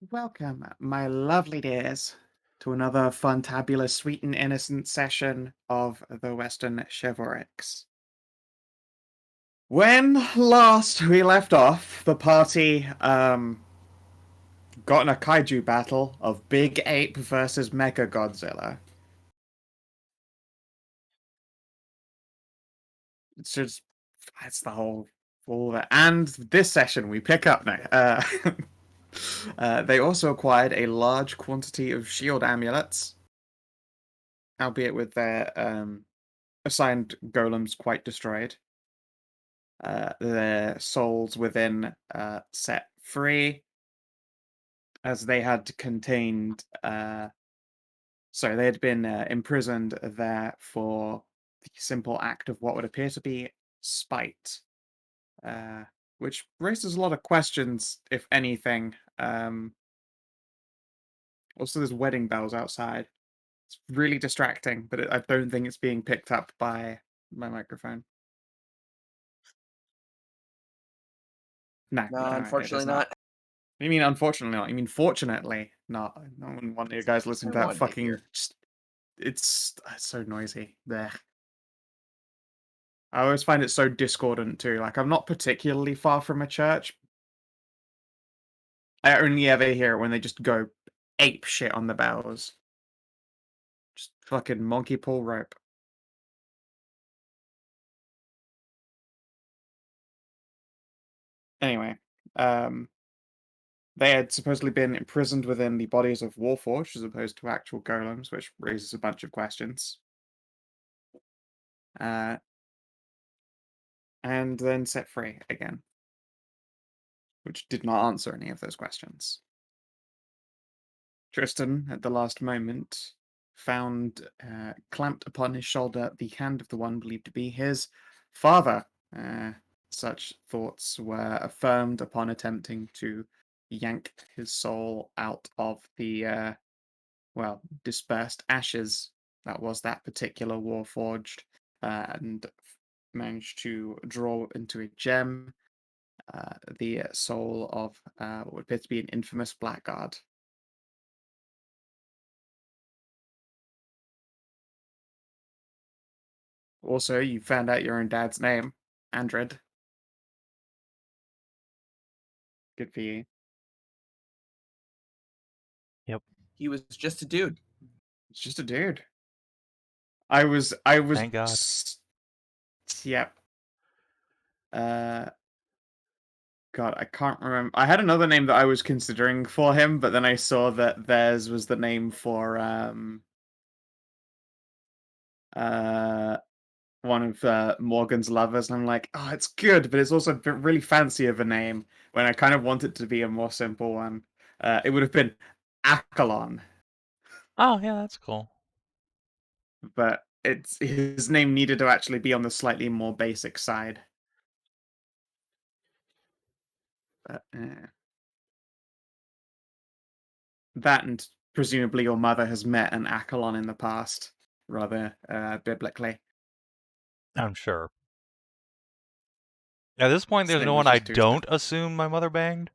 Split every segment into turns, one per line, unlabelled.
Welcome, my lovely dears, to another fantabulous, sweet and innocent session of the Western Chivalrics. When last we left off, the party got in a kaiju battle of Big Ape versus Mega Godzilla. It's just that's the whole all that. And this session we pick up now. They also acquired a large quantity of shield amulets, albeit with their assigned golems quite destroyed. Their souls within set free, as they had contained. Sorry, they had been imprisoned there for the simple act of what would appear to be spite, which raises a lot of questions, if anything. Also, there's wedding bells outside. It's really distracting, but I don't think it's being picked up by my microphone. No, it
Unfortunately
is
not.
You mean unfortunately not? You mean fortunately not? No one want you guys listening to that fucking. It's so noisy. There. I always find it so discordant too. Like I'm not particularly far from a church. I only ever hear it when they just go ape shit on the bells. Just fucking monkey pull rope. Anyway, they had supposedly been imprisoned within the bodies of Warforged as opposed to actual golems, which raises a bunch of questions. And then set free again, which did not answer any of those questions. Tristan, at the last moment, found clamped upon his shoulder the hand of the one believed to be his father. Such thoughts were affirmed upon attempting to yank his soul out of the, dispersed ashes that was that particular Warforged, and managed to draw into a gem the soul of what would appear to be an infamous blackguard. Also, you found out your own dad's name, Andred. Good for you.
Yep.
He was just a dude.
It's just a dude. I was.
Thank God.
Yep. God, I can't remember. I had another name that I was considering for him, but then I saw that theirs was the name for one of Morgan's lovers, and I'm like, oh, it's good, but it's also really fancy of a name. When I kind of want it to be a more simple one, it would have been Accolon.
Oh yeah, that's cool.
But his name needed to actually be on the slightly more basic side. But, that and presumably your mother has met an Accolon in the past, rather biblically.
I'm sure. At this point,
His
there's
name
no
was
one I
just Tuesday.
don't assume my mother banged.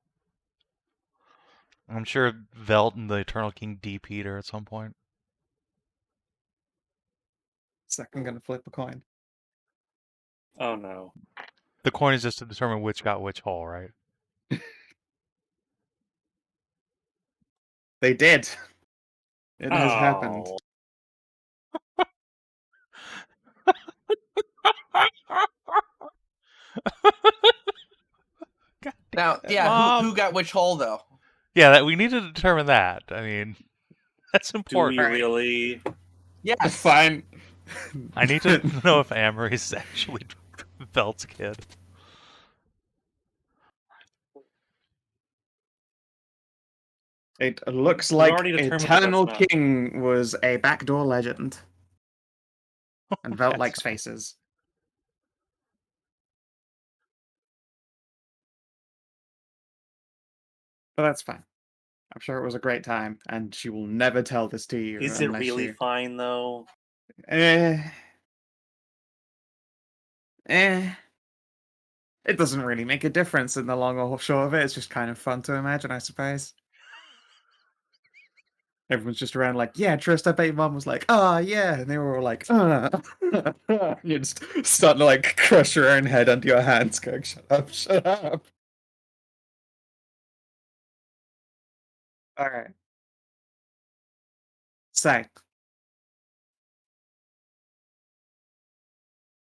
I'm sure Velt and the Eternal King DP'd her at some point.
So I'm gonna flip a coin.
Oh no.
The coin is just to determine which got which hole, right?
They did. It has happened.
Now, yeah,
Mom.
who got which hole though?
Yeah, we need to determine that. I mean, that's important.
Do we really?
Yes.
Fine.
I need to know if Amour is actually Velt's kid.
It looks
We've
like
already determined that
Eternal
that's not-
King was a backdoor legend. And Velt
That's
likes faces. But that's fine. I'm sure it was a great time, and she will never tell this to you.
Is it
unless
really
you...
fine though?
It doesn't really make a difference in the long or short of it. It's just kind of fun to imagine, I suppose. Everyone's just around like, yeah, Trist, I bet your mom was like, yeah. And they were all like, You just start to like crush your own head under your hands, going, shut up, shut up. Alright. So,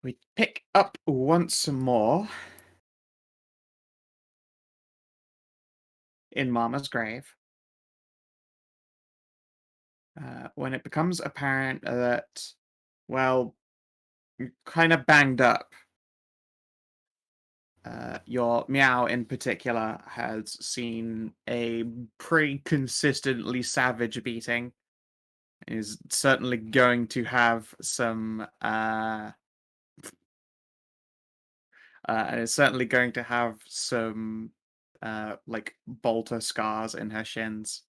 we pick up once more in Mama's grave. When it becomes apparent that, well, you're kind of banged up. Your Meow in particular has seen a pretty consistently savage beating. Is certainly going to have some and is certainly going to have some like bolter scars in her shins.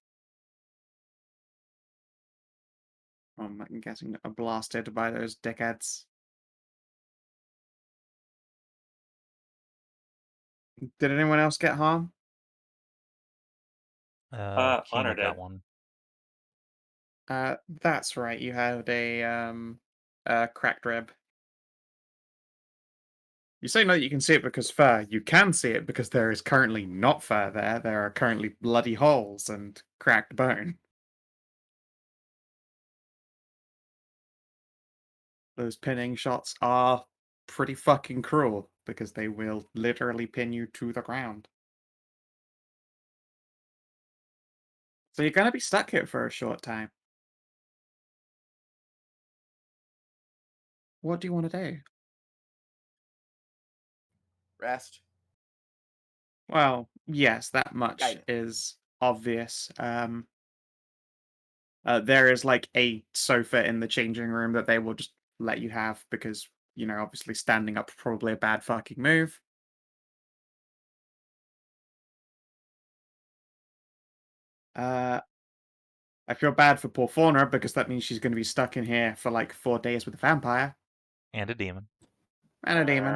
I'm guessing are blasted by those dickheads. Did anyone else get harm?
Kina
Honor
got
did.
one.
That's right. You had a cracked rib. You say no, you can see it because fur. You can see it because there is currently not fur there. There are currently bloody holes and cracked bone. Those pinning shots are pretty fucking cruel because they will literally pin you to the ground. So you're gonna be stuck here for a short time. What do you want to do?
Rest.
Well, yes, that much
Guidance.
is obvious. There is like a sofa in the changing room that they will just let you have because, obviously standing up probably a bad fucking move. I feel bad for poor Faunra because that means she's going to be stuck in here for like 4 days with a vampire
And a demon.
and a demon.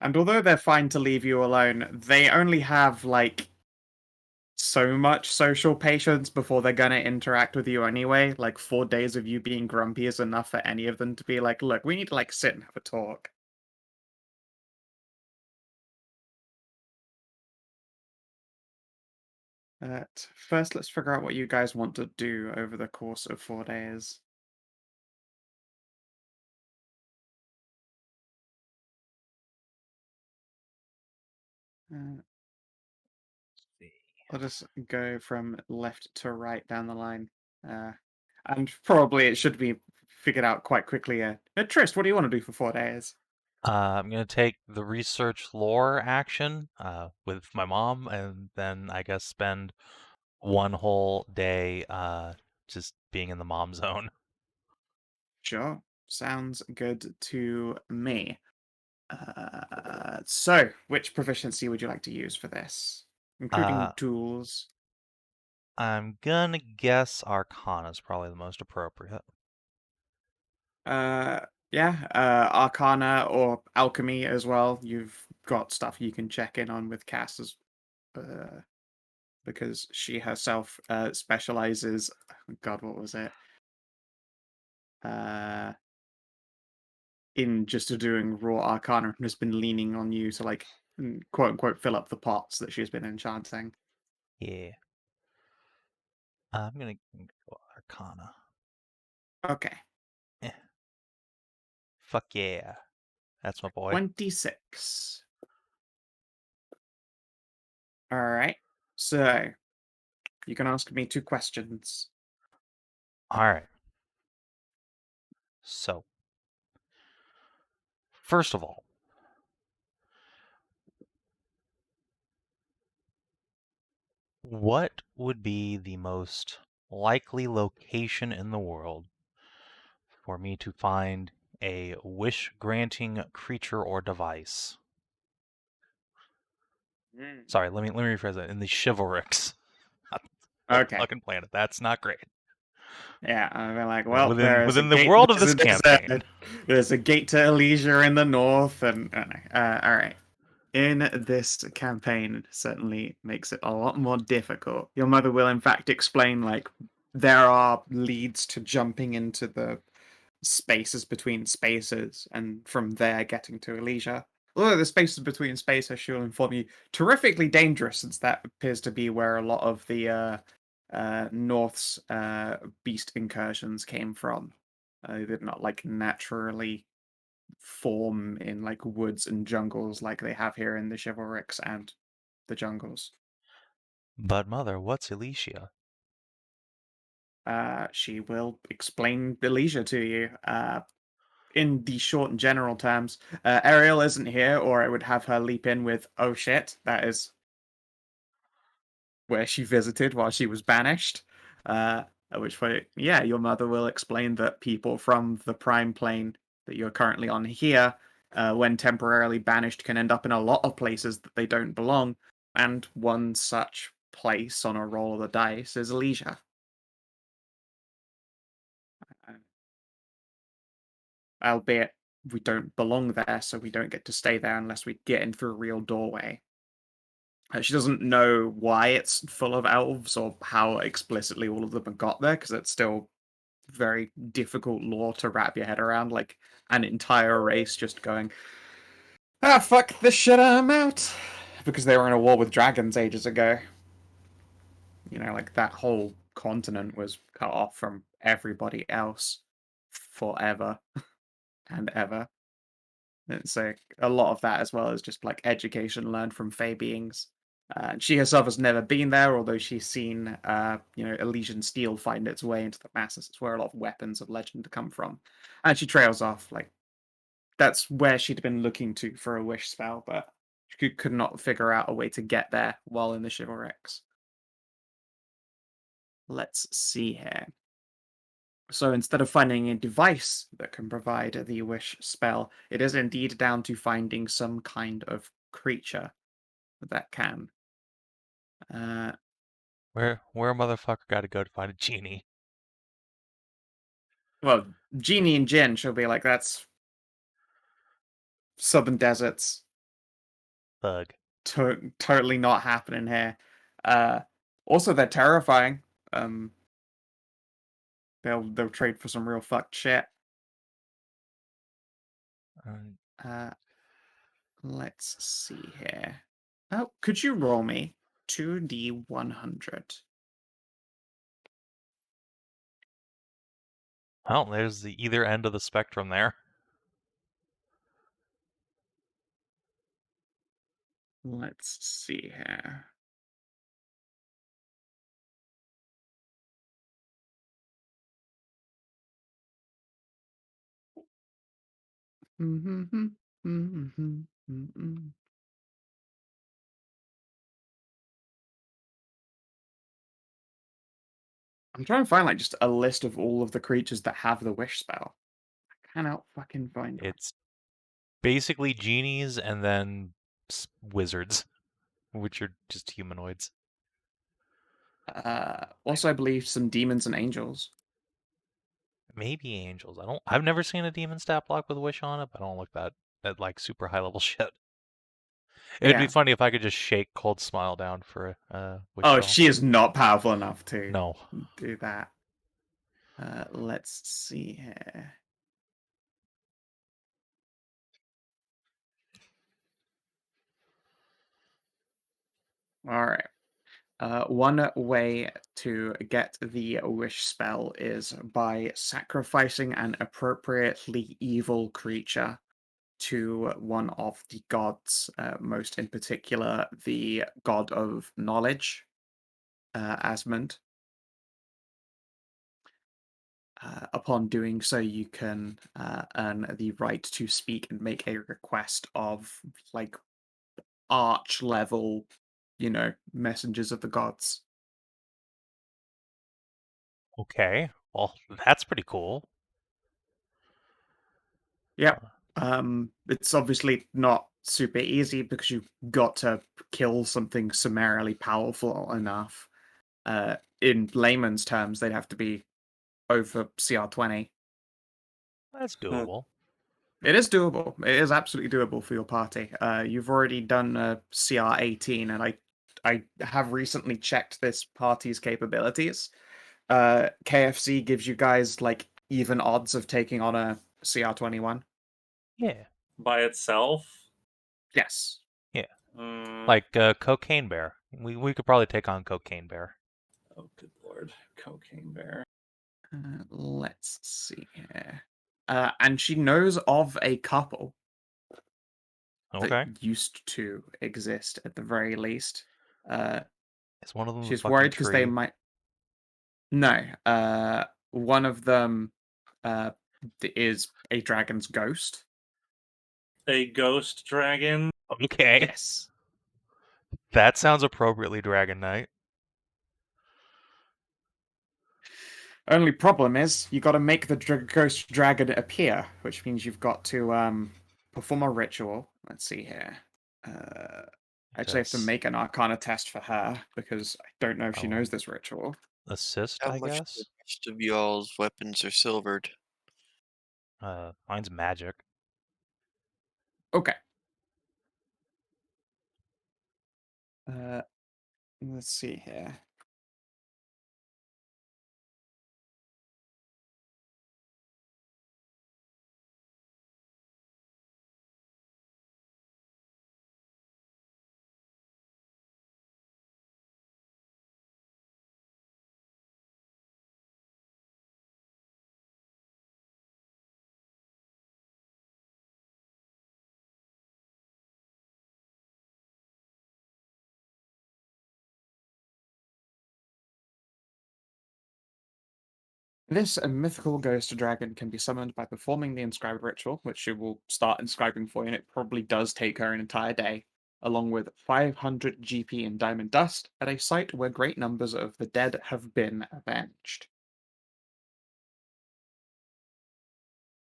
And although they're fine to leave you alone, they only have like so much social patience before they're gonna interact with you anyway. Like 4 days of you being grumpy is enough for any of them to be like, look, we need to like sit and have a talk. First, let's figure out what you guys want to do over the course of 4 days. I'll just go from left to right down the line. And probably it should be figured out quite quickly. Trist, what do you want to do for 4 days?
I'm gonna take the research lore action with my mom, and then I guess spend one whole day just being in the mom zone.
Sure, sounds good to me. So, which proficiency would you like to use for this? Including tools.
I'm gonna guess Arcana is probably the most appropriate.
Yeah, Arcana or Alchemy as well. You've got stuff you can check in on with Cass because she herself specializes. God, what was it? In just doing raw Arcana and has been leaning on you to like quote unquote fill up the pots that she's been enchanting.
Yeah. I'm gonna go Arcana.
Okay.
Eh. Fuck yeah. That's my boy.
26. All right. So, you can ask me 2 questions.
Alright. So, first of all, what would be the most likely location in the world for me to find a wish-granting creature or device? Sorry, let me rephrase that. In the chivalrics.
Okay.
Fucking planet. That's not great.
Yeah, I've been like, well,
Within the world of this campaign.
There's a gate to Elysia in the north, and all right. in this campaign certainly makes it a lot more difficult. Your mother will, in fact, explain like there are leads to jumping into the spaces between spaces, and from there getting to Elysia. Although the spaces between spaces, she'll inform you, terrifically dangerous, since that appears to be where a lot of the North's beast incursions came from. They did not like naturally form in like woods and jungles like they have here in the chivalrics and the jungles.
But mother, what's Elysia?
She will explain Elysia to you. In the short and general terms, Ariel isn't here, or I would have her leap in with, "Oh shit, that is where she visited while she was banished." At which point, yeah, your mother will explain that people from the prime plane that you're currently on here, when temporarily banished, can end up in a lot of places that they don't belong, and one such place on a roll of the dice is Elysia. Albeit we don't belong there, so we don't get to stay there unless we get in through a real doorway. She doesn't know why it's full of elves or how explicitly all of them have got there, because it's still very difficult lore to wrap your head around. Like an entire race just going, "Ah, fuck this shit, I'm out," because they were in a war with dragons ages ago. You know, like that whole continent was cut off from everybody else forever and ever. And so a lot of that, as well as just like education learned from Fey beings. She herself has never been there, although she's seen, Elysian steel find its way into the masses. It's where a lot of weapons of legend come from. And she trails off. Like, that's where she'd been looking to for a wish spell, but she could not figure out a way to get there while in the Chivalrics. Let's see here. So instead of finding a device that can provide the wish spell, it is indeed down to finding some kind of creature that can.
Where a motherfucker got to go to find a genie?
Well, Genie and Jinn, she'll be like, that's southern deserts.
Thug.
Totally not happening here. Also, they're terrifying. They'll trade for some real fucked shit. Let's see here. Oh, could you roll me 2d100?
Well, there's the either end of the spectrum there.
Let's see here. I'm trying to find like just a list of all of the creatures that have the wish spell. I cannot fucking find one.
It's basically genies and then wizards, which are just humanoids.
Also, I believe some demons and angels.
Maybe angels. I've never seen a demon stat block with a wish on it, but I don't look at like super high level shit. It'd be
Yeah.
funny if I could just shake Cold Smile down for a wish
Oh,
spell.
she is not powerful enough to
No.
do that. Let's see here. All right. One way to get the wish spell is by sacrificing an appropriately evil creature to one of the gods, most in particular the god of knowledge, Asmund. Upon doing so, you can earn the right to speak and make a request of like arch level, messengers of the gods.
Okay. Well, that's pretty cool.
Yep. It's obviously not super easy because you've got to kill something summarily powerful enough. In layman's terms, they'd have to be over CR20.
That's doable.
It is doable. It is absolutely doable for your party. You've already done a CR 18, and I have recently checked this party's capabilities. KFC gives you guys like even odds of taking on a CR 21.
Yeah.
By itself.
Yes.
Mm,
Like Cocaine Bear. We could probably take on Cocaine Bear.
oh, good lord, Cocaine Bear.
Let's see here. And she knows of a couple
Okay.
that used to exist at the very least.
Is one of them the
She's
fucking
worried because they
tree?
might. No. One of them is a dragon's ghost.
A ghost dragon.
Okay.
Yes.
That sounds appropriately Dragon Knight.
Only problem is you got to make the ghost dragon appear, which means you've got to perform a ritual. Let's see here. Actually, I have to
That's
make an Arcana test for her because I don't know if she
Oh.
knows this ritual.
assist,
How
I
much
guess.
the rest of y'all's weapons are silvered?
Mine's magic.
Okay. Let's see here. This mythical ghost dragon can be summoned by performing the inscribed ritual, which she will start inscribing for you, and it probably does take her an entire day, along with 500 GP in diamond dust, at a site where great numbers of the dead have been avenged.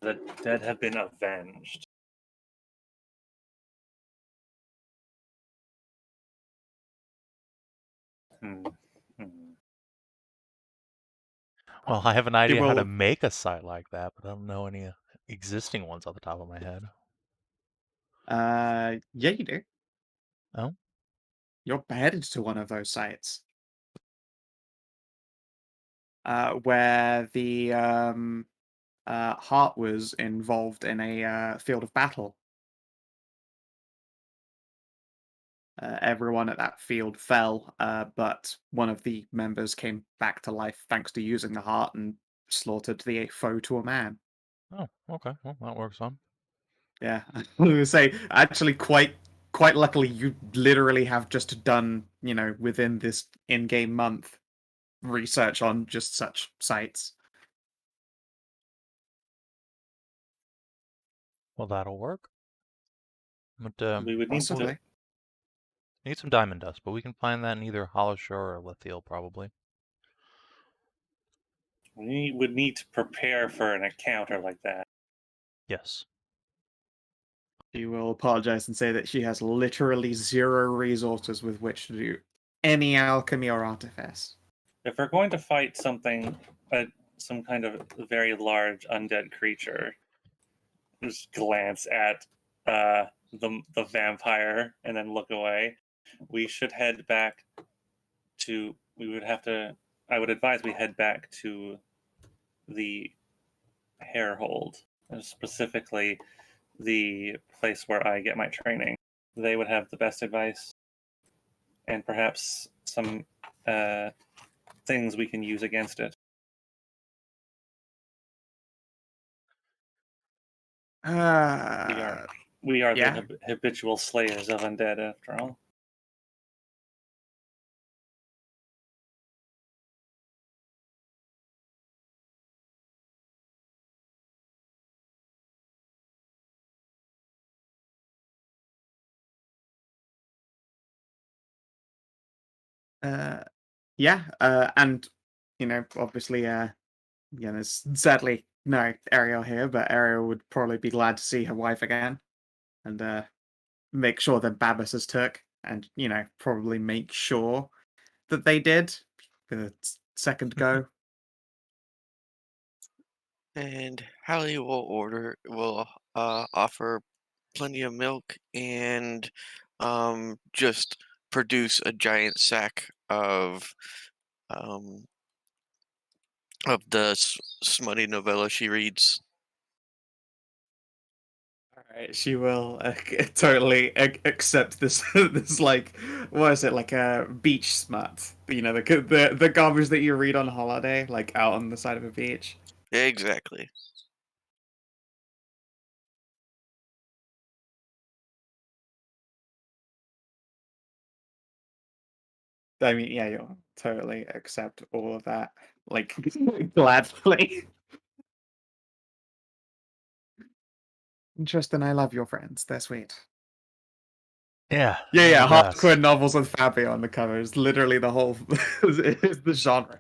The dead have been avenged. Hmm.
Well, I have an idea how to
will-
make a site like that, but I don't know any existing ones off the top of my head.
Yeah, you do.
Oh?
You're headed to one of those sites. Where the heart was involved in a field of battle. Everyone at that field fell, but one of the members came back to life thanks to using the heart and slaughtered the foe to a man.
Oh, okay. Well, that works on.
Yeah, I was gonna say actually quite luckily you literally have just done within this in-game month research on just such sites.
Well, that'll work. But
We would need
Possibly.
to.
need some diamond dust, but we can find that in either Hollow Shore or Lithiel, probably.
We would need to prepare for an encounter like that.
Yes.
She will apologize and say that she has literally zero resources with which to do any alchemy or artifice.
If we're going to fight something, some kind of very large undead creature, just glance at the vampire and then look away. We should head back to. We would have to. I would advise we head back to the Hairhold, specifically the place where I get my training. They would have the best advice and perhaps some things we can use against it. We are
Yeah.
the habitual slayers of undead, after all.
Yeah, and obviously, there's sadly no Ariel here, but Ariel would probably be glad to see her wife again, and make sure that Babas took, and probably make sure that they did the second go.
And Hallie will offer plenty of milk and just produce a giant sack um, of the smutty novella she reads.
Alright, she will totally accept this. This like, what is it, like a beach smut? You know, the garbage that you read on holiday, like out on the side of a beach.
Exactly.
I mean, yeah, you'll totally accept all of that, like gladly. Tristan, I love your friends. They're sweet.
Yeah.
Yeah,
they're the
hardcore
best.
novels with Fabio on the cover is literally the whole is the genre.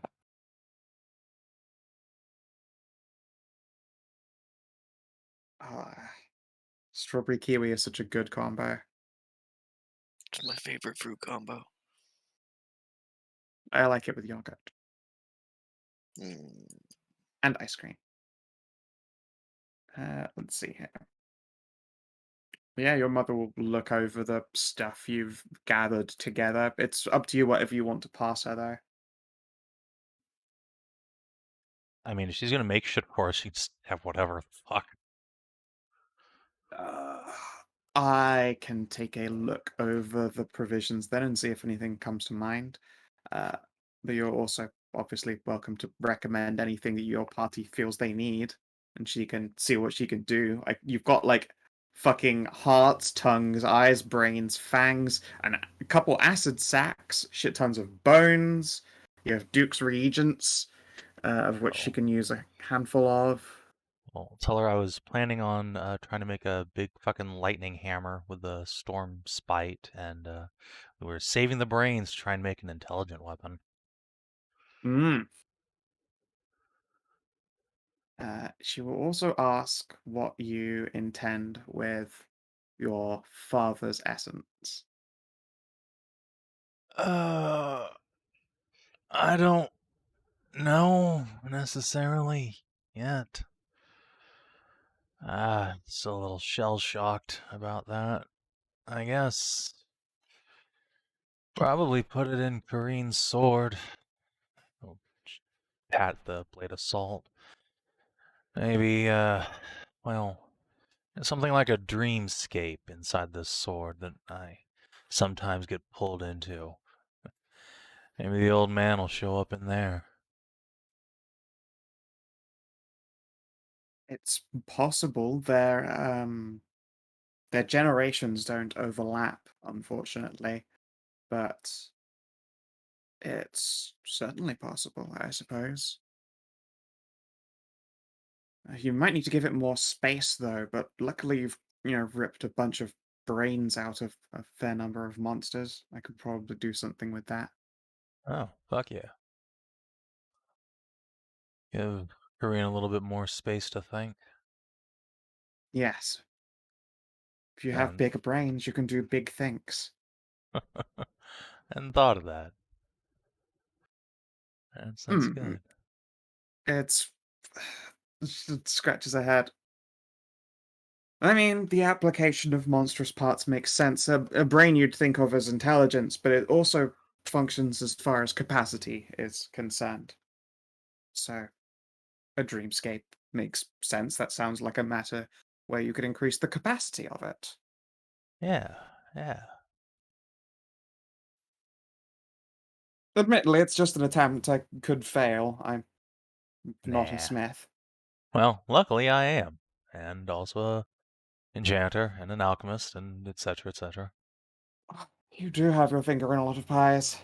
Ah, strawberry kiwi is such a good combo.
It's my favorite fruit combo.
I like it with yogurt
Mm.
and ice cream. Let's see here. Yeah, your mother will look over the stuff you've gathered together. It's up to you whatever you want to pass her, though.
I mean, if she's gonna make shit for us, she'd just have whatever. Fuck.
I can take a look over the provisions then and see if anything comes to mind. But you're also obviously welcome to recommend anything that your party feels they need, and she can see what she can do. Like you've got like fucking hearts, tongues, eyes, brains, fangs, and a couple acid sacs, shit tons of bones. You have Duke's reagents, of which she
Oh.
can use a handful of.
Well, tell her I was planning on trying to make a big fucking lightning hammer with a storm spite, and we were saving the brains to try and make an intelligent weapon.
Mm. She will also ask what you intend with your father's essence.
I don't know necessarily yet. Still a little shell shocked about that. I guess probably put it in Kareen's sword. I'll pat the blade of salt. Maybe, well, something like a dreamscape inside this sword that I sometimes get pulled into. Maybe the old man will show up in there.
It's possible their generations don't overlap, unfortunately, but it's certainly possible, I suppose. You might need to give it more space, though, but luckily you've, ripped a bunch of brains out of a fair number of monsters. I could probably do something with that.
Oh, fuck yeah. Give Kareen a little bit more space to think.
Yes. If you have
And
bigger brains, you can do big things.
and thought of that. That's
Mm-hmm.
good.
It's it scratches her head. I mean, the application of monstrous parts makes sense. A brain you'd think of as intelligence, but it also functions as far as capacity is concerned. So, a dreamscape makes sense. That sounds like a matter where you could increase the capacity of it.
Yeah, yeah.
Admittedly, it's just an attempt. I could fail. I'm not a
Nah.
smith.
Well, luckily I am. And also a enchanter and an alchemist and etc. etc.
You do have your finger in a lot of pies.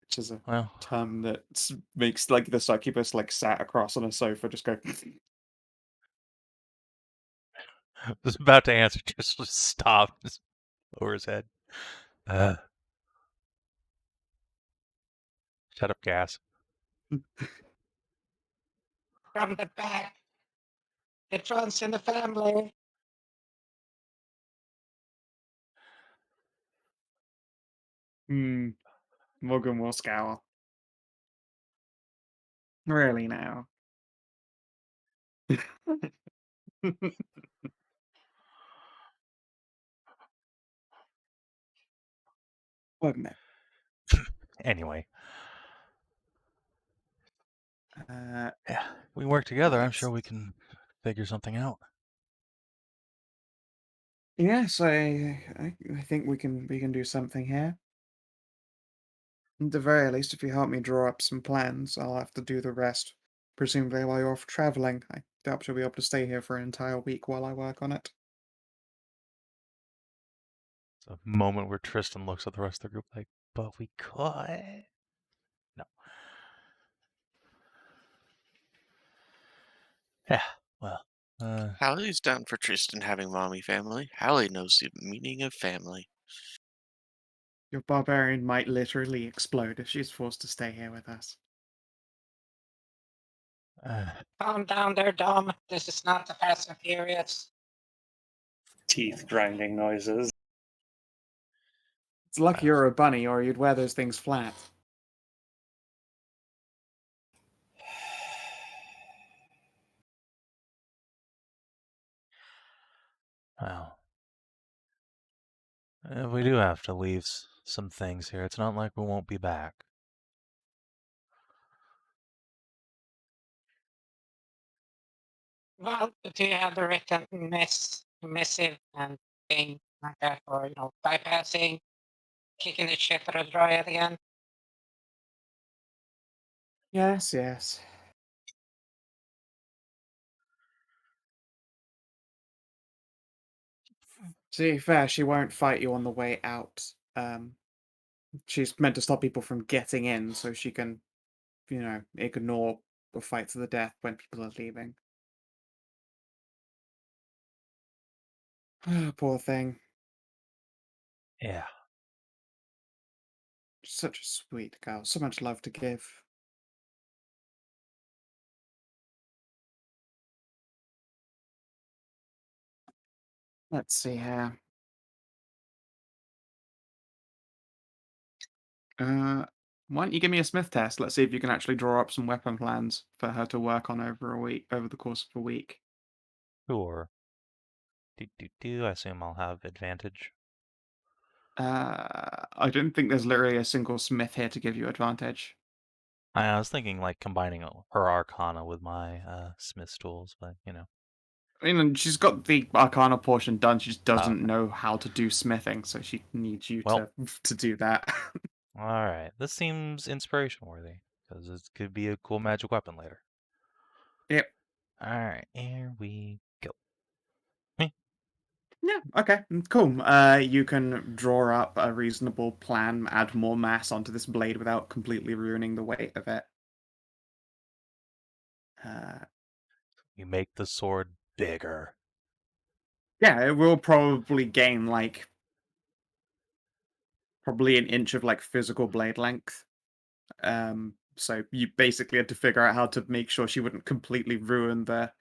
Which is a
Well,
term that makes like the succubus like sat across on a sofa, just go.
I was about to answer, just stop, just over his head. Shut up, gas.
From the back, it runs in the family. Morgan will scowl. Really now. Wait a minute.
Anyway,
Uh,
yeah, we work together. I'm sure
let's-
we can figure something out.
yes, I think we can do something here. At the very least, if you help me draw up some plans, I'll have to do the rest. Presumably while you're off traveling. I doubt you'll be able to stay here for an entire week while I work on it.
It's a moment where Tristan looks at the rest of the group like, but we could. No. Yeah, well,
Hallie's down for Tristan having mommy family. Hallie knows the meaning of family.
Your barbarian might literally explode if she's forced to stay here with us.
Calm down there, Dom. This is not the Fast and Furious.
Teeth grinding noises.
It's lucky you're a bunny, or you'd wear those things flat.
well, we do have to leave some things here. It's not like we won't be back.
Well, do you have the written missive and thing like that, or bypassing, kicking the shit out of Dryad again?
Yes, yes. To be fair, she won't fight you on the way out. She's meant to stop people from getting in, so she can, ignore or fight to the death when people are leaving. Poor thing.
Yeah.
Such a sweet girl. So much love to give. Let's see here. Why don't you give me a smith test? Let's see if you can actually draw up some weapon plans for her to work on over the course of a week.
Sure. I assume I'll have advantage.
I don't think there's literally a single smith here to give you advantage.
I was thinking like combining her arcana with my smith's tools, but
I mean, she's got the arcana portion done. She just doesn't
okay.
know how to do smithing, so she needs you
Well.
to do that.
All right, this seems inspiration worthy because it could be a cool magic weapon later.
Yep.
All right, here we go.
Yeah, okay, cool. You can draw up a reasonable plan, add more mass onto this blade without completely ruining the weight of it.
You make the sword bigger.
Yeah, it will probably gain probably an inch of physical blade length. So you basically had to figure out how to make sure she wouldn't completely ruin the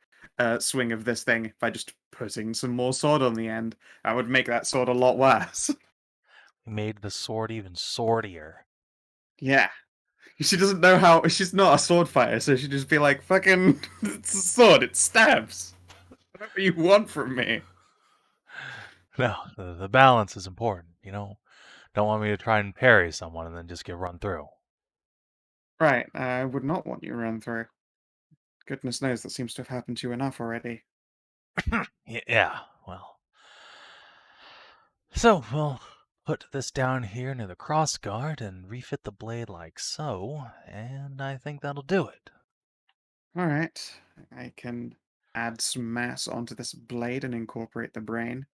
swing of this thing by just putting some more sword on the end. That would make that sword a lot worse.
We made the sword even swordier.
Yeah. She doesn't know how. She's not a sword fighter, so she'd just be like, fucking, it's a sword, it stabs. Whatever you want from me.
No, the balance is important, Don't want me to try and parry someone and then just get run through.
Right, I would not want you to run through. Goodness knows that seems to have happened to you enough already.
Yeah, well. So, we'll put this down here near the crossguard and refit the blade like so, and I think that'll do it.
Alright, I can add some mass onto this blade and incorporate the brain.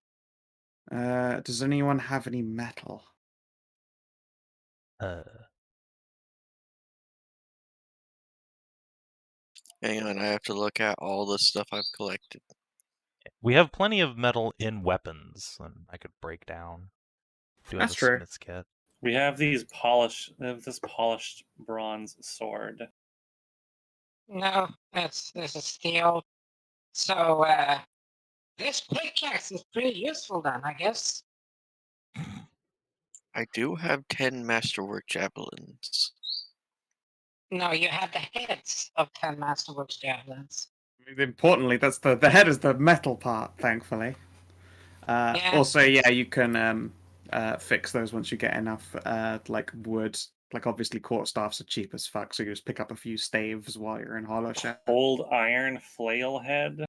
Does anyone have any metal?
Hang on, I have to look at all the stuff I've collected.
We have plenty of metal in weapons, and I could break down. Do have
That's
a
true.
smith's kit.
We have this polished bronze sword.
No, this is steel. So, this pickaxe is pretty useful then, I guess.
I do have 10 masterwork javelins.
No, you have the heads of 10 Masterworks javelins.
Importantly, that's the head is the metal part, thankfully.
Yeah.
Also, yeah, you can fix those once you get enough like wood. Like obviously quarterstaffs are cheap as fuck, so you just pick up a few staves while you're in Hollow Shell.
Old iron flail head.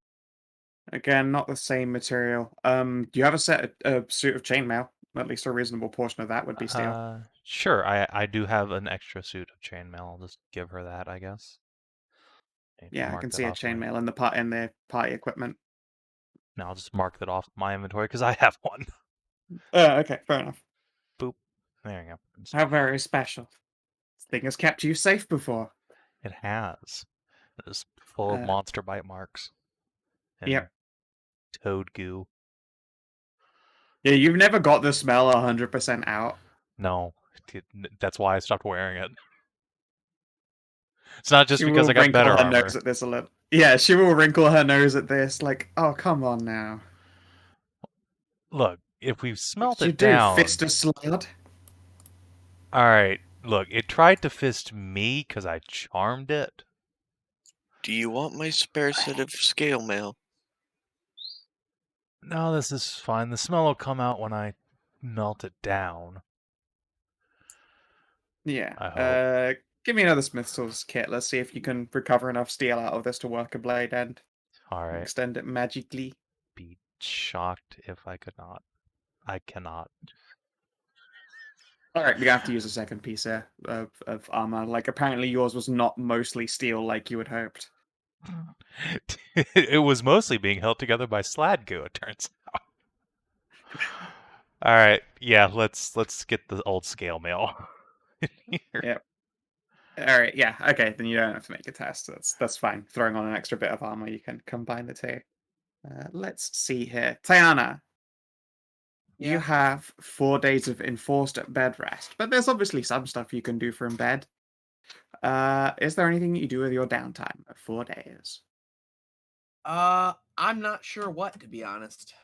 Again, not the same material. Do you have a suit of chainmail? At least a reasonable portion of that would be steel.
Sure. I do have an extra suit of chainmail. I'll just give her that, I guess.
Yeah, I
Mark
can
that
see a
off my-
chainmail in the party equipment.
No, I'll just mark that off my inventory because I have one.
Okay, fair enough.
Boop. There you go.
How very special. This thing has kept you safe before.
It has. It's full of monster bite marks. And
Yep.
toad goo.
Yeah, you've never got the smell 100% out.
No, that's why I stopped wearing it. It's not just
She
because
will
I got
wrinkle
better
her
armor.
nose at this a little. Yeah, she will wrinkle her nose at this, like, oh, come on now.
Look, if we smelt
You
it
do,
down.
fist of slud.
Alright, look, it tried to fist me because I charmed it.
Do you want my spare set of scale mail?
No, this is fine. The smell will come out when I melt it down.
Yeah.
I hope.
Give me another Smith's Tools kit. Let's see if you can recover enough steel out of this to work a blade end.
Alright.
Extend it magically.
Be shocked if I could not. I cannot.
Alright, we have to use a second piece here of armor. Like, apparently yours was not mostly steel like you had hoped.
It was mostly being held together by slad goo, it turns out. Alright, yeah, let's get the old scale mail.
Yep. Alright, yeah, okay, then you don't have to make a test. That's fine. Throwing on an extra bit of armor, you can combine the two. Let's see here. Tajana, you
Yeah.
have 4 days of enforced bed rest, but there's obviously some stuff you can do from bed. Is there anything you do with your downtime of 4 days?
I'm not sure what, to be honest.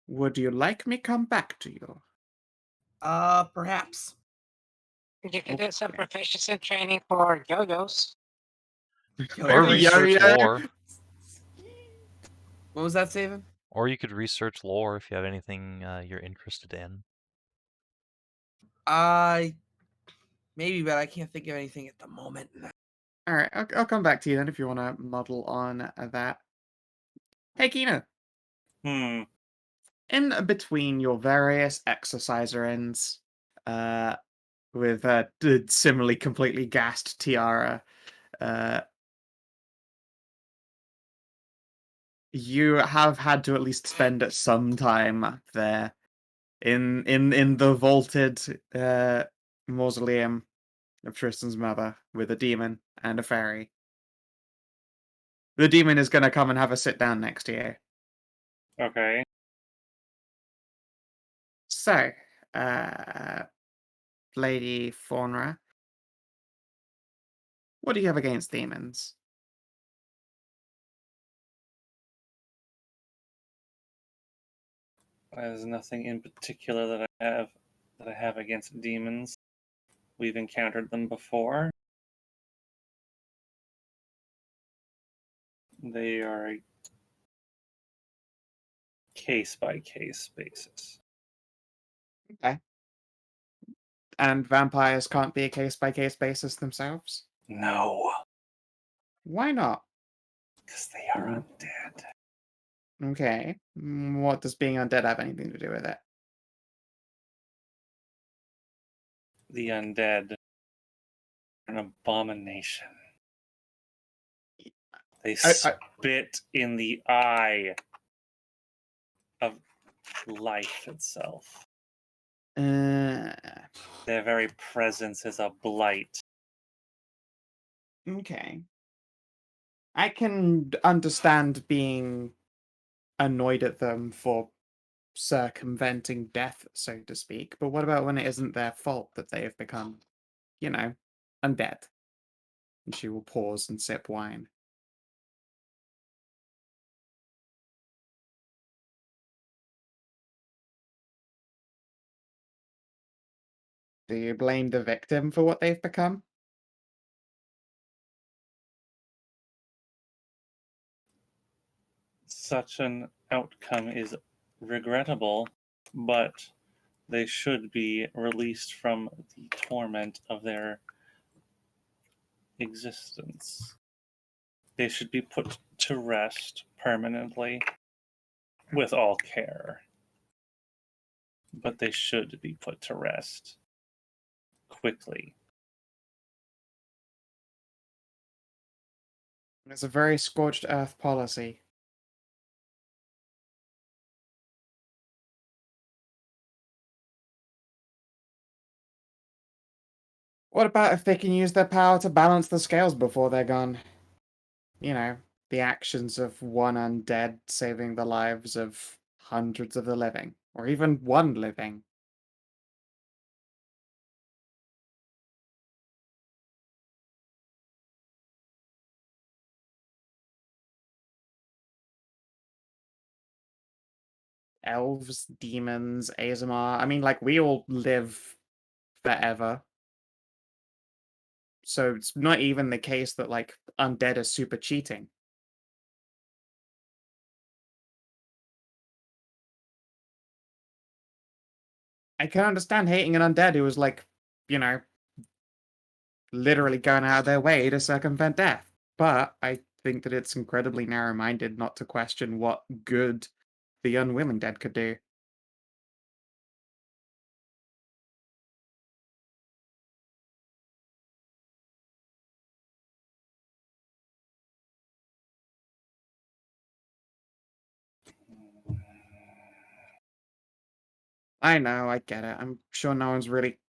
Would you like me come back to you?
Perhaps.
You can do some
Okay.
proficiency training for yo-yos.
Or research
Yo-yo.
lore.
What was that, Savin?
Or you could research lore if you have anything you're interested in.
Maybe, but I can't think of anything at the moment.
Alright, I'll come back to you then if you want to muddle on that. Hey, Kina.
Hmm.
In between your various exerciser ends, with similarly completely gassed Tiara, you have had to at least spend some time there in the vaulted mausoleum of Tristan's mother with a demon and a fairy. The demon is going to come and have a sit down next to you.
Okay.
So, Lady Faunra, what do you have against demons?
There's nothing in particular that I have against demons. We've encountered them before. They are a case-by-case basis.
Okay. And vampires can't be a case-by-case basis themselves?
No,
Why not?
because they are undead.
Okay. What does being undead have anything to do with it?
The undead are an abomination. They spit in the eye of life itself.
Uh,
Their very presence is a blight.
okay. I can understand being annoyed at them for circumventing death, so to speak, but what about when it isn't their fault that they have become, undead? And she will pause and sip wine. Do you blame the victim for what they've become?
Such an outcome is regrettable, but they should be released from the torment of their existence. They should be put to rest permanently with all care. But they should be put to rest quickly.
It's a very scorched earth policy. What about if they can use their power to balance the scales before they're gone? You know, the actions of one undead saving the lives of hundreds of the living, or even one living. Elves, demons, Azamar. I mean, like, we all live forever. So it's not even the case that, like, undead are super cheating. I can understand hating an undead who was, like, you know, literally going out of their way to circumvent death. But I think that it's incredibly narrow-minded not to question what good the unwilling dead could do. I know, I get it. I'm sure no one's really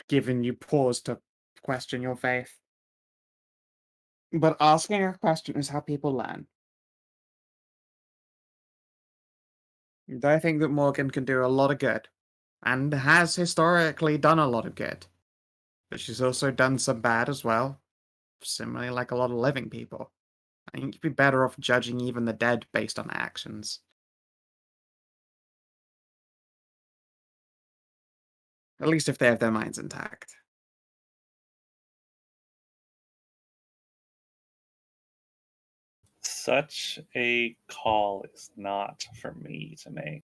given you pause to question your faith. But asking a question is how people learn. And I think that Morgan can do a lot of good, and has historically done a lot of good. But she's also done some bad as well, similarly like a lot of living people. I think you'd be better off judging even the dead based on actions. At least if they have their minds intact.
Such a call is not for me to make.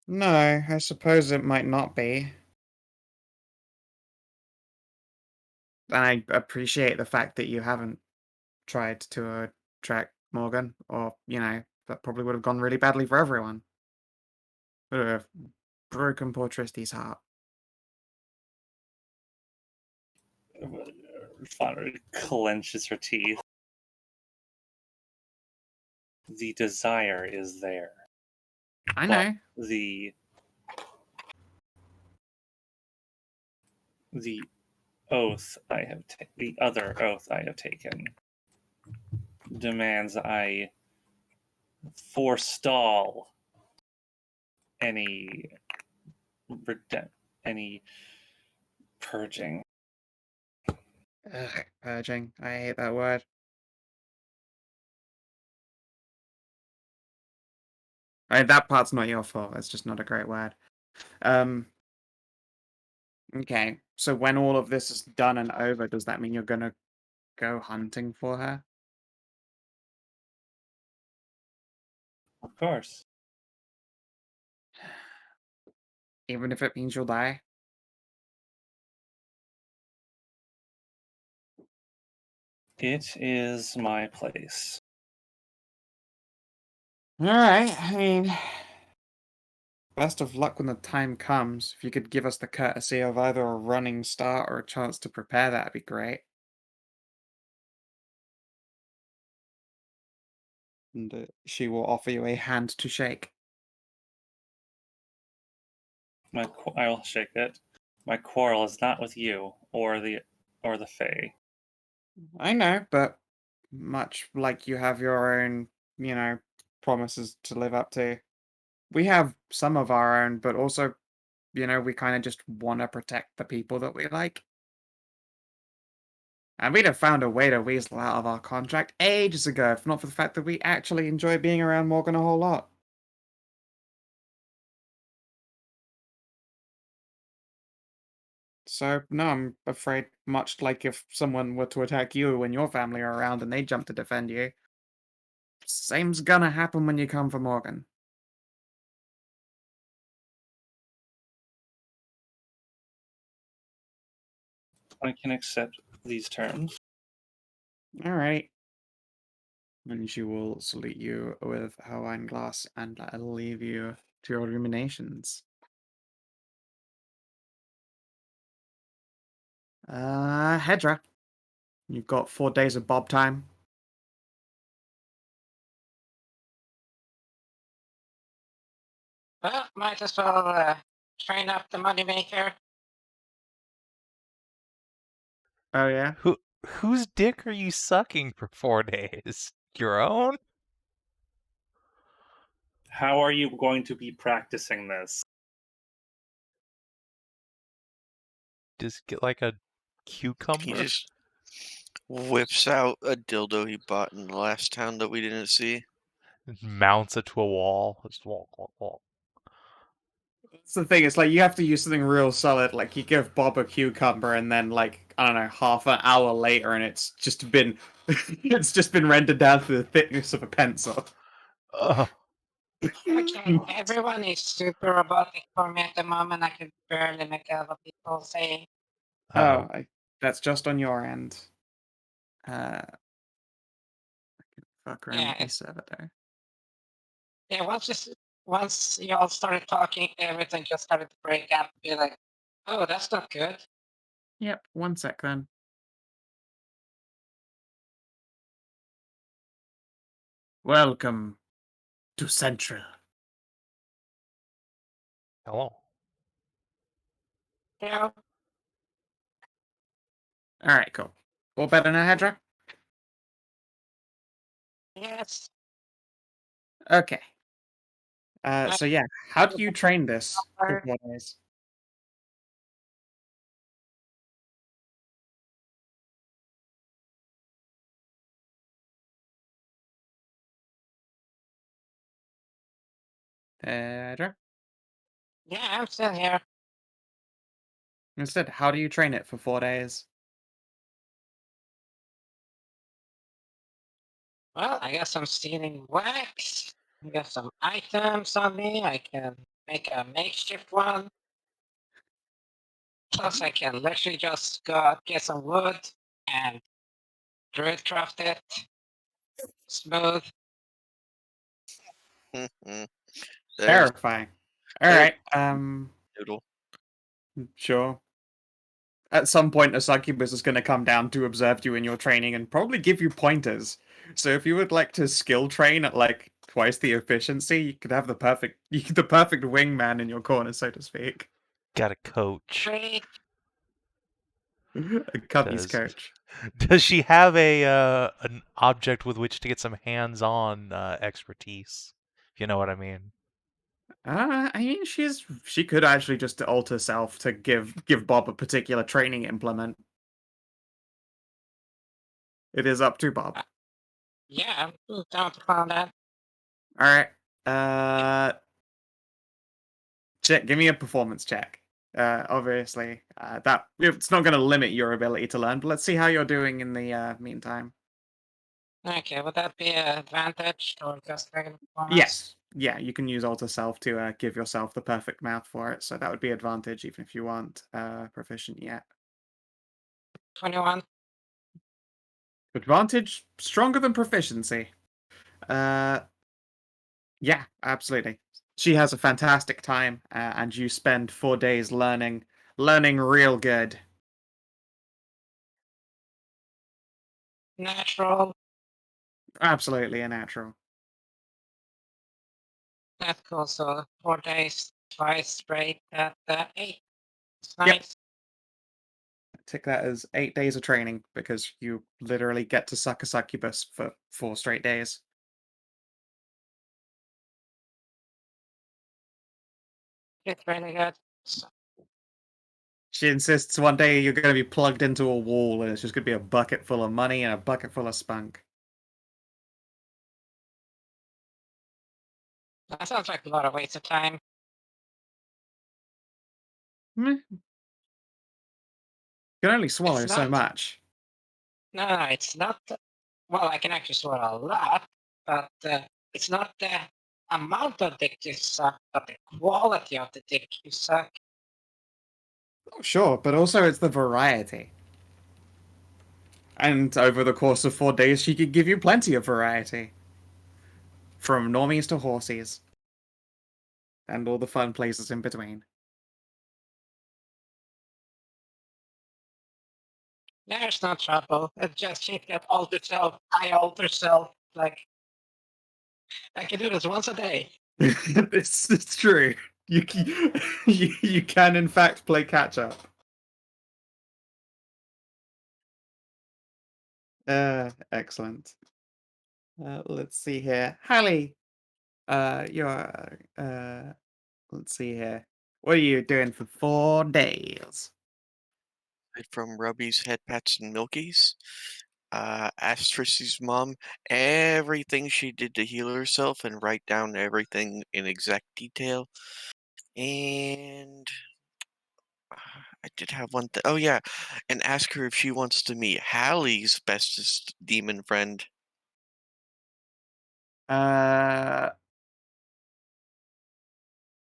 No, I suppose it might not be. And I appreciate the fact that you haven't tried to attract Morgan, or, you know, that probably would have gone really badly for everyone. Would have broken poor Tristy's heart.
Faunra clenches her teeth. The desire is there.
I
but
know.
The oath I have the other oath I have taken demands I forestall any purging.
Ugh, purging. I hate that word. I mean, that part's not your fault. It's just not a great word. Okay. So when all of this is done and over, does that mean you're gonna go hunting for her?
Of course.
Even if it means you'll die?
It is my place.
Alright, I mean, best of luck when the time comes. If you could give us the courtesy of either a running start or a chance to prepare, that'd be great. And she will offer you a hand to shake.
I'll shake it. My quarrel is not with you or the Fae.
I know, but much like you have your own, you know, promises to live up to. We have some of our own, but also, you know, we kind of just want to protect the people that we like. And we'd have found a way to weasel out of our contract ages ago, if not for the fact that we actually enjoy being around Morgan a whole lot. So, no, I'm afraid, much like if someone were to attack you when your family are around and they jump to defend you, Same's gonna happen when you come for Morgan.
I can accept these terms.
Alright. And she will salute you with her wine glass, and I'll leave you to your ruminations. Hedrah. You've got 4 days of Bob time.
Well, might as well train up the moneymaker.
Oh, yeah?
Whose dick are you sucking for 4 days? Your own?
How are you going to be practicing this?
Just get like a
He
cucumber?
just whips out a dildo he bought in the last town that we didn't see.
Mounts it to a wall. Just walk, walk, walk.
That's the thing, it's like you have to use something real solid, like you give Bob a cucumber and then like, I don't know, half an hour later and it's just been it's just been rendered down to the thickness of a pencil.
Ugh.
Okay, everyone is super robotic for me at the moment. I can barely make out what people say.
Oh, that's just on your end. I can fuck around
Yeah,
with this server there.
Yeah, once y'all started talking, everything just started to break up. Be like, oh, that's not good.
Yep, 1 sec then. Welcome to Central.
Hello.
You know,
Alright, cool. All better now, Hedrah?
yes.
Okay. So yeah, how do you train this for
Or-
4 days? Hedrah?
Yeah, I'm still here.
Instead, how do you train it for 4 days?
Well, I got some stealing wax. I got some items on me. I can make a makeshift one. Plus, I can literally just go out, get some wood and druid craft it. Smooth.
There's
Terrifying.
There-
Alright,
Noodle.
sure. At some point, a succubus is going to come down to observe you in your training and probably give you pointers. So if you would like to skill train at like twice the efficiency, you could have the perfect wingman in your corner, so to speak.
Got a coach.
Great.
A cubby's
Does-
coach.
Does she have an object with which to get some hands-on expertise? If you know what I mean.
I mean, she could actually just alter self to give Bob a particular training implement. It is up to Bob.
Yeah, I'm down to find that.
All right. Check. Give me a performance check. Obviously, that it's not going to limit your ability to learn, but let's see how you're doing in the meantime.
Okay, would that be an advantage or just regular performance?
Yes. Yeah, you can use alter self to give yourself the perfect mouth for it, so that would be advantage even if you aren't proficient yet.
21.
Advantage stronger than proficiency. Yeah, absolutely. She has a fantastic time, and you spend 4 days learning real good.
Natural.
Absolutely a natural.
That's cool. So 4 days, twice straight at 8. It's
Yep.
nice.
Take that as 8 days of training because you literally get to suck a succubus for 4 straight days.
It's really good. So,
She insists one day you're going to be plugged into a wall and it's just going to be a bucket full of money and a bucket full of spunk.
that sounds like a lot of waste of time.
Meh. You can only swallow
It's
so
not-
much.
No, it's not. Well, I can actually swallow a lot, but it's not the amount of dick you suck, but the quality of the dick you suck.
Oh, sure, but also it's the variety. And over the course of 4 days, she could give you plenty of variety. From normies to horsies. And all the fun places in between.
There's no trouble. It's just shit get alter self. I alter self. Like, I can do this once a day.
It's true. You can, in fact, play catch up. Excellent. Let's see here. Hallie, you're, let's see here. What are you doing for 4 days?
From Rubby's Head Pats and Milkies. Asked Tristan's mom everything she did to heal herself and write down everything in exact detail. And I did have one thing. Oh, yeah. And ask her if she wants to meet Hallie's bestest demon friend.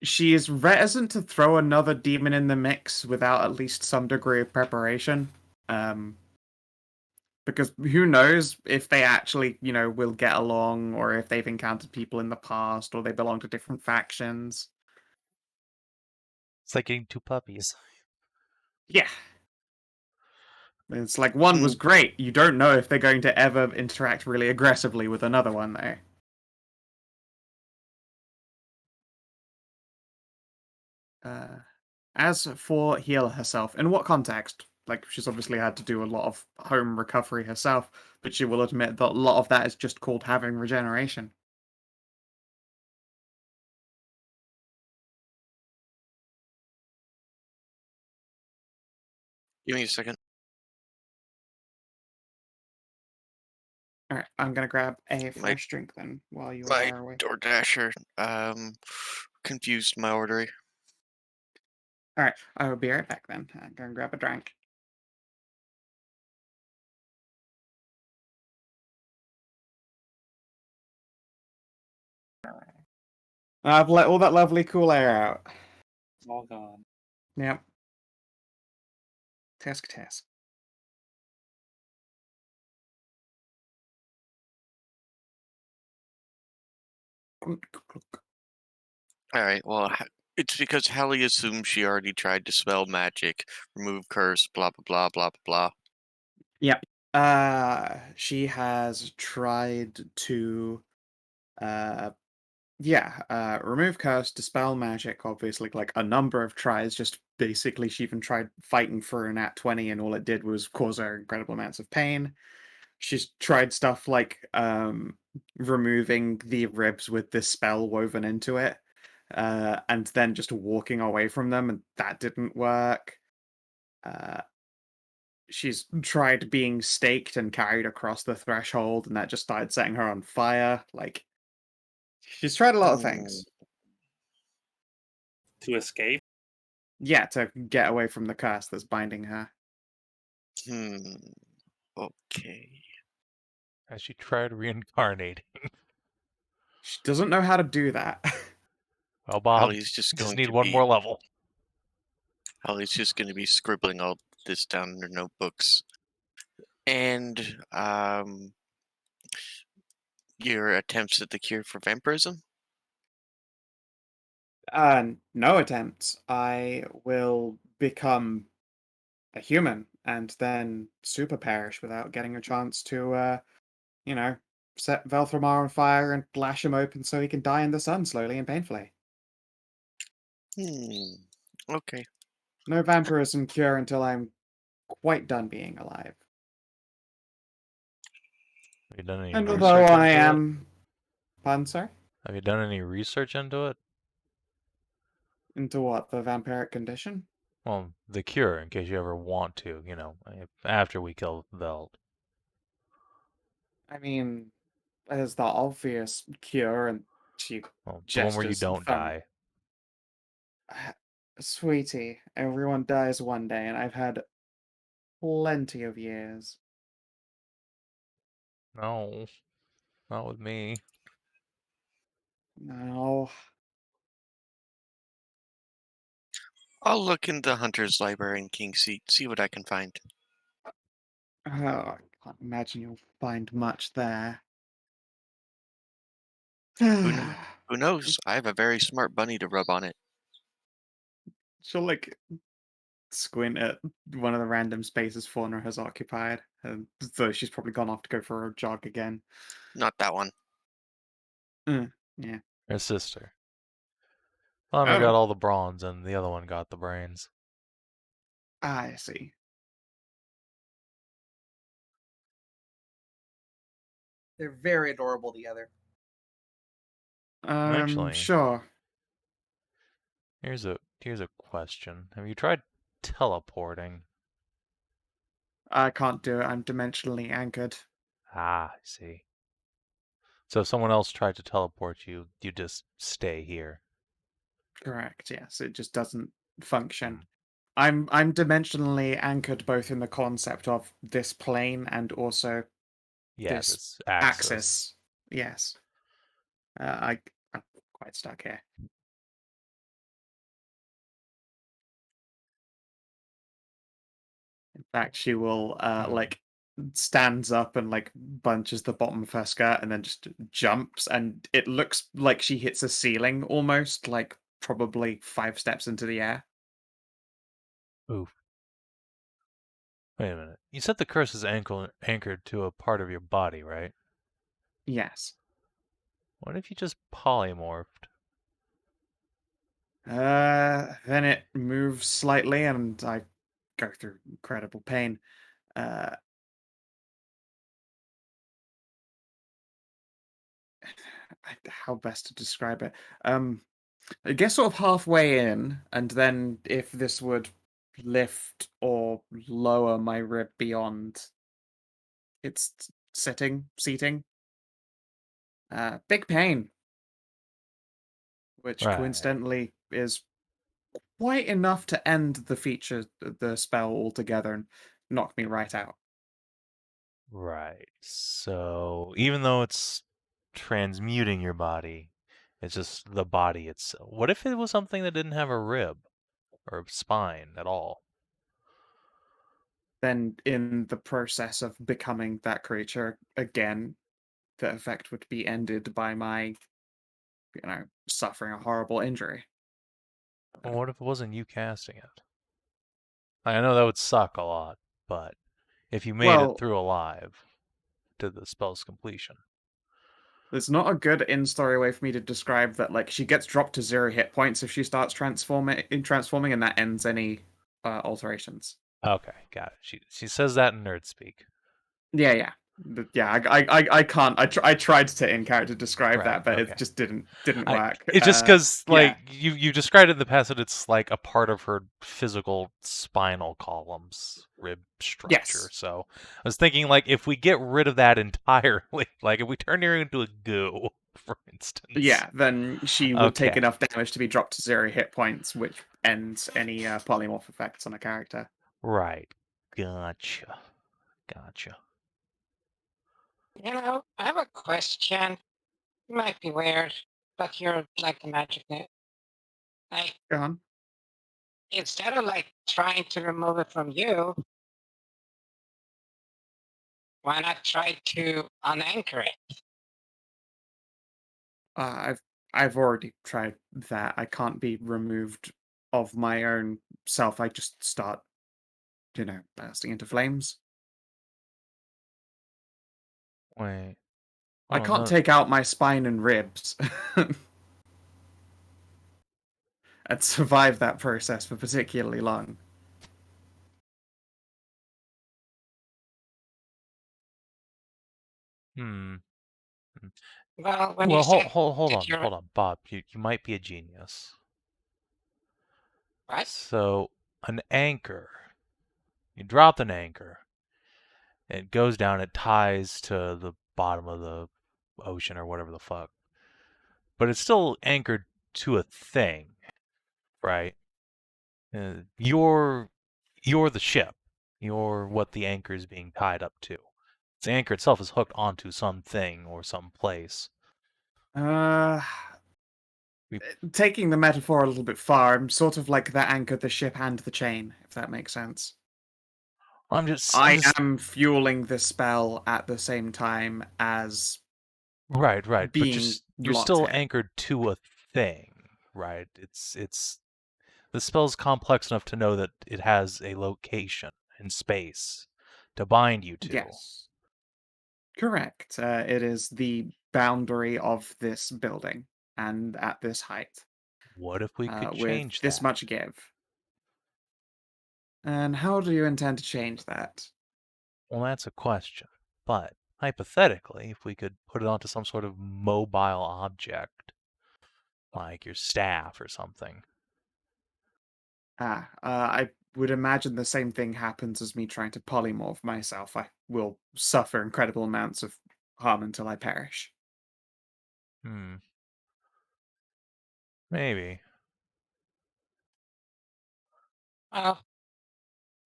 She is reticent to throw another demon in the mix without at least some degree of preparation. Because who knows if they actually, will get along, or if they've encountered people in the past, or they belong to different factions.
It's like getting 2 puppies.
Yeah. It's like one was great. You don't know if they're going to ever interact really aggressively with another one, though. As for heal herself, in what context? Like, she's obviously had to do a lot of home recovery herself, but she will admit that a lot of that is just called having regeneration.
Give me a second.
Alright, I'm gonna grab a fresh drink then, while you
My
are away.
DoorDasher confused my order.
Alright, I will be right back then. I'm gonna grab a drink. I've let all that lovely cool air out.
It's all gone.
Yep. Task.
Alright, well, it's because Hallie assumed she already tried to spell magic, remove curse, blah, blah, blah, blah, blah.
Yep. She has tried to, remove curse, dispel magic, obviously, like a number of tries. Just basically, she even tried fighting for an nat 20, and all it did was cause her incredible amounts of pain. She's tried stuff like removing the ribs with this spell woven into it, and then just walking away from them, and that didn't work. She's tried being staked and carried across the threshold, and that just started setting her on fire. Like, she's tried a lot of things.
To escape?
Yeah, to get away from the curse that's binding her.
Okay.
As she tried reincarnating.
She doesn't know how to do that.
Well, Bob,
Hallie's just going
need
to
one
be,
more level.
Hallie's just going to be scribbling all this down in her notebooks. And, your attempts at the cure for vampirism?
No attempts. I will become a human and then super perish without getting a chance to, set Velthramar on fire and lash him open so he can die in the sun slowly and painfully.
Okay.
No vampirism cure until I'm quite done being alive.
Have you done any
And
research
although I
into it?
am... Pardon, sir?
Have you done any research into it?
Into what? The vampiric condition?
Well, the cure, in case you ever want to, after we kill Veld.
I mean, there's the obvious cure, and she
Well, the one where you
gestures
don't die.
Sweetie, everyone dies one day, and I've had plenty of years.
No, not with me.
No.
I'll look in the Hunter's Library in King's Seat, see what I can find.
Oh, I can't imagine you'll find much there.
Who knows? I have a very smart bunny to rub on it.
She'll like squint at one of the random spaces Faunra has occupied, so she's probably gone off to go for a jog again.
Not that one.
Yeah.
Her sister. Faunra
Oh.
got all the bronze, and the other one got the brains.
I see.
They're very adorable together.
Actually,
Sure.
here's a question. Have you tried teleporting?
I can't do it. I'm dimensionally anchored.
Ah, I see. So if someone else tried to teleport you, you just stay here.
Correct. Yes, it just doesn't function.
Hmm.
I'm dimensionally anchored both in the concept of this plane and also
Yeah,
this
this axis.
axis. Yes. I'm quite stuck here. In fact, she will like stands up and like bunches the bottom of her skirt and then just jumps, and it looks like she hits a ceiling almost, like probably 5 steps into the air.
Oof. Wait a minute. You said the curse is anchored to a part of your body, right?
Yes.
What if you just polymorphed?
Then it moves slightly and I go through incredible pain. How best to describe it? I guess sort of halfway in, and then if this would lift or lower my rib beyond its seating. Big pain, which
Right.
coincidentally is quite enough to end the spell altogether and knock me right out.
Right. So even though it's transmuting your body, it's just the body itself. What if it was something that didn't have a rib or a spine at all?
Then, in the process of becoming that creature again, the effect would be ended by my, suffering a horrible injury.
Well, what if it wasn't you casting it? I know that would suck a lot, but if you made it
Well,
through alive to the spell's completion.
there's not a good in-story way for me to describe that. Like, she gets dropped to 0 hit points if she starts transforming, and that ends any alterations.
Okay, got it. She says that in nerd speak.
Yeah. Yeah, I can't. I tried to in character describe
Right,
that, but
okay.
it just didn't work.
It's just because like
yeah.
you described in the past that it's like a part of her physical spinal columns, rib structure.
Yes.
So I was thinking like if we get rid of that entirely, like if we turn her into a goo, for instance.
Yeah, then she would take
Okay.
enough damage to be dropped to 0 hit points, which ends any polymorph effects on a character.
Right. Gotcha.
I have a question. It might be weird, but you're like a magic nerd. Like,
Go on.
instead of like trying to remove it from you, why not try to unanchor it?
I've already tried that. I can't be removed of my own self. I just start, bursting into flames.
Wait.
I
Oh,
can't
no.
take out my spine and ribs and survive that process for particularly long.
Well, when you
Well,
said
hold
that you're
on, Bob. You might be a genius.
what?
So an anchor. You drop an anchor. It goes down. It ties to the bottom of the ocean or whatever the fuck. But it's still anchored to a thing, right? You're the ship. You're what the anchor is being tied up to. The anchor itself is hooked onto something or some place.
Taking the metaphor a little bit far, I'm sort of like that anchored the ship and the chain, if that makes sense.
I'm just
I am fueling the spell at the same time as
right, but
being
you're
locked
still
here.
anchored to a thing, right? It's the spell's complex enough to know that it has a location in space to bind you to.
Yes. Correct. It is the boundary of this building and at this height,
What if we could
with
change
this
that?
much give. And how do you intend to change that?
Well, that's a question. But hypothetically, if we could put it onto some sort of mobile object, like your staff or something.
I would imagine the same thing happens as me trying to polymorph myself. I will suffer incredible amounts of harm until I perish.
Maybe.
Well,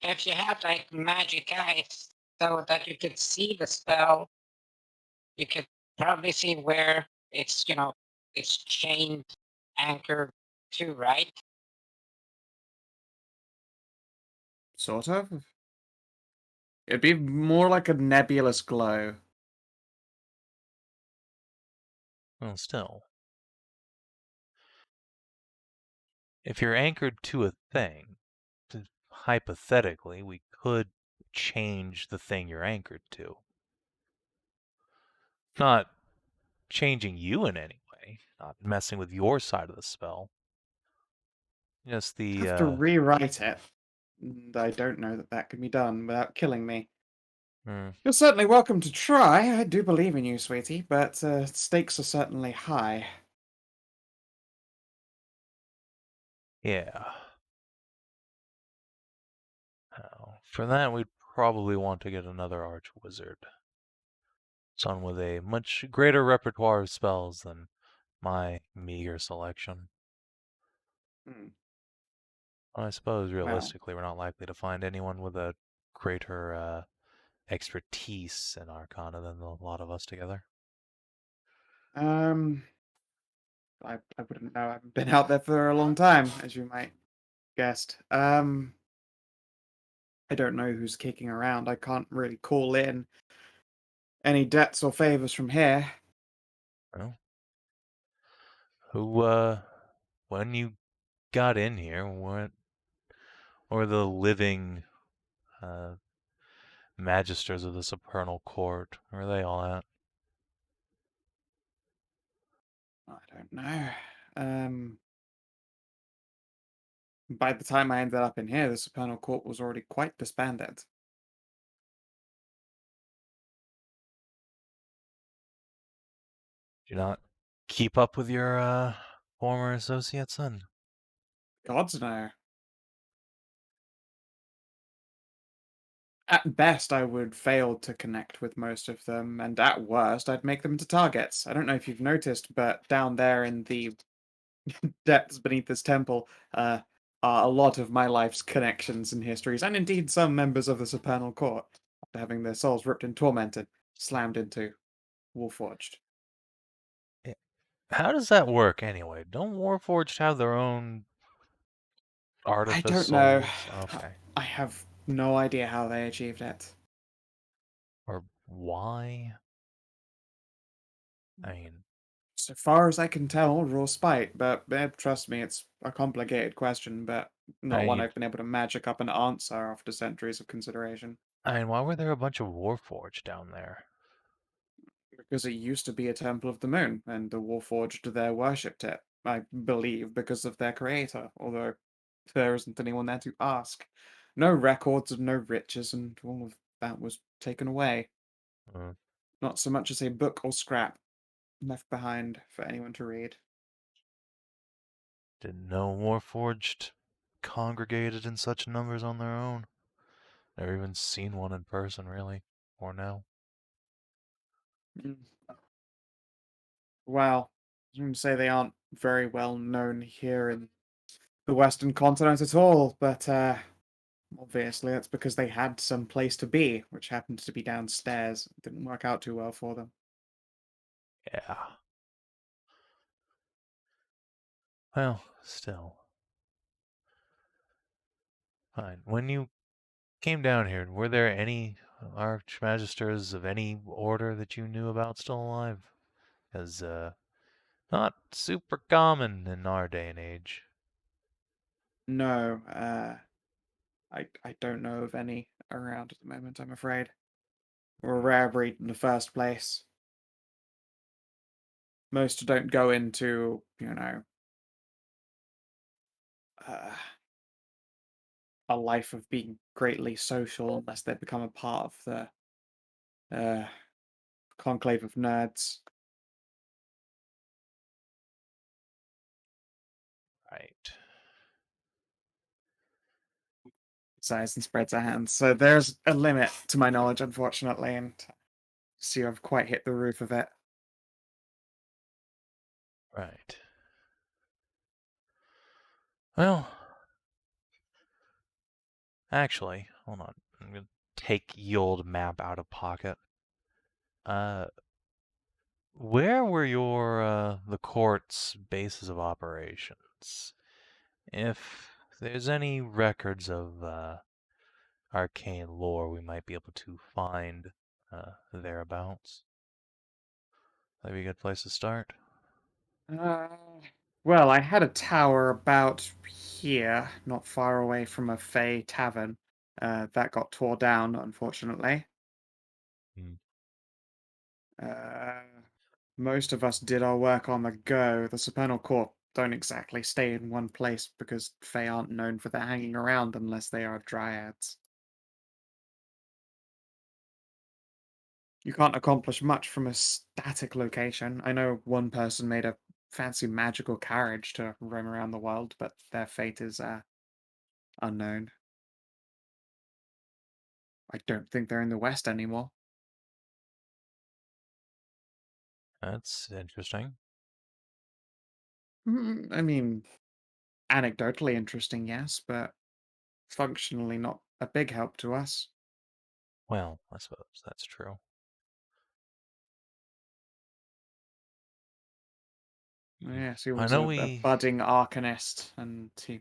if you had like magic eyes so that you could see the spell, you could probably see where it's, it's chained, anchored to, right?
Sort of. It'd be more like a nebulous glow.
Well, still. If you're anchored to a thing, hypothetically, we could change the thing you're anchored to. Not changing you in any way, not messing with your side of the spell. Just the,
Have to rewrite it. And I don't know that that can be done without killing me. You're certainly welcome to try. I do believe in you, sweetie, but stakes are certainly high.
yeah. For that, we'd probably want to get another Archwizard. Someone with a much greater repertoire of spells than my meager selection. I suppose,
Well,
realistically, we're not likely to find anyone with a greater expertise in Arcana than a lot of us together.
I wouldn't know. I haven't been out there for a long time, as you might guessed. I don't know who's kicking around. I can't really call in any debts or favors from here.
Well, who, when you got in here, what were the living magisters of the Supernal Court? Where are they all at?
I don't know. By the time I ended up in here, the Supernal Court was already quite disbanded.
Do you not keep up with your former associates then?
Gods know. At best, I would fail to connect with most of them, and at worst, I'd make them into targets. I don't know if you've noticed, but down there in the depths beneath this temple are a lot of my life's connections and histories, and indeed some members of the Supernal Court, after having their souls ripped and tormented, slammed into, warforged.
How does that work anyway? Don't Warforged have their own
I
artifice
don't know.
souls? Okay.
I have no idea how they achieved it.
Or why? I mean,
So far as I can tell, raw spite, but trust me, it's a complicated question, but not one I've been able to magic up an answer after centuries of consideration.
why were there a bunch of Warforged down there?
Because it used to be a temple of the moon, and the Warforged there worshipped it, I believe, because of their creator, although there isn't anyone there to ask. No records and no riches, and all of that was taken away. Not so much as a book or scrap left behind for anyone to read.
Didn't know Warforged congregated in such numbers on their own. Never even seen one in person, really. Or now.
Well, I wouldn't say they aren't very well known here in the Western continent at all, but obviously that's because they had some place to be, which happened to be downstairs. It didn't work out too well for them.
Yeah. Well, still. Fine. When you came down here, were there any Archmagisters of any order that you knew about still alive? Because, not super common in our day and age.
No, I don't know of any around at the moment, I'm afraid. We're a rare breed in the first place. Most don't go into, uh, a life of being greatly social unless they become a part of the conclave of nerds.
Right.
Sighs and spreads her hands. So there's a limit to my knowledge, unfortunately, and see, I've quite hit the roof of it.
Right. Well, actually, hold on. I'm gonna take the old map out of pocket. Where were the court's bases of operations? If there's any records of arcane lore we might be able to find thereabouts, that'd be a good place to start.
Uh, well, I had a tower about here, not far away from a Fey tavern. That got tore down, unfortunately.
Hmm.
Uh, most of us did our work on the go. The Supernal Court don't exactly stay in one place because Fey aren't known for their hanging around unless they are dryads. You can't accomplish much from a static location. I know one person made a fancy magical carriage to roam around the world, but their fate is unknown. I don't think they're in the West anymore.
That's interesting.
I mean, anecdotally interesting, yes, but functionally not a big help to us.
Well, I suppose that's true.
Yes, he
I
was
know
a
we.
budding arcanist, and he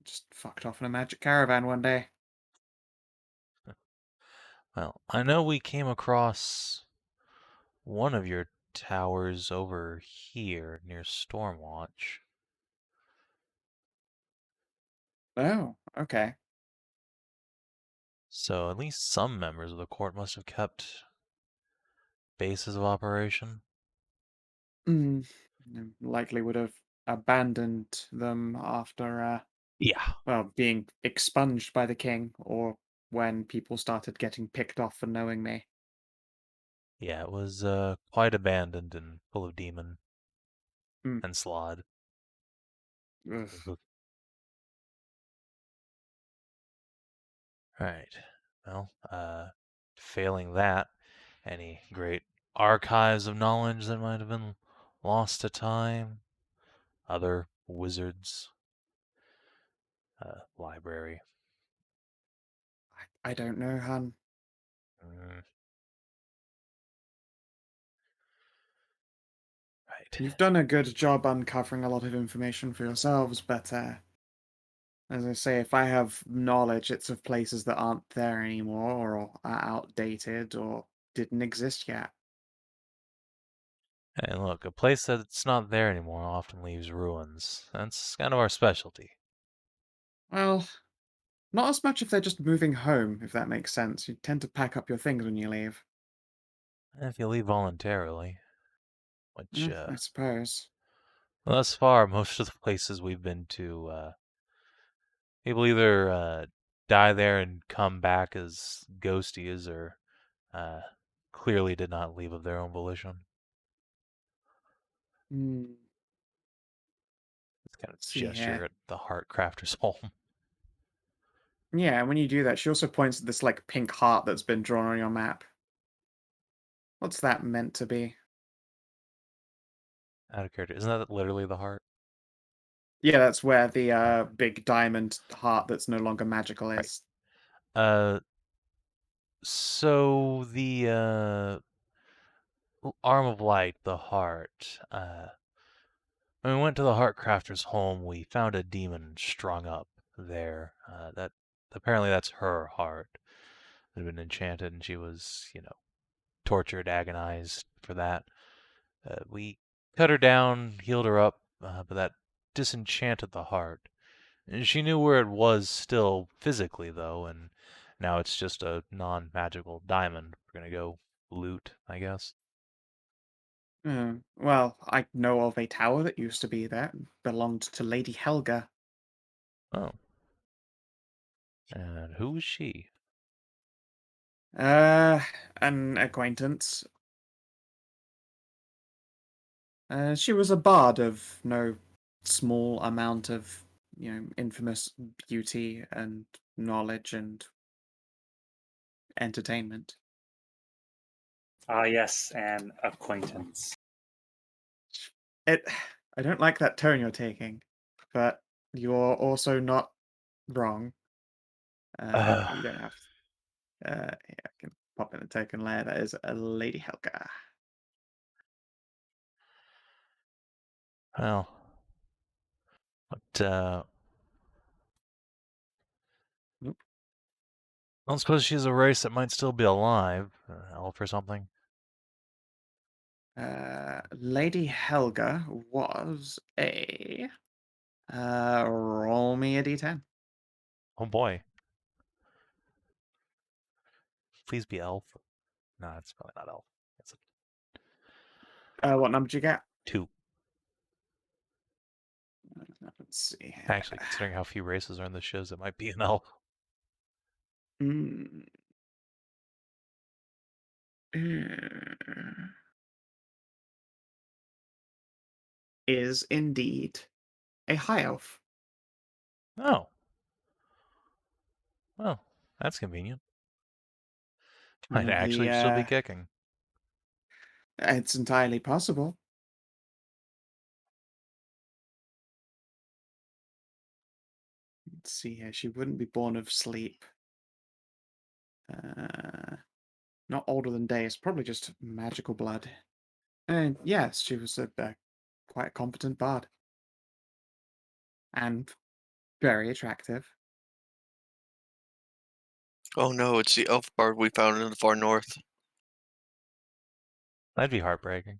just fucked off in a magic caravan one day.
Well, I know we came across one of your towers over here near Stormwatch.
Oh, okay.
So at least some members of the court must have kept bases of operation.
Likely would have abandoned them after,
Yeah.
well, being expunged by the king, or when people started getting picked off for knowing me.
Yeah, it was quite abandoned and full of demon
Mm.
and slod.
Ugh.
Right. Well, failing that, any great archives of knowledge that might have been lost to time? Other wizards? Library?
I don't know, hun.
Mm, right.
You've done a good job uncovering a lot of information for yourselves, but as I say, if I have knowledge, it's of places that aren't there anymore, or are outdated, or didn't exist yet.
And look, a place that's not there anymore often leaves ruins. That's kind of our specialty.
Well, not as much if they're just moving home, if that makes sense. You tend to pack up your things when you leave.
If you leave voluntarily, which,
I suppose.
thus far, most of the places we've been to, people either die there and come back as ghosties, or uh, clearly did not leave of their own volition.
Hmm.
It's kind of
See here.
gesture at the Heart Crafter's home.
Yeah, when you do that, she also points at this like pink heart that's been drawn on your map. What's that meant to be?
Out of character. Isn't that literally the heart?
Yeah, that's where the
Oh,
big diamond heart that's no longer magical
right.
is.
So the arm of light, the heart, When we went to the Heartcrafter's home, we found a demon strung up there. That apparently that's her heart. It had been enchanted, and she was, tortured, agonized for that. We cut her down, healed her up, but that disenchanted the heart. And she knew where it was still physically, though, and now it's just a non-magical diamond. We're gonna go loot, I guess.
Well, I know of a tower that used to be there. Belonged to Lady Helga.
Oh. And who was she?
An acquaintance. She was a bard of no small amount of, infamous beauty and knowledge and entertainment.
Ah, yes, an acquaintance.
I don't like that tone you're taking, but you're also not wrong. You don't have. Here, I can pop in a token layer. That is a Lady Helga.
Well, but
Nope.
I don't suppose she's a race that might still be alive, elf or something.
Lady Helga was a. Roll me a d10.
Oh boy. Please be elf. No, it's probably not elf. It's a
What number did you get?
2.
Let's see here.
Actually, considering how few races are in the shows, it might be an elf.
Mm. Is indeed a high elf.
Oh. Well, that's convenient. Might actually still be kicking.
It's entirely possible. Let's see here. She wouldn't be born of sleep. Not older than days. Probably just magical blood. And yes, she was a quite competent bard. And very attractive.
Oh no, it's the elf bard we found in the far north.
That'd be heartbreaking.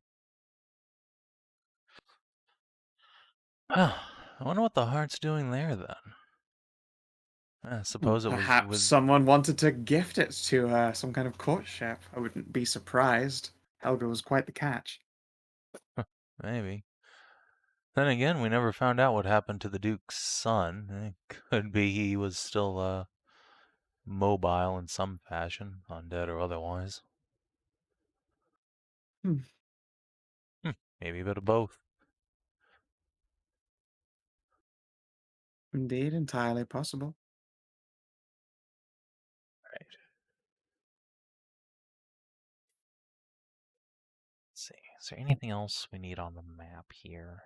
I wonder what the heart's doing there, then. I suppose it was
Perhaps
with...
someone wanted to gift it to her, some kind of courtship. I wouldn't be surprised. Helga was quite the catch.
Maybe. Then again, we never found out what happened to the Duke's son. It could be he was still, mobile in some fashion, undead or otherwise.
Hmm.
Maybe a bit of both.
Indeed, entirely possible.
Right. Let's see. Is there anything else we need on the map here?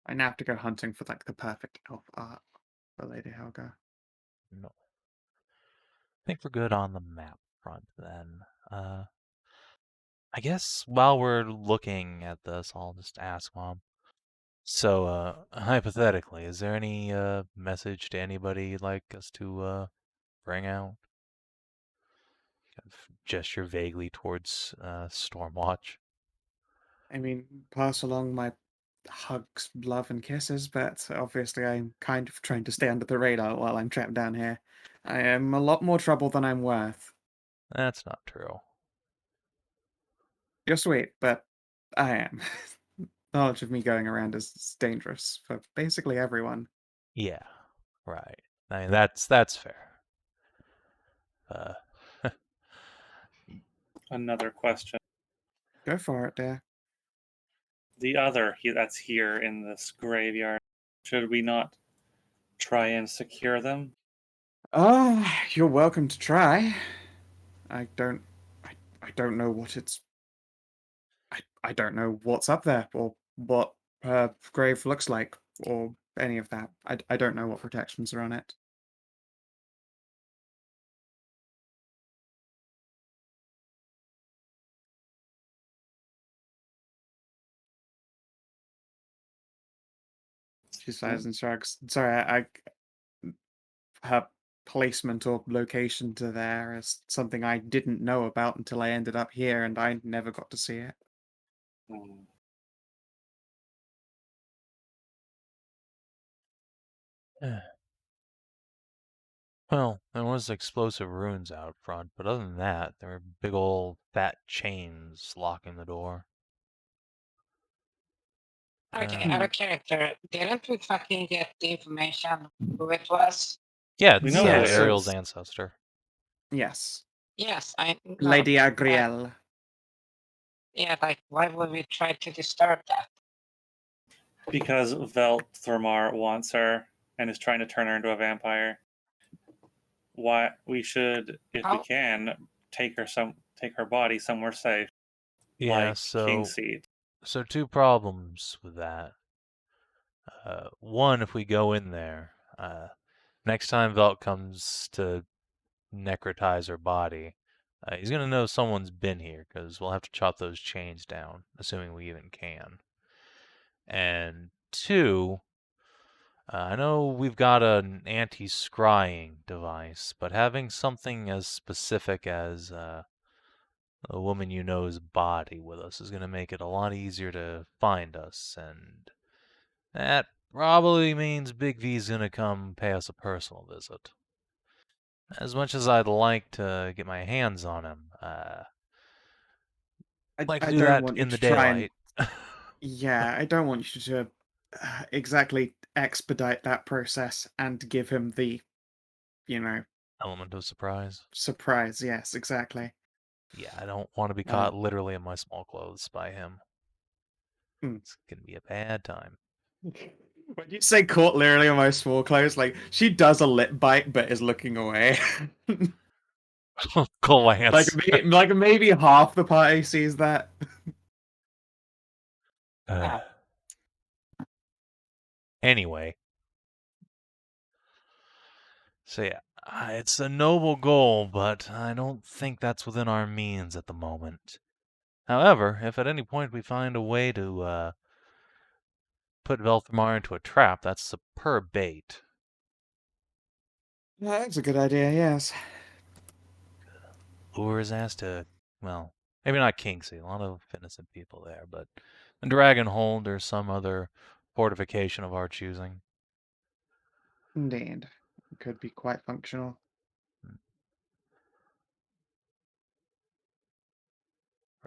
I now have to go hunting for like the perfect elf art for Lady Helga.
No. I think we're good on the map front then. I guess while we're looking at this, I'll just ask Mom. So, hypothetically, is there any message to anybody you'd like us to bring out? Kind of gesture vaguely towards Stormwatch.
I mean, pass along my hugs, love, and kisses, but obviously I'm kind of trying to stay under the radar while I'm trapped down here. I am a lot more trouble than I'm worth.
That's not true.
You're sweet, but I am. Knowledge of me going around is dangerous for basically everyone.
Yeah, right. I mean, that's fair.
Another question.
Go for it, dear.
The other that's here in this graveyard, should we not try and secure them?
You're welcome to try. I don't know what it's. I don't know what's up there or what her grave looks like or any of that. I don't know what protections are on it. She sighs and shrugs. Sorry, her placement or location to there is something I didn't know about until I ended up here, and I never got to see it.
Hmm.
Well, there was explosive runes out front, but other than that, there were big old fat chains locking the door.
Okay,
Uh,
out of character, didn't we fucking get the information who it was?
Yeah,
We
it's
know who it
Ariel's
is.
ancestor.
Yes.
Yes, I know.
Lady Agriel.
Yeah, like, why would we try to disturb that?
Because Velt Thromar wants her and is trying to turn her into a vampire. Why we should, if we
How?
can, take her body somewhere safe,
Yeah,
like Kingseed.
so two problems with that. One, if we go in there, next time Velt comes to necrotize her body, he's gonna know someone's been here, because we'll have to chop those chains down, assuming we even can. And two, I know we've got an anti-scrying device, but having something as specific as a woman you know's body with us is going to make it a lot easier to find us, and that probably means Big V's going to come pay us a personal visit. As much as I'd like to get my hands on him, I'd like to
I
do
don't
that
want you
in the
to try and.
daylight.
Yeah, I don't want you to exactly expedite that process and give him the,
Element of surprise.
surprise. Yes, exactly.
Yeah, I don't want to be
Uh,
caught literally in my small clothes by him.
Hmm.
It's going to be a bad time.
When you say caught literally on my small clothes, like, she does a lip bite but is looking away.
Glance.
like maybe half the party sees that.
Anyway. So yeah, it's a noble goal, but I don't think that's within our means at the moment. However, if at any point we find a way to put Velthamar into a trap, that's superb bait.
That's a good idea, yes.
Lure his ass to, well, maybe not Kingsea, a lot of innocent people there, but a Dragonhold or some other fortification of our choosing.
Indeed. It could be quite functional.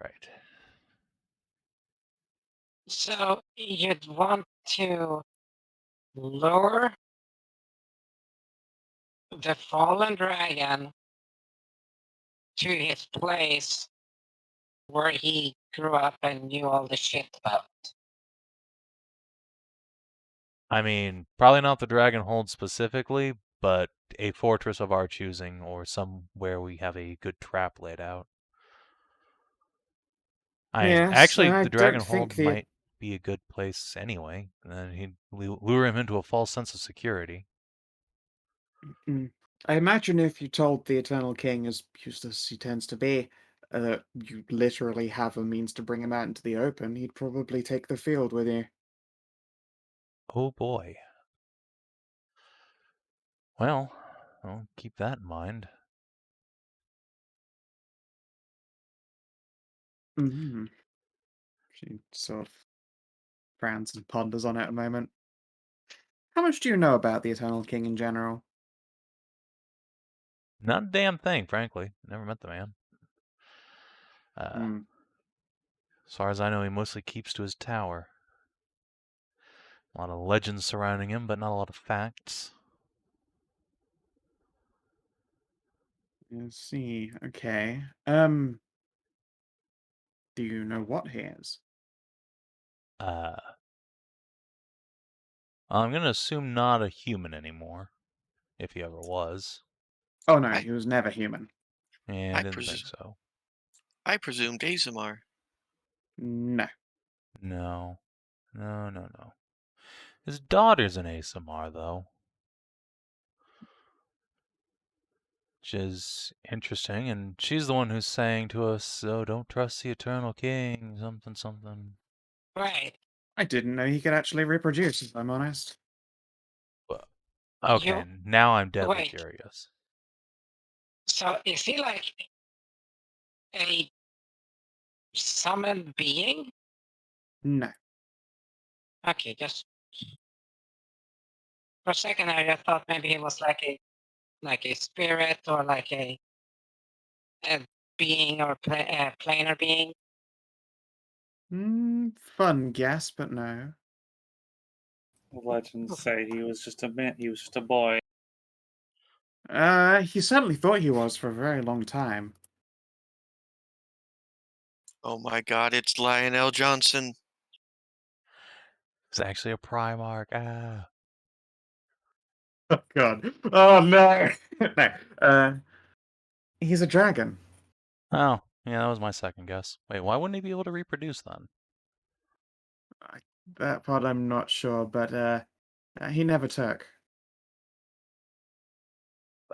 Right.
So, you'd want to lure the fallen dragon to his place where he grew up and knew all the shit about.
I mean, probably not the Dragonhold specifically, but a fortress of our choosing or somewhere we have a good trap laid out.
Yes,
Actually,
I
the
don't think
Dragonhold
the.
might be a good place anyway, and then he'd lure him into a false sense of security.
I imagine if you told the Eternal King, as useless as he tends to be, that you literally have a means to bring him out into the open, he'd probably take the field with you.
Oh boy. Well, I'll keep that in mind.
Mm-hmm. She sort of frowns and ponders on it a moment. How much do you know about the Eternal King in general?
Not a damn thing, frankly. Never met the man.
Hmm.
As far as I know, he mostly keeps to his tower. A lot of legends surrounding him, but not a lot of facts.
Let's see. Okay. Do you know what he is?
I'm gonna assume not a human anymore, if he ever was.
Oh no,
I-
he was never human.
And
I
I didn't
presume.
think so.
I presumed Azamar.
No.
No. No. His daughter's an ASMR, though. Which is interesting, and she's the one who's saying to us, oh, don't trust the Eternal King, something.
Right.
I didn't know he could actually reproduce, if I'm honest.
Okay, now I'm deadly
wait.
curious.
So is he like a summoned being?
No.
Okay, just for a second I just thought maybe he was like a spirit or like a being or planar being.
Fun guess, but no.
Legends say he was just a man. He was just a boy.
He certainly thought he was for a very long time.
Oh my god, it's Lionel Johnson.
It's actually a Primarch. Ah.
Oh god. Oh no. No. He's a dragon.
Oh, yeah, that was my second guess. Wait, why wouldn't he be able to reproduce then?
That part I'm not sure, but he never took.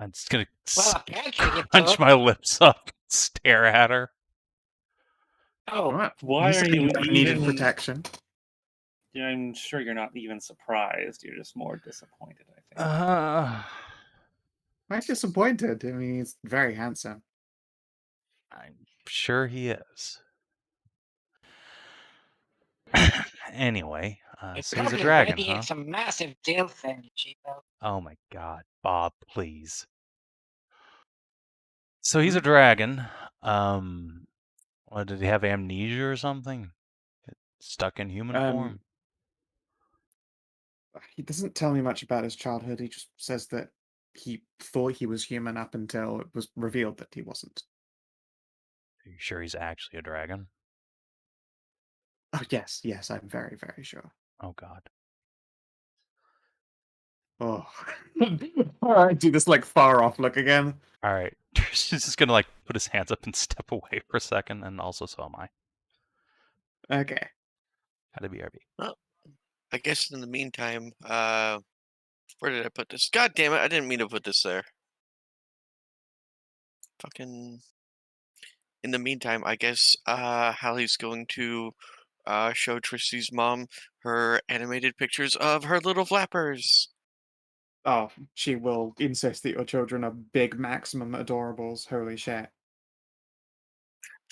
I'm just gonna
Well, apparently he
crunch
took.
my lips up, and stare at her.
Oh,
What?
Why
You said
are
he
you
needed
even-
protection.
Yeah, I'm sure you're not even surprised. You're just more disappointed, I think.
I'm disappointed. I mean, he's very handsome.
I'm sure he is. Anyway,
it
so he's a
probably
dragon, huh?
radiates a massive dill thing, Chico.
Oh my god, Bob, please. So he's a dragon. What, did he have amnesia or something? Stuck in human form?
He doesn't tell me much about his childhood. He just says that he thought he was human up until it was revealed that he wasn't.
Are you sure he's actually a dragon?
Oh, yes, yes, I'm very, very sure.
Oh god.
Oh. Alright, do this like far off look again.
Alright, Tristan's just gonna like put his hands up and step away for a second, and also so am I.
Okay.
Gotta be RB.
Well, I guess in the meantime, where did I put this? God damn it, I didn't mean to put this there. Fucking. In the meantime, I guess Hallie's going to show Tristy's mom her animated pictures of her little flappers.
Oh, she will insist that your children are big maximum adorables. Holy shit.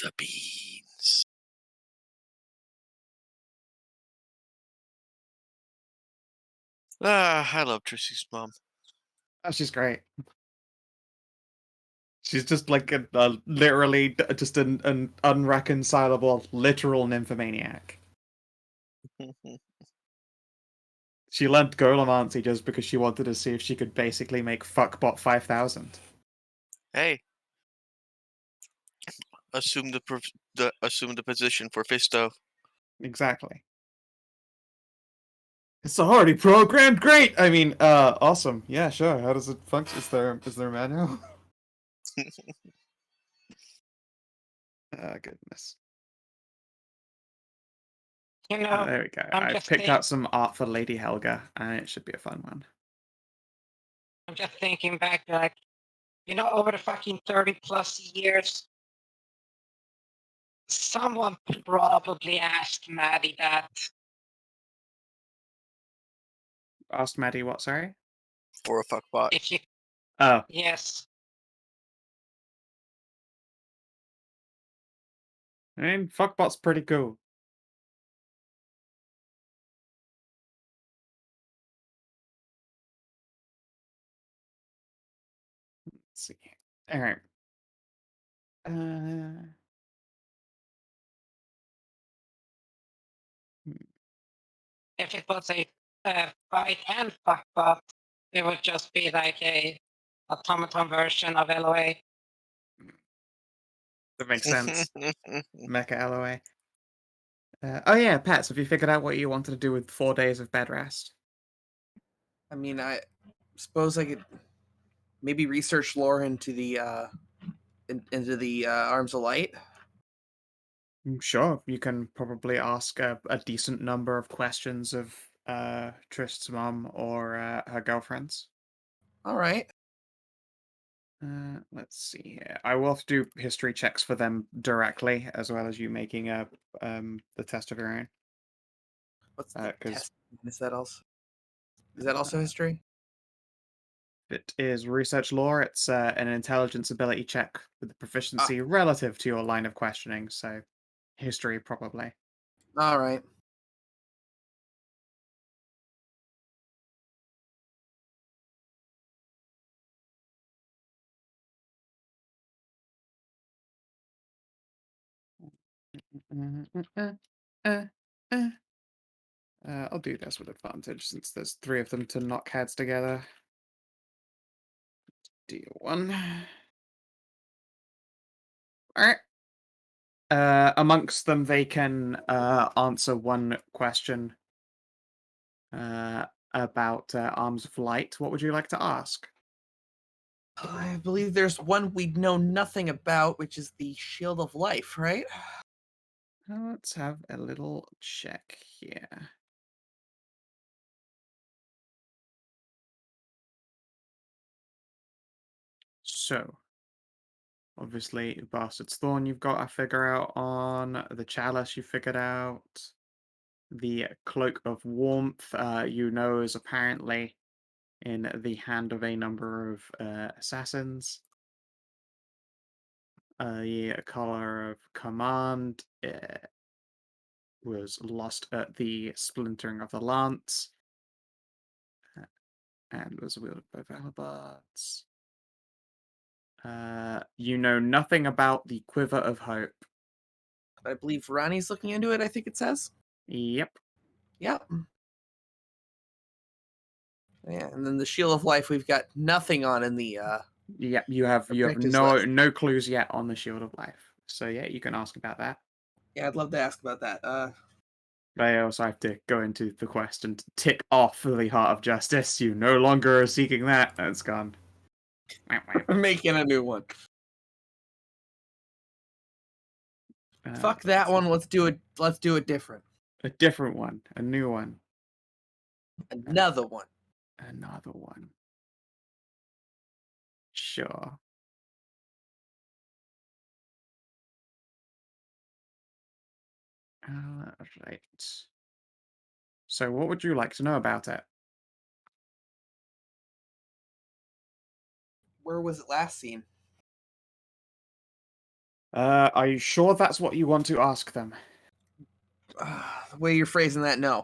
The beans. I love Tristy's mom.
Oh, she's great. She's just like literally just an unreconcilable literal nymphomaniac. She learned Golomancy just because she wanted to see if she could basically make fuckbot 5000.
Hey, assume the position for Fisto.
Exactly. It's already programmed. Great. I mean, awesome. Yeah, sure. How does it function? Is there a manual? Goodness.
You know,
There we go.
I'm
I've
just
picked
think-
out some art for Lady Helga, and it should be a fun one.
I'm just thinking back, like, over the fucking 30 plus years, someone probably asked Maddie that.
Asked Maddie what, sorry?
For a fuckbot.
If you,
Oh,
yes,
I mean, fuckbot's pretty cool. Let's see. All right.
if it was a fight and fuckbot, it would just be like a automaton version of LOA.
That makes sense. Mecha LOA. Oh yeah, Pets, have you figured out what you wanted to do with 4 days of bed rest?
I mean, I suppose I could maybe research lore into the Arms of Light.
Sure, you can probably ask a decent number of questions of Trist's mom or her girlfriends.
All right.
Let's see here. I will have to do history checks for them directly, as well as you making the test of your own.
What's the
'cause-
test? Is that also history?
It is research lore. It's an intelligence ability check with the proficiency relative to your line of questioning. So, history probably.
All right.
I'll do this with advantage since there's 3 of them to knock heads together. D1. Alright. Amongst them, they can answer one question about Arms of Light. What would you like to ask?
I believe there's one we know nothing about, which is the Shield of Life, right?
Let's have a little check here. So, obviously, Bastard's Thorn you've got to figure out on. The Chalice you figured out. The Cloak of Warmth, you know, is apparently in the hand of a number of assassins. The Collar of Command was lost at the Splintering of the Lance and was wielded by Valabards. You know nothing about the Quiver of Hope.
I believe Ronnie's looking into it, I think it says.
Yep.
Yep. Yeah, and then the Shield of Life we've got nothing on in the
Yep, you have
objectives
no
list.
no clues yet on the Shield of Life. So yeah, you can ask about that.
Yeah, I'd love to ask about that.
But I also have to go into the quest and tick off the Heart of Justice. You no longer are seeking that. That's gone.
Making a new one. Fuck that one. Let's do it. Let's do it different.
A different one. A new one.
Another one.
Another one. Sure. Right. So what would you like to know about it?
Where was it last seen?
Are you sure that's what you want to ask them?
The way you're phrasing that, no.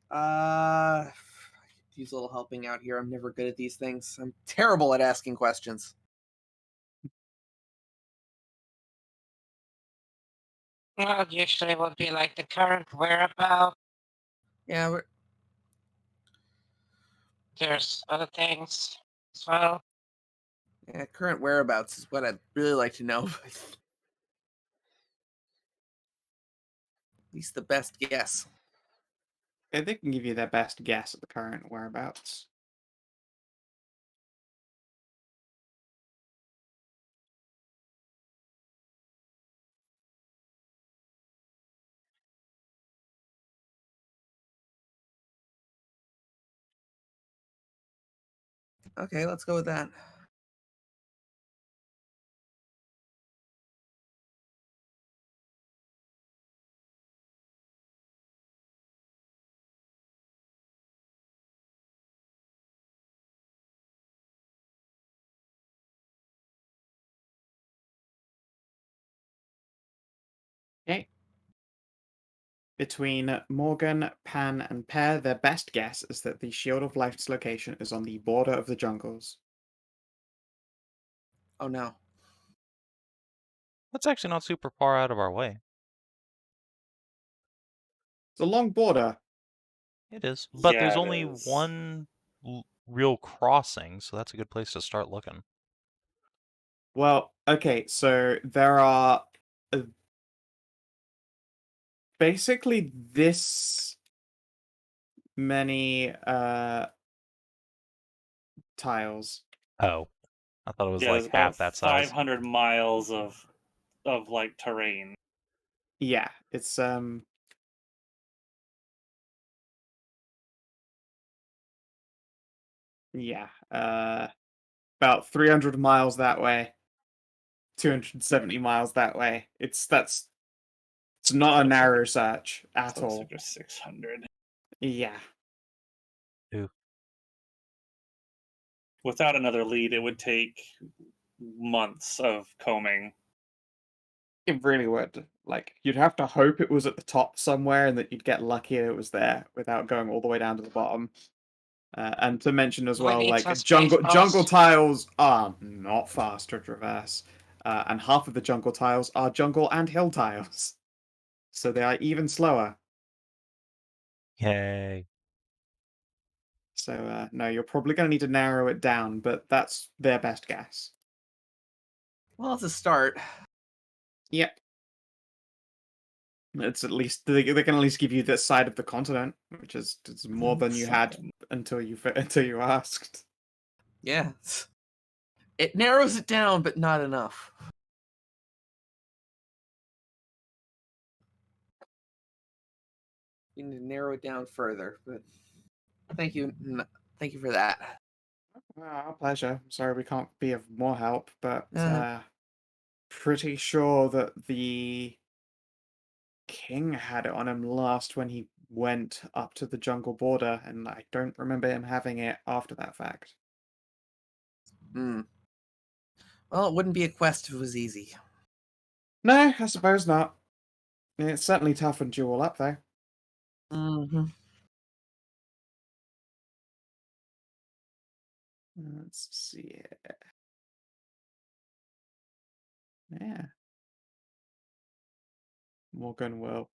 I could use a little helping out here. I'm never good at these things. I'm terrible at asking questions.
Well, usually it would be like the current whereabouts.
Yeah,
There's other things as well.
yeah, current whereabouts is what I'd really like to know. But at least the best guess.
They can give you their best guess at the current whereabouts.
Okay, let's go with that.
Okay. Between Morgan, Pan, and Pear, their best guess is that the Shield of Life's location is on the border of the jungles.
Oh no.
That's actually not super far out of our way.
It's a long border.
It is. But
Yeah,
there's
it
only
is.
one real crossing, so that's a good place to start looking.
Well, okay, so there are basically this many tiles.
Oh. I thought it was
Yeah,
like
there's
half
about
that size.
500 miles of like terrain.
Yeah, it's yeah, about 300 miles that way, 270 miles that way. That's It's not a narrow search at
So it's
all.
just 600.
Yeah.
Without another lead, it would take months of combing.
It really would. Like, you'd have to hope it was at the top somewhere and that you'd get lucky it was there without going all the way down to the bottom. And to mention as
We
well,
need
like,
some space,
jungle
boss.
tiles are not fast to traverse. And half of the jungle tiles are jungle and hill tiles. So they are even slower.
Yay.
So, no, you're probably going to need to narrow it down, but that's their best guess.
Well, it's a start.
Yep. It's at least they can at least give you this side of the continent, which is it's more than you had
Something.
until you asked.
Yeah. It narrows it down, but not enough. You need to narrow it down further, but thank you. Thank you for that.
Our pleasure. Sorry we can't be of more help, but
Uh.
pretty sure that the king had it on him last when he went up to the jungle border, and I don't remember him having it after that fact.
Hmm. Well, it wouldn't be a quest if it was easy.
No, I suppose not. It certainly toughened you all up, though.
Mm-hmm.
Let's see it. Yeah. Morgan will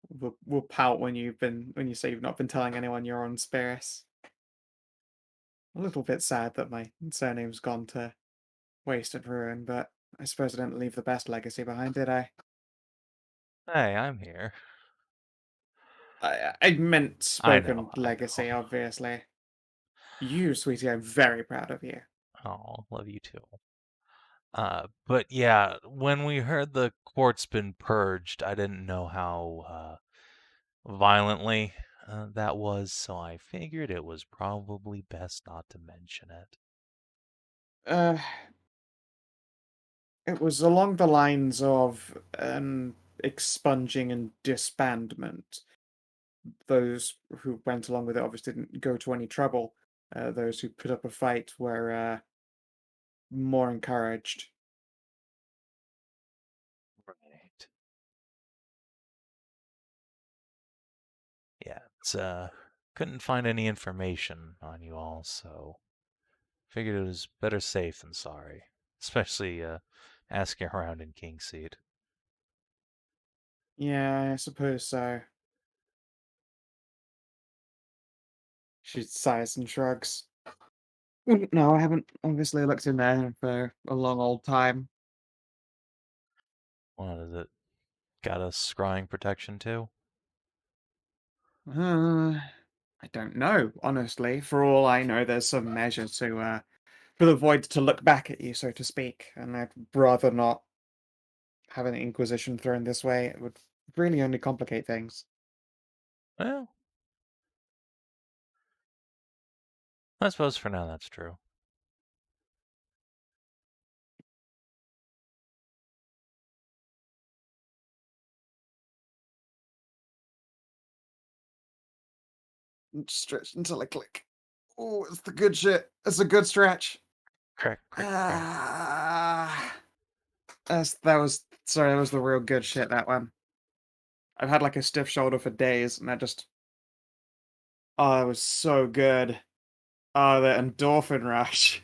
pout when you say you've not been telling anyone you're on Spirus. A little bit sad that my surname's gone to waste and ruin, but I suppose I didn't leave the best legacy behind, did I?
Hey, I'm here.
I meant
I
spoken
know.
legacy, obviously. You, sweetie, I'm very proud of you.
Oh, love you too. But yeah, when we heard the court's been purged, I didn't know how violently that was, so I figured it was probably best not to mention it.
Uh, it was along the lines of expunging and disbandment. Those who went along with it obviously didn't go to any trouble. Those who put up a fight were more encouraged.
Right. Yeah, it's couldn't find any information on you all, so figured it was better safe than sorry. Especially asking around in Kingseed.
Yeah, I suppose so. She sighs and shrugs. No, I haven't obviously looked in there for a long old time.
What is it? Got a scrying protection too?
I don't know, honestly. For all I know, there's some measure to for the void to look back at you, so to speak, and I'd rather not have an inquisition thrown this way. It would really only complicate things.
Well, I suppose for now that's true.
Stretch until I click. Oh, it's the good shit. It's a good stretch.
Crack, crack, crack.
Ah, that was sorry. That was the real good shit. That one. I've had like a stiff shoulder for days, and it was so good. Oh, the endorphin rush.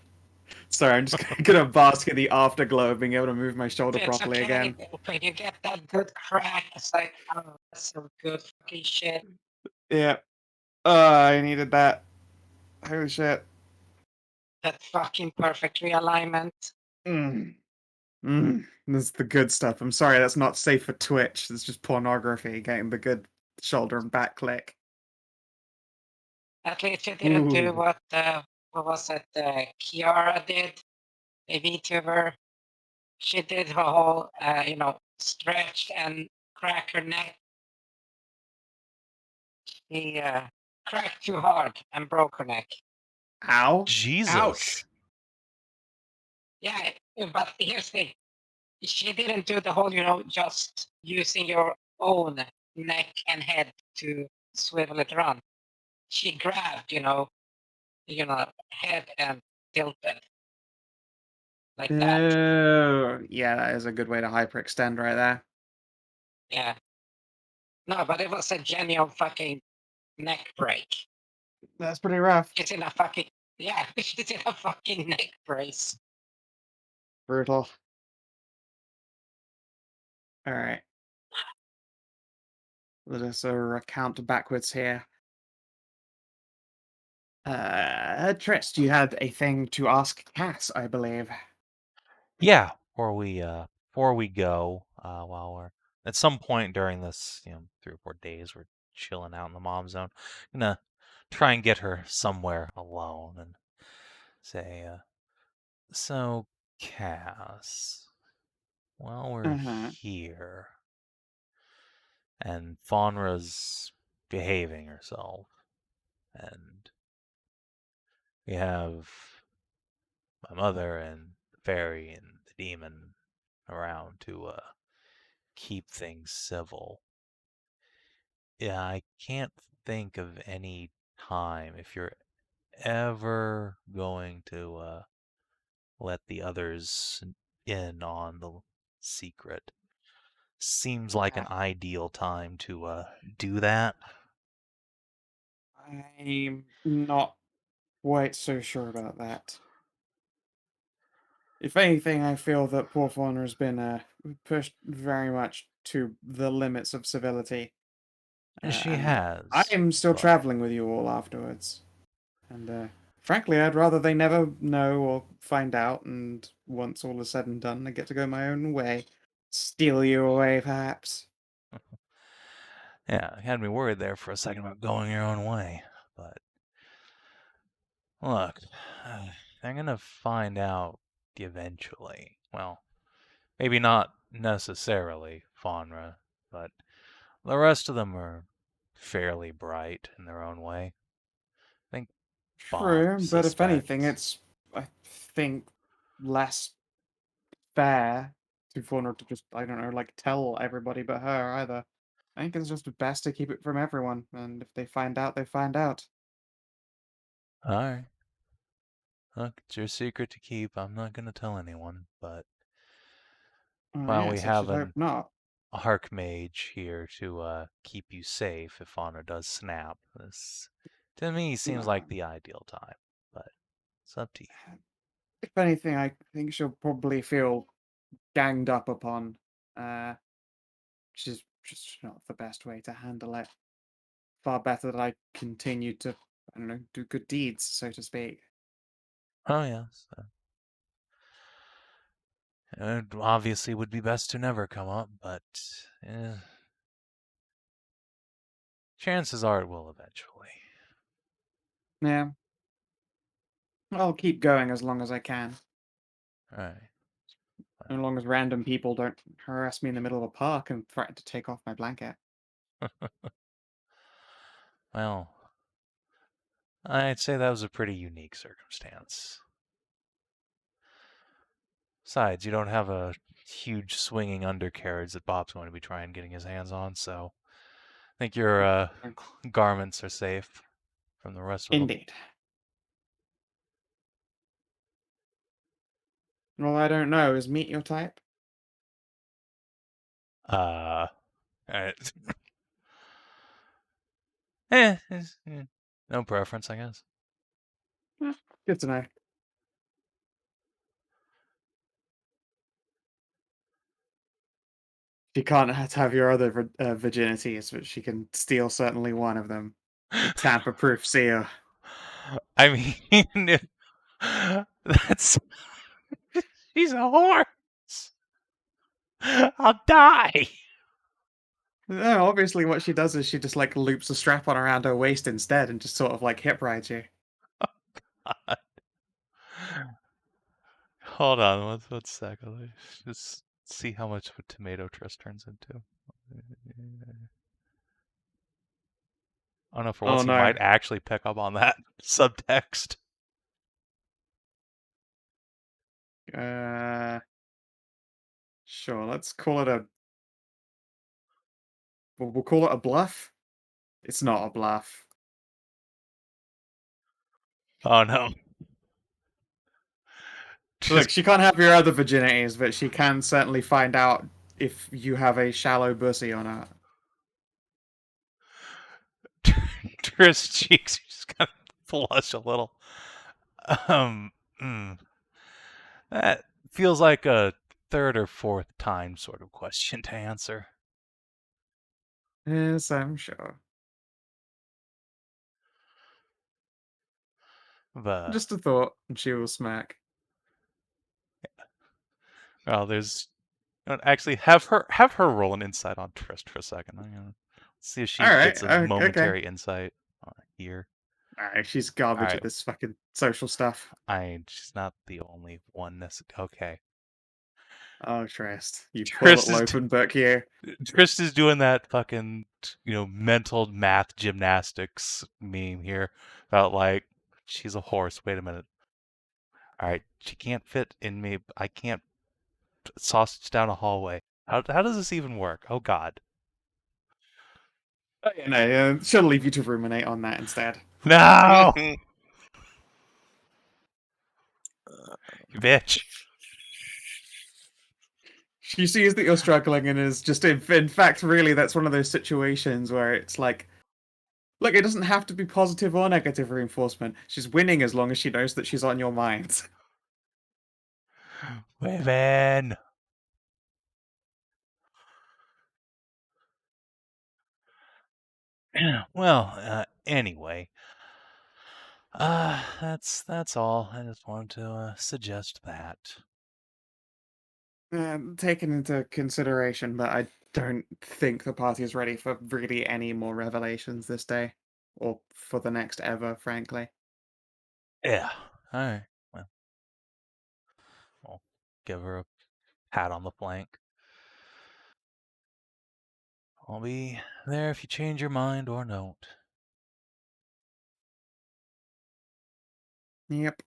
Sorry, I'm just gonna bask in the afterglow of being able to move my shoulder
It's
properly
okay,
again.
when you get that good crack, it's like, oh, that's some good fucking shit.
Yeah. I needed that. Holy shit.
That fucking perfect realignment.
This is the good stuff. I'm sorry, that's not safe for Twitch. It's just pornography, getting the good shoulder and back click.
At least you didn't do
Ooh.
what was it, Kiara did, the VTuber. She did her whole, stretch and crack her neck. She cracked too hard and broke her neck.
Ow.
Jesus.
Ouch.
Yeah, but here's the thing. She didn't do the whole, just using your own neck and head to swivel it around. She grabbed, head and tilted like that.
Oh, yeah, that is a good way to hyperextend right there.
Yeah. No, but it was a genuine fucking neck break.
That's pretty rough.
She's in a she's in a fucking neck brace.
Brutal. All right. Let us recount backwards here. Trist, you had a thing to ask Cass, I believe.
Yeah, before we go, while we're at some point during this, 3 or 4 days, we're chilling out in the mom zone. Gonna try and get her somewhere alone and say, so Cass, while we're
Uh-huh.
here, and Faunra's behaving herself, and we have my mother and the fairy and the demon around to keep things civil. Yeah, I can't think of any time if you're ever going to let the others in on the secret. Seems like an ideal time to do that.
I'm not quite so sure about that. If anything, I feel that poor Fauna has been pushed very much to the limits of civility.
And she
And I
has,
am still
but
traveling with you all afterwards. And frankly, I'd rather they never know or find out, and once all is said and done, I get to go my own way. Steal you away, perhaps.
yeah, had me worried there for a second about going your own way. But look, they're gonna find out eventually. Well, maybe not necessarily Faunra, but the rest of them are fairly bright in their own way. I think Bob
True, but if anything,
suspects.
it's, I think, less fair to Fauna to just, I don't know, like, tell everybody but her either. I think it's just best to keep it from everyone, and if they find out, they find out.
Alright. Look, it's your secret to keep. I'm not gonna tell anyone, but
Oh,
while we
yes, I
have
should hope
an
not.
Archmage here to keep you safe if Fauna does snap, this to me seems
No.
like the ideal time. But it's up to you.
If anything, I think she'll probably feel ganged up upon, uh, which is just not the best way to handle it. Far better that I continue to, I don't know, do good deeds, so to speak.
Oh yes. It obviously would be best to never come up, but chances are it will eventually.
Yeah, I'll keep going as long as I can.
Alright.
As long as random people don't harass me in the middle of a park and threaten to take off my blanket.
Well, I'd say that was a pretty unique circumstance. Besides, you don't have a huge swinging undercarriage that Bob's going to be trying getting his hands on, so I think your garments are safe from the rest of them.
Indeed. Well, I don't know. Is meat your type?
Alright. No preference, I guess.
Good to know. She can't have your other virginities, but she can steal certainly one of them. The tamper-proof seal.
I mean, that's she's a horse. I'll die.
No, obviously what she does is she just like loops a strap on around her waist instead and just sort of like hip rides you.
Hold on, one second. Let's just see how much of a tomato Trist turns into. Oh no, for
Oh
once he
no.
might actually pick up on that subtext.
Uh, sure, let's call it a we'll call it a bluff. It's not a bluff.
Oh no.
Look, she can't have your other virginities, but she can certainly find out if you have a shallow bussy or not.
Triss cheeks just kind of flush a little. Mm, that feels like a third or fourth time sort of question to answer.
Yes, I'm sure.
But
Just a thought, and she will smack.
well, there's actually have her roll an insight on Trist for a second. I'm gonna see if she
All right,
gets a
okay.
momentary insight here.
Alright, she's garbage
Alright.
at this fucking social stuff.
She's not the only one. Okay.
Oh, Trist, you poor
Trist
little
is
open book here.
Trist is doing that fucking mental math gymnastics meme here about like she's a horse. Wait a minute. All right, she can't fit in me. I can't sausage down a hallway. How does this even work? Oh God.
Oh, yeah, no, she'll leave you to ruminate on that instead.
No, you bitch.
She sees that you're struggling and is just, in fact, really, that's one of those situations where it's like, look, it doesn't have to be positive or negative reinforcement. She's winning as long as she knows that she's on your mind.
Women. Well, anyway, that's all. I just wanted to suggest that.
Taken into consideration, but I don't think the party is ready for really any more revelations this day. Or for the next ever, frankly.
Yeah. All right. Well, I'll give her a pat on the flank. I'll be there if you change your mind or don't.
Yep.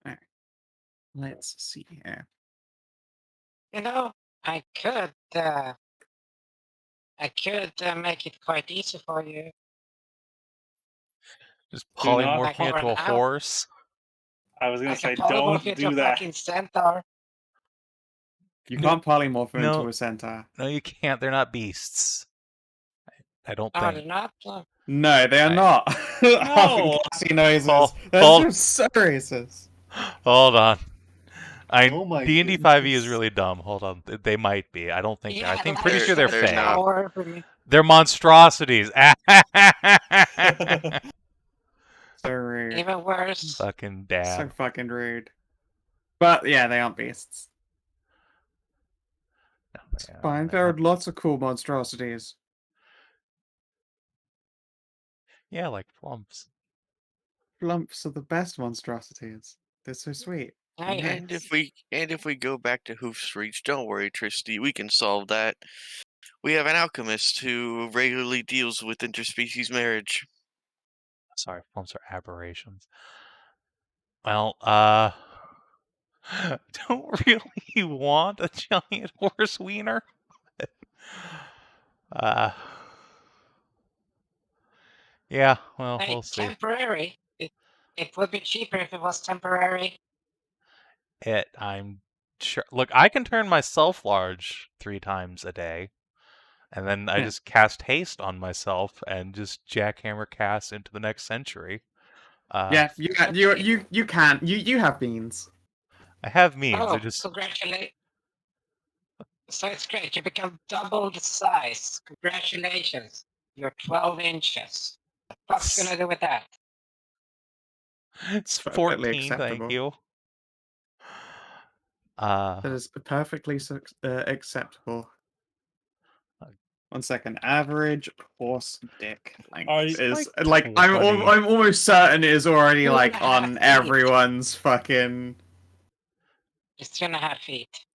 Alright. Let's see here.
I could make it quite easy for you.
Just
Do not-
polymorph
Like
me
over
into
an
a
hour.
horse.
I was
I
gonna say,
can polymorph
don't
you to
do
a
that.
fucking centaur.
You
No-
can't polymorph her
no.
into a centaur.
No, you can't. They're not beasts. I don't
Oh,
think.
they're not.
No, they are
I-
not.
No!
Classy noises.
Hold-
That's
hold-
just so racist.
Hold on.
Oh my
D&D 5e is
goodness.
really dumb. Hold on. They might be. I don't think they are. I think
like
pretty sure they're
they're
fey.
not.
power for me.
They're monstrosities.
So rude.
Even worse.
Fucking
So
dad.
fucking rude. But yeah, they aren't beasts. It's
Yeah,
fine.
they
There are
have-
lots of cool monstrosities.
Yeah, like flumps.
Lumps are the best monstrosities. They're so sweet.
Yeah, yeah.
And if we go back to Hoof's Reach, don't worry, Tristy, we can solve that. We have an alchemist who regularly deals with interspecies marriage.
Sorry, flumps are aberrations. Well, don't really want a giant horse wiener. Yeah, well,
Hey,
we'll see.
temporary. It would be cheaper if it was temporary.
I'm sure. Look, I can turn myself large 3 times a day, and then I
Yeah.
just cast haste on myself and just jackhammer cast into the next century.
Yeah, you can. You have beans.
I have means.
Oh,
They're just
congratulations. So it's great. You become double the size. Congratulations. You're 12 inches. What the fuck's gonna do with that?
it's
Perfectly
14.
acceptable.
Thank you.
That is perfectly acceptable. 1 second. Average horse dick length
Are you-
is
Like
like
20.
I'm almost certain it is already
2.5
like on
feet.
everyone's fucking.
It's 2.5 feet.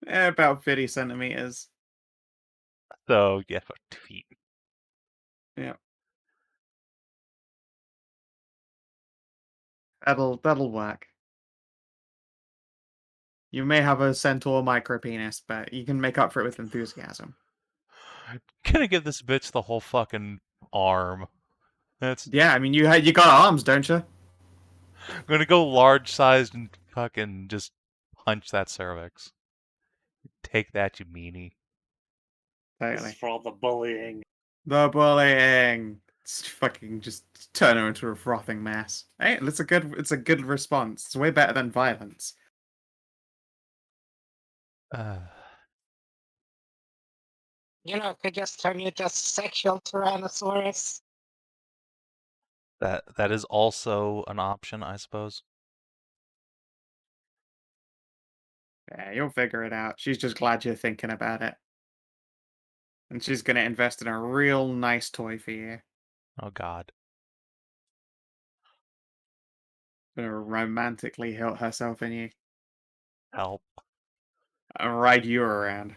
About 50 centimeters.
So yeah, 2 feet.
Yeah. That'll work. You may have a centaur micro penis, but you can make up for it with enthusiasm.
Gonna give this bitch the whole fucking arm. That's
Yeah, I mean you got arms, don't you?
I'm gonna go large sized and fucking just punch that cervix. Take that, you meanie.
This is
Totally.
for all the bullying.
The bullying. It's fucking just turn her into a frothing mess. Hey, it's a good response. It's way better than violence.
You know, it could just turn you into a sexual Tyrannosaurus.
That is also an option, I suppose.
Yeah, you'll figure it out. She's just glad you're thinking about it. And she's gonna invest in a real nice toy for you.
Oh god.
Gonna romantically hilt herself in you
Help.
and ride you around.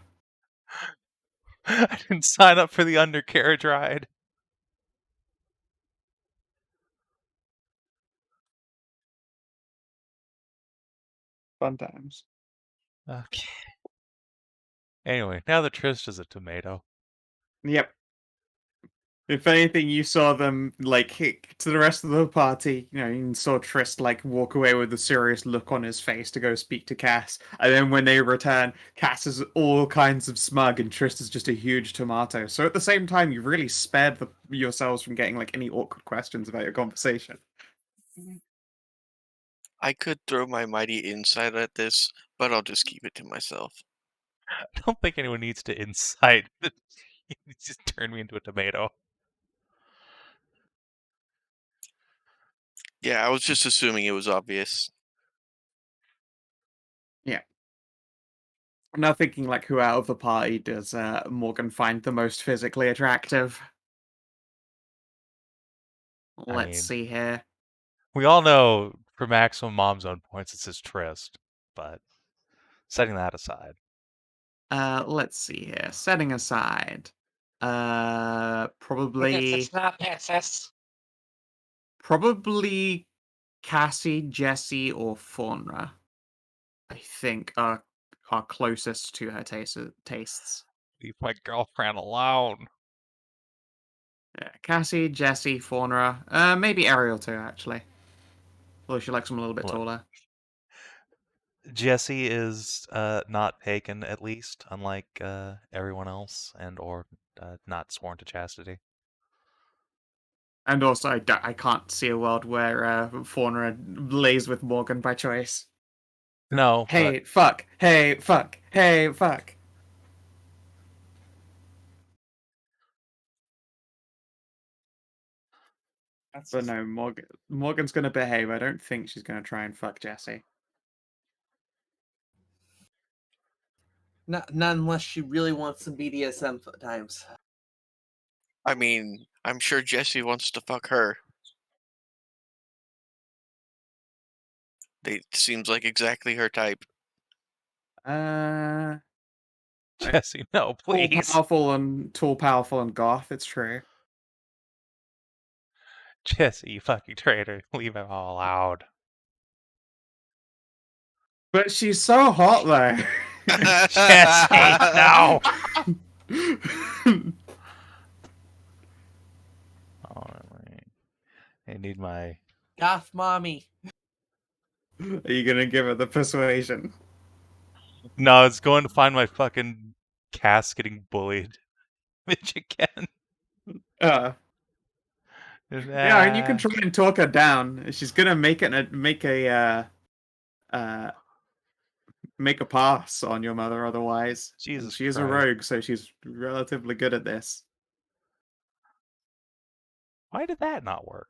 I didn't sign up for the undercarriage ride.
Fun times.
Okay. Anyway, now that Trist is a tomato.
Yep. If anything, you saw them like kick to the rest of the party. You know, you saw Trist like walk away with a serious look on his face to go speak to Cass, and then when they return, Cass is all kinds of smug, and Trist is just a huge tomato. So at the same time, you really spared yourselves from getting like any awkward questions about your conversation.
I could throw my mighty insight at this, but I'll just keep it to myself.
I don't think anyone needs to incite. Just turn me into a tomato.
Yeah, I was just assuming it was obvious.
Yeah. I'm now thinking like who out of the party does Morgan find the most physically attractive? Let's
mean-
see here.
We all know for maximum mom's own points it's his Trist, but setting that aside.
Let's see here. Setting aside.
Because
Probably
it's not SS.
probably Cassie, Jessie, or Faunra. I think are closest to her tastes.
Leave my girlfriend alone.
Yeah, Cassie, Jessie, Faunra. Maybe Ariel too, actually. Although she likes them a little bit
Look.
taller.
Jesse is not pagan, at least, unlike everyone else, and or not sworn to chastity.
And also, I can't see a world where Faunra lays with Morgan by choice.
No,
Hey, fuck. Hey, fuck. Hey, fuck.
That's
But
just,
no, Morgan's gonna behave. I don't think she's gonna try and fuck Jesse.
Not unless she really wants some BDSM times.
I mean, I'm sure Jesse wants to fuck her. It seems like exactly her type.
Jesse, no, please.
Tall, powerful, and goth. It's true.
Jesse, you fucking traitor. Leave him all out.
But she's so hot, though.
Jesse, no! Alright. I need my...
Goth mommy.
Are you gonna give her the persuasion?
No, it's going to find my fucking Cass getting bullied. Bitch again.
Yeah, and you can try and talk her down. She's gonna make a pass on your mother otherwise. And
Jesus
she is a
Christ.
rogue, so she's relatively good at this.
Why did that not work?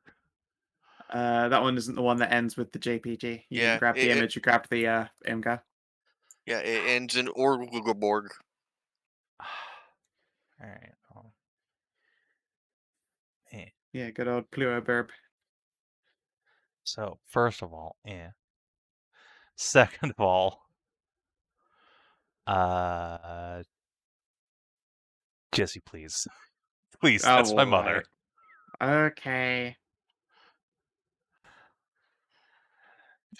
That one isn't the one that ends with the JPG. You
Yeah,
didn't grab the image, you grabbed the Imga.
Yeah, it ends in Orlugaborg.
Alright. Well. Eh.
Yeah, good old Pluo Burb.
So, first of all, Second of all, Jesse, please. Please, that's my mother.
Alright. Okay.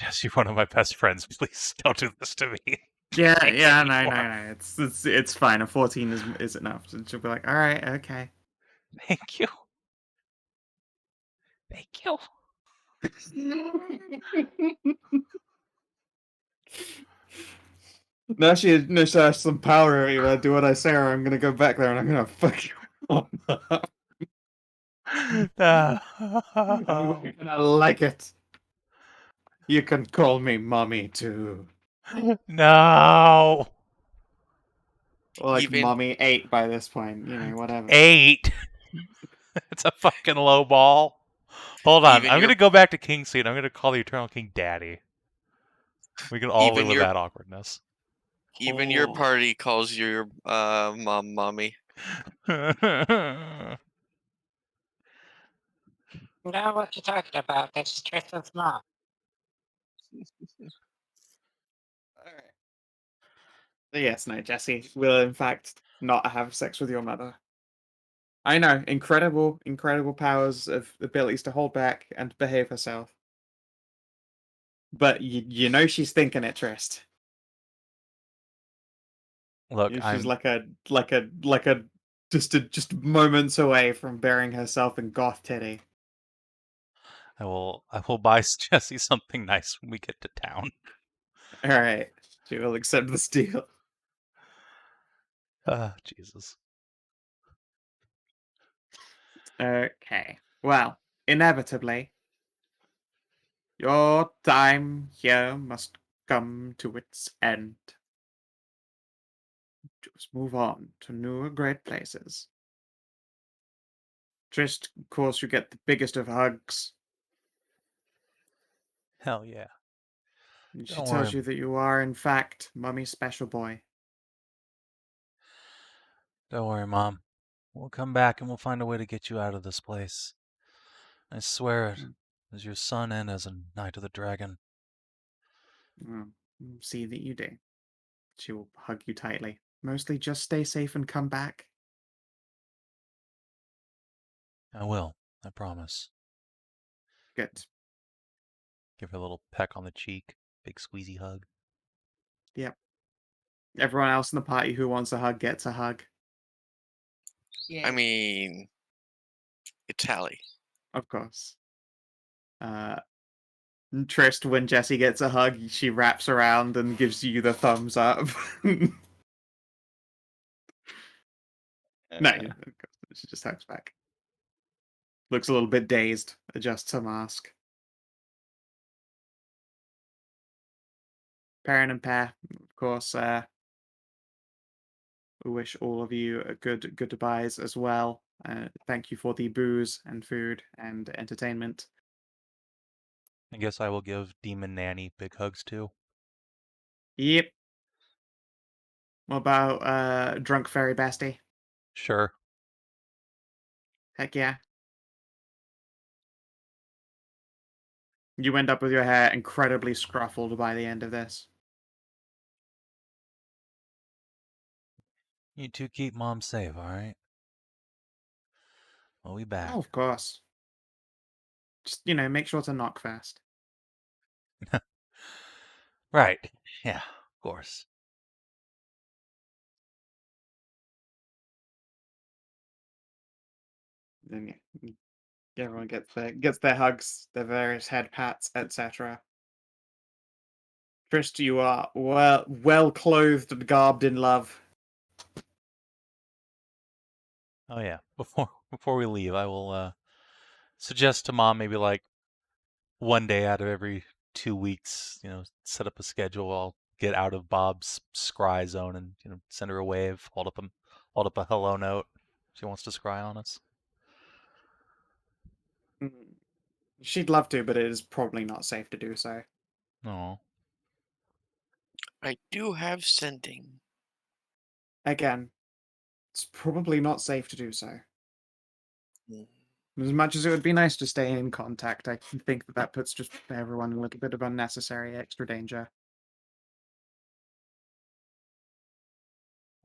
Yes, you're one of my best friends. Please don't do this to me.
Yeah,
Can't
yeah, no,
anymore.
no. It's fine. A 14 is enough. So she'll be like, all right, okay.
Thank you. Thank you.
Now she has some power. You know, do what I say, or I'm gonna go back there and I'm gonna fuck you up.
No.
You're gonna like it. You can call me mommy too.
No.
Or like
Even
mommy 8 by this point. You know, whatever.
8. It's a fucking low ball. Hold on.
Even
I'm
your-
gonna go back to King Seat. I'm gonna call the Eternal King Daddy. We can all
Even
live with
your-
that awkwardness.
even your
Oh.
party calls your mom mommy.
You know what you're talking about? That's Tristan's mom.
Alright. Yes, no, Jesse will in fact not have sex with your mother. I know, incredible powers of abilities to hold back and behave herself. But you know she's thinking it, Trist.
Look,
She's
I'm
like a just moments away from burying herself in goth titty.
I will buy Jesse something nice when we get to town.
Alright. She will accept this deal.
Jesus.
Okay. Well, inevitably, your time here must come to its end. Just move on to newer great places. Trist, of course, you get the biggest of hugs.
Hell yeah.
And she
Don't
tells
worry.
you that you are, in fact, Mummy's special boy.
Don't worry, Mom. We'll come back and we'll find a way to get you out of this place. I swear it. As your son and as a Knight of the Dragon.
Well, see that you do. She will hug you tightly. Mostly just stay safe and come back.
I will. I promise.
Good.
Give her a little peck on the cheek. Big squeezy hug.
Yep. Everyone else in the party who wants a hug gets a hug.
Yeah.
I mean, it's Hallie.
Of course. Trist, when Jessie gets a hug, she wraps around and gives you the thumbs up. No, of course, she just hugs back. Looks a little bit dazed, adjusts her mask. Perrin and Pear, of course, we wish all of you a good goodbyes as well. Thank you for the booze and food and entertainment.
I guess I will give Demon Nanny big hugs too.
Yep. What about Drunk Fairy Bestie?
Sure.
Heck yeah. You end up with your hair incredibly scruffled by the end of this.
You two keep Mom safe, alright? We'll be back.
Oh, of course. Just, make sure to knock fast.
Right. Yeah, of course.
Then everyone gets their hugs, their various head pats, etc. Trist, you are well clothed and garbed in love.
Oh yeah. Before we leave, I will suggest to Mom maybe like one day out of every 2 weeks, set up a schedule. I'll get out of Bob's scry zone and send her a wave, hold up a hello note. She wants to scry on us.
She'd love to, but it is probably not safe to do so.
No.
I do have sending.
Again, it's probably not safe to do so.
Mm.
As much as it would be nice to stay in contact, I think that puts just everyone in a little bit of unnecessary extra danger.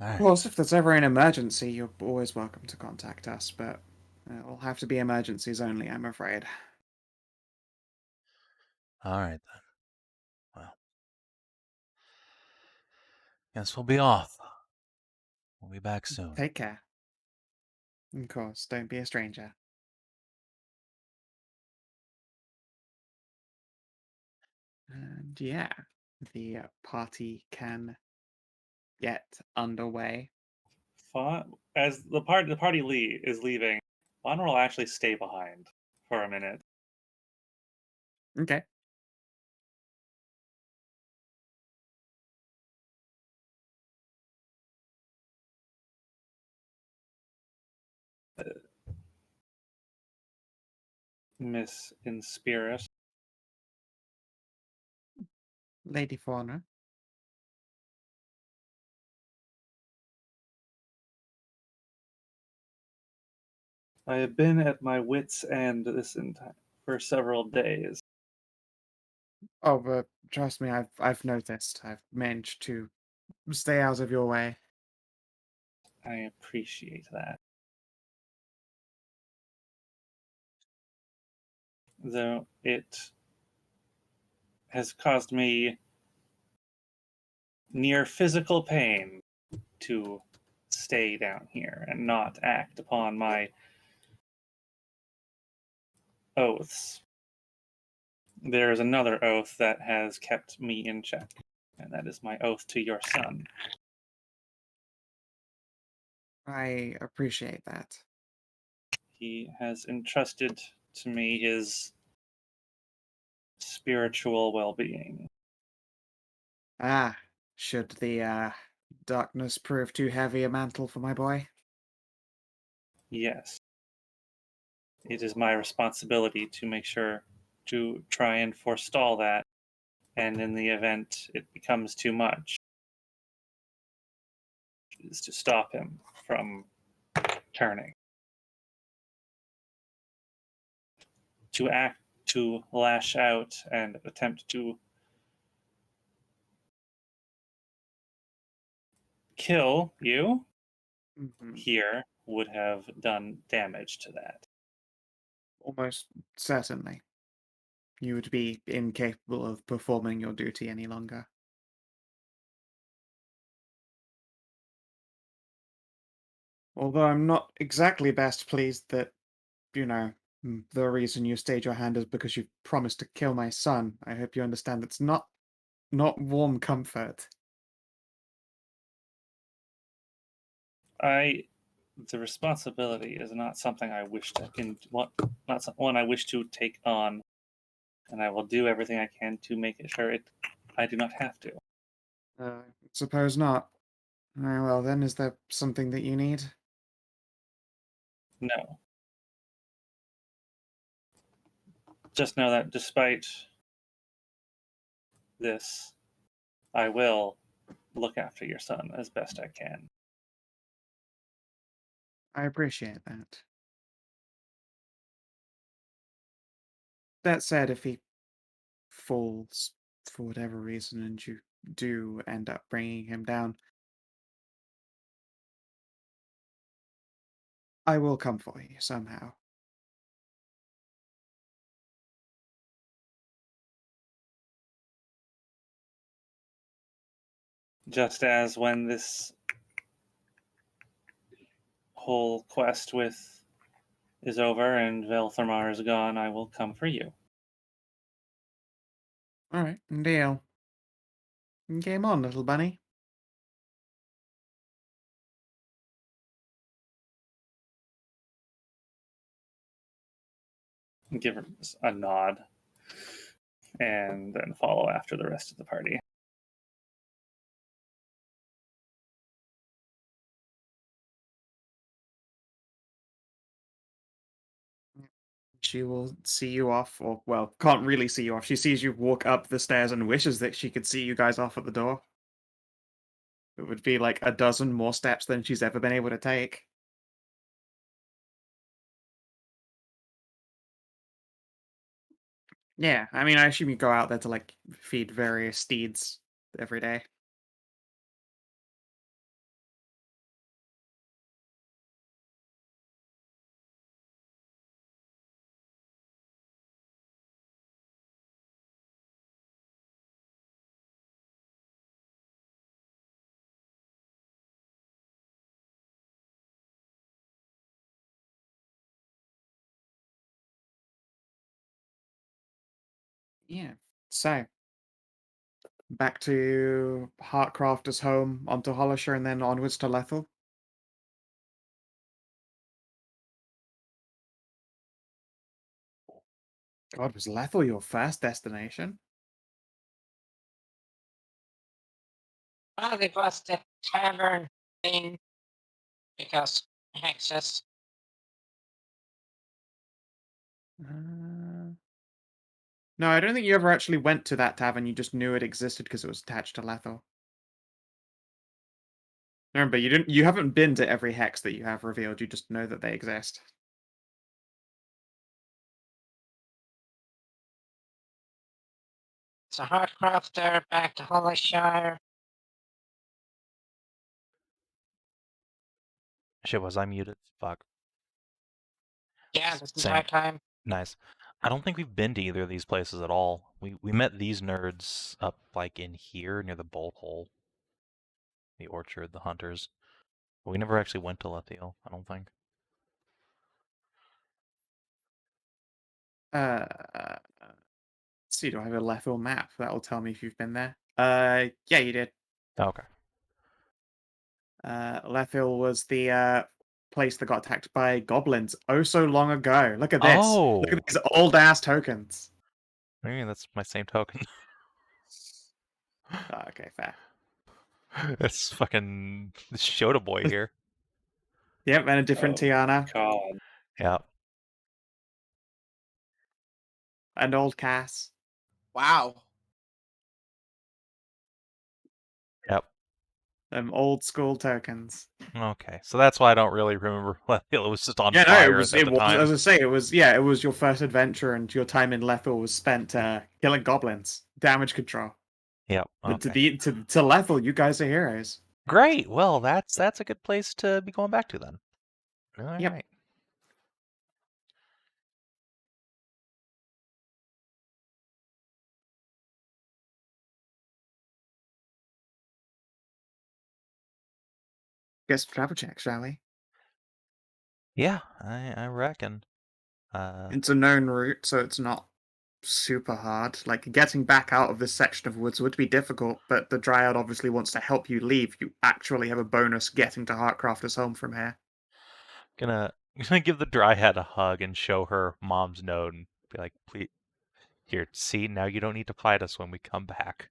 Of
Alright.
course, if there's ever an emergency, you're always welcome to contact us, but it'll have to be emergencies only, I'm afraid.
Alright then. Guess we'll be off. We'll be back soon.
Take care. Of course, don't be a stranger. And yeah, the party can get underway.
As the party is leaving, Faunra will actually stay behind for a minute.
Okay.
Miss in spirit.
Lady Fauna.
I have been at my wits' end for several days.
Oh, but trust me, I've noticed. I've managed to stay out of your way.
I appreciate that. Though it has caused me near physical pain to stay down here and not act upon my oaths. There is another oath that has kept me in check, and that is my oath to your son.
I appreciate that.
He has entrusted to me his spiritual well-being.
Ah, should the darkness prove too heavy a mantle for my boy?
Yes. It is my responsibility to make sure to try and forestall that, and in the event it becomes too much, is to stop him from turning. To lash out and attempt to kill you
Mhm.
here would have done damage to that.
Almost certainly. You would be incapable of performing your duty any longer. Although I'm not exactly best pleased that, the reason you stayed your hand is because you promised to kill my son. I hope you understand that's not warm comfort.
The responsibility is not something I wish to one I wish to take on, and I will do everything I can to make sure I do not have to.
Suppose not. Very well then, is there something that you need?
No. Just know that despite this, I will look after your son as best I can.
I appreciate that. That said, if he falls for whatever reason and you do end up bringing him down, I will come for you somehow.
Just as when this whole quest with is over and Velthamar is gone, I will come for you.
All right, deal. Game on, little bunny.
Give her a nod, and then follow after the rest of the party.
She will see you off, or, well, can't really see you off. She sees you walk up the stairs and wishes that she could see you guys off at the door. It would be like a dozen more steps than she's ever been able to take. Yeah, I mean, I assume you go out there to, like, feed various steeds every day. Yeah. So, back to Heartcrafter's home, onto Hollisher, and then onwards to Lethal. God, was Lethal your first destination?
Well, it was the tavern thing because hexes.
No, I don't think you ever actually went to that tavern. You just knew it existed because it was attached to Lethal. Remember, you haven't been to every hex that you have revealed. You just know that they exist.
So Heartcrafter back to Hollyshire.
Shit, was I muted? Fuck.
Yeah, this
Same.
entire time.
Nice. I don't think we've been to either of these places at all. We met these nerds up like in here near the bolt hole. The orchard, the hunters. But we never actually went to Lethiel, I don't think.
Let's see, do I have a Lethal map? That'll tell me if you've been there. Yeah, you did.
Okay.
Lethal was the place that got attacked by goblins oh so long ago. Look at this.
Oh!
Look at these old ass tokens.
Maybe that's my same token.
Oh, okay, fair.
That's fucking Shota boy here.
Yep, and a different
Oh.
Tiana.
God.
Yeah.
And old Cass.
Wow.
Yep.
Old school tokens.
Okay. So that's why I don't really remember Lethiel. It was just on
Yeah, no,
fire
it was
at the time.
as I say, it was your first adventure, and your time in Lethal was spent killing goblins. Damage control.
Yep.
But
Okay.
to Lethal, you guys are heroes.
Great. Well, that's a good place to be going back to then. All right.
Yep. Guess travel check, shall we?
Yeah, I reckon.
It's a known route, so it's not super hard. Like, getting back out of this section of woods would be difficult, but the Dryad obviously wants to help you leave. You actually have a bonus getting to Heartcrafter's home from here.
gonna give the Dryad a hug and show her mom's note and be like, please, here, see, now you don't need to fight us when we come back.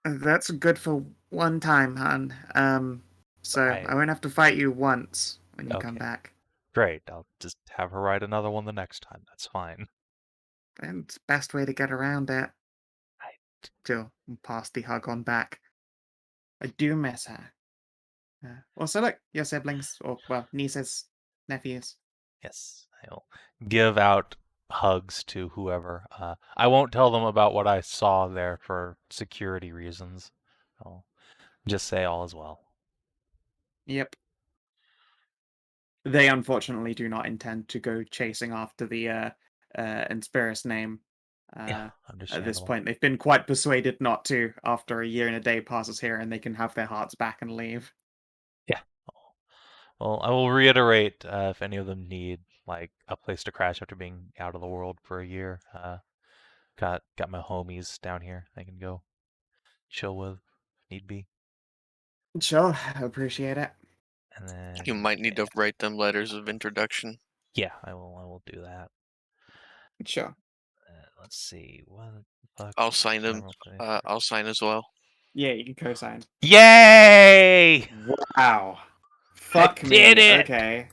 That's good for one time, hon. So I won't have to fight you once when you come
Okay.
back.
Great, I'll just have her write another one the next time. That's fine.
And it's the best way to get around it.
I-
Jill pass the hug on back. I do miss her. Also, look, your siblings, or, well, nieces, nephews.
Yes, I'll give out hugs to whoever. I won't tell them about what I saw there for security reasons. I'll just say all is well.
Yep. They unfortunately do not intend to go chasing after the Inspirus name.
Yeah,
At this
understandable.
point, they've been quite persuaded not to after a year and a day passes here, and they can have their hearts back and leave.
Yeah. Well, I will reiterate if any of them need like a place to crash after being out of the world for a year. Got my homies down here. I can go chill with if need be.
Sure, appreciate it.
And then
You might need to write them letters of introduction.
yeah, I will do that.
Sure.
Let's see. What the fuck?
I'll sign them.
General thing.
I'll sign as well.
Yeah, you can co-sign.
Yay!
Wow. Fuck me.
did it!
Okay.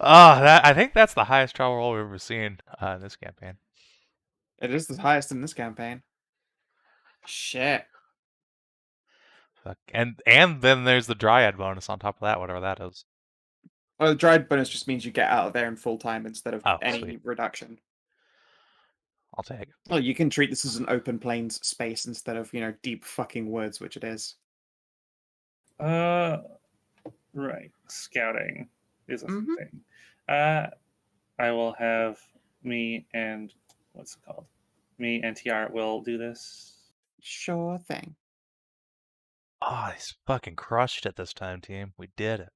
I think that's the highest travel roll we've ever seen in this campaign.
It is the highest in this campaign. Shit.
Fuck. And then there's the Dryad bonus on top of that, whatever that is.
Well, the dried bonus just means you get out of there in full time instead of any
Sweet.
reduction.
I'll take it.
Well, you can treat this as an open plains space instead of, deep fucking woods, which it is.
Right. Scouting is a
Mhm.
thing. I will have me and TR will do this.
Sure thing.
Oh, he's fucking crushed it this time, team. We did it.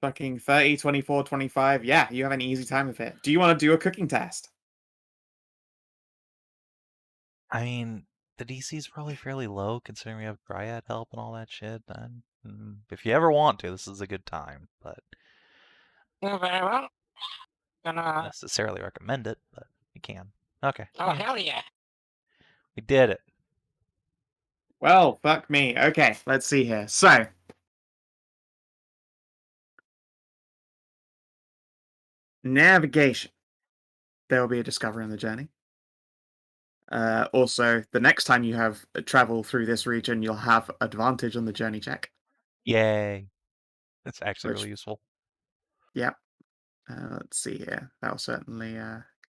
Fucking 30, 24, 25. Yeah, you have an easy time of it. Do you want to do a cooking test?
I mean, the DC is probably fairly low considering we have Dryad help and all that shit. If you ever want to, this is a good time, but
Very well.
not
Gonna.
necessarily recommend it, but you can. Okay,
Oh, hell yeah.
we did it.
Well, fuck me. Okay, let's see here. So, navigation. There will be a discovery on the journey. Also, the next time you have travel through this region, you'll have advantage on the journey check.
Yay. That's actually
Which-
really useful.
Yep. Let's see here. That'll certainly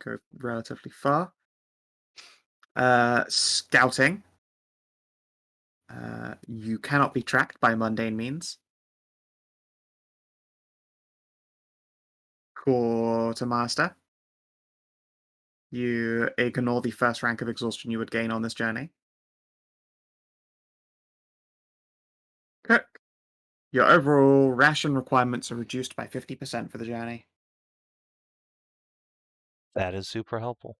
go relatively far. Scouting. You cannot be tracked by mundane means. Quartermaster. You ignore the first rank of exhaustion you would gain on this journey. Cook. Your overall ration requirements are reduced by 50% for the journey.
That is super helpful.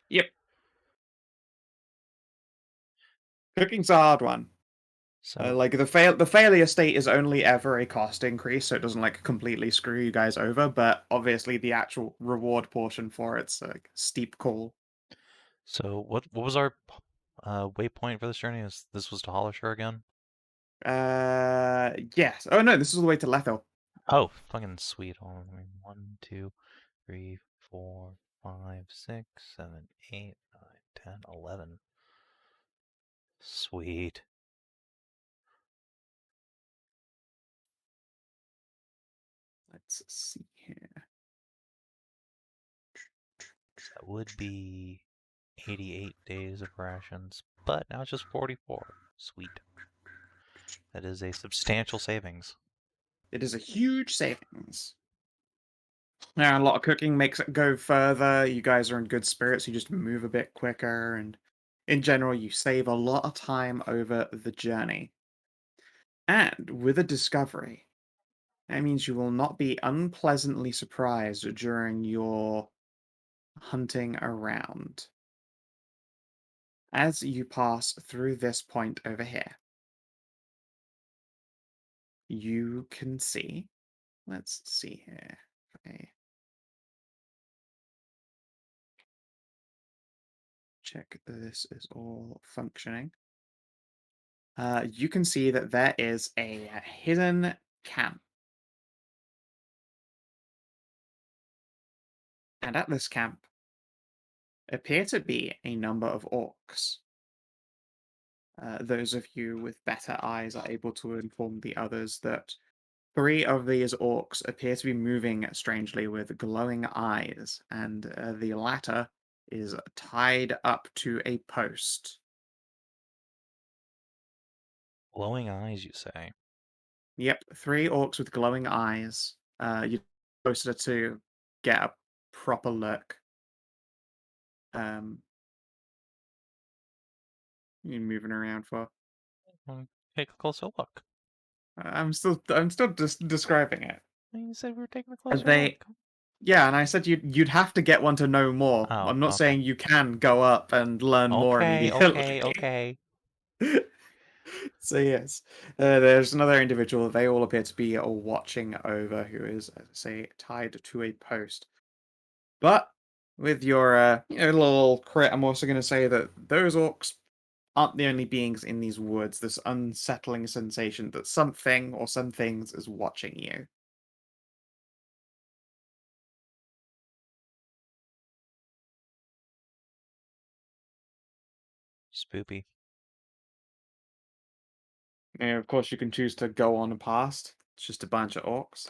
Yep. Cooking's a hard one.
So,
Like the failure state is only ever a cost increase, so it doesn't like completely screw you guys over. But obviously, the actual reward portion for it's a steep call.
so what was our waypoint for this journey? This was to Hollisher again?
Yes. Oh no, this is all the way to Lethal.
Oh, fucking sweet. Hold on. 1, 2, 3, 4, 5, 6, 7, 8, 9, 10, 11. Sweet.
Let's see here.
That would be 88 days of rations, but now it's just 44. Sweet. That is a substantial savings.
It is a huge savings. Now, a lot of cooking makes it go further. You guys are in good spirits. You just move a bit quicker, and in general, you save a lot of time over the journey. And with a discovery, that means you will not be unpleasantly surprised during your hunting around. As you pass through this point over here, you can see. Let's see here. Okay. Check this is all functioning. You can see that there is a hidden camp. And at this camp appear to be a number of orcs. Those of you with better eyes are able to inform the others that 3 of these orcs appear to be moving strangely with glowing eyes, and the latter is tied up to a post.
Glowing eyes, you say?
Yep, 3 orcs with glowing eyes. You're closer to get a proper look. You're moving around for.
Take a closer look.
I'm still just describing it.
You said we were taking a closer
They,
look.
yeah, and I said you'd have to get one to know more.
Oh,
I'm not
okay.
saying you can go up and learn more immediately.
Okay.
So yes, there's another individual. They all appear to be watching over, who is, as I say, tied to a post. But with your little crit, I'm also going to say that those orcs aren't the only beings in these woods. This unsettling sensation that something or some things is watching you.
Spoopy.
And of course, you can choose to go on and past. It's just a bunch of orcs.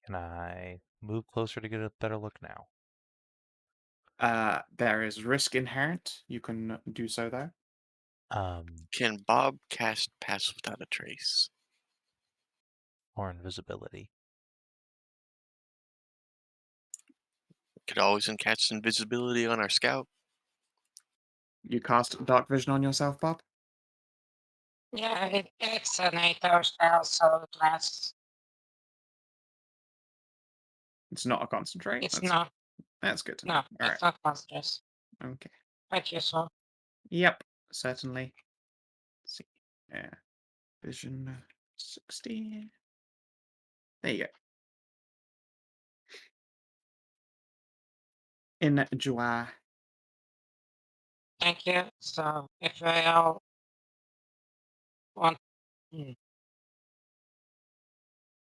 Can I move closer to get a better look now?
There is risk inherent. You can do so though.
Can Bob cast Pass Without a Trace?
Or invisibility.
Could always cast invisibility on our scout.
You cast dark vision on yourself, Bob.
Yeah, it's an 8-hour spell, so it lasts.
It's not a concentrate.
It's not.
That's good to know.
No,
All right.
it's not monstrous.
Okay.
Thank you, sir.
Yep, certainly. Let's see. Yeah. Vision 60. There you go. Enjoy.
Thank you. So, if I all want, hmm.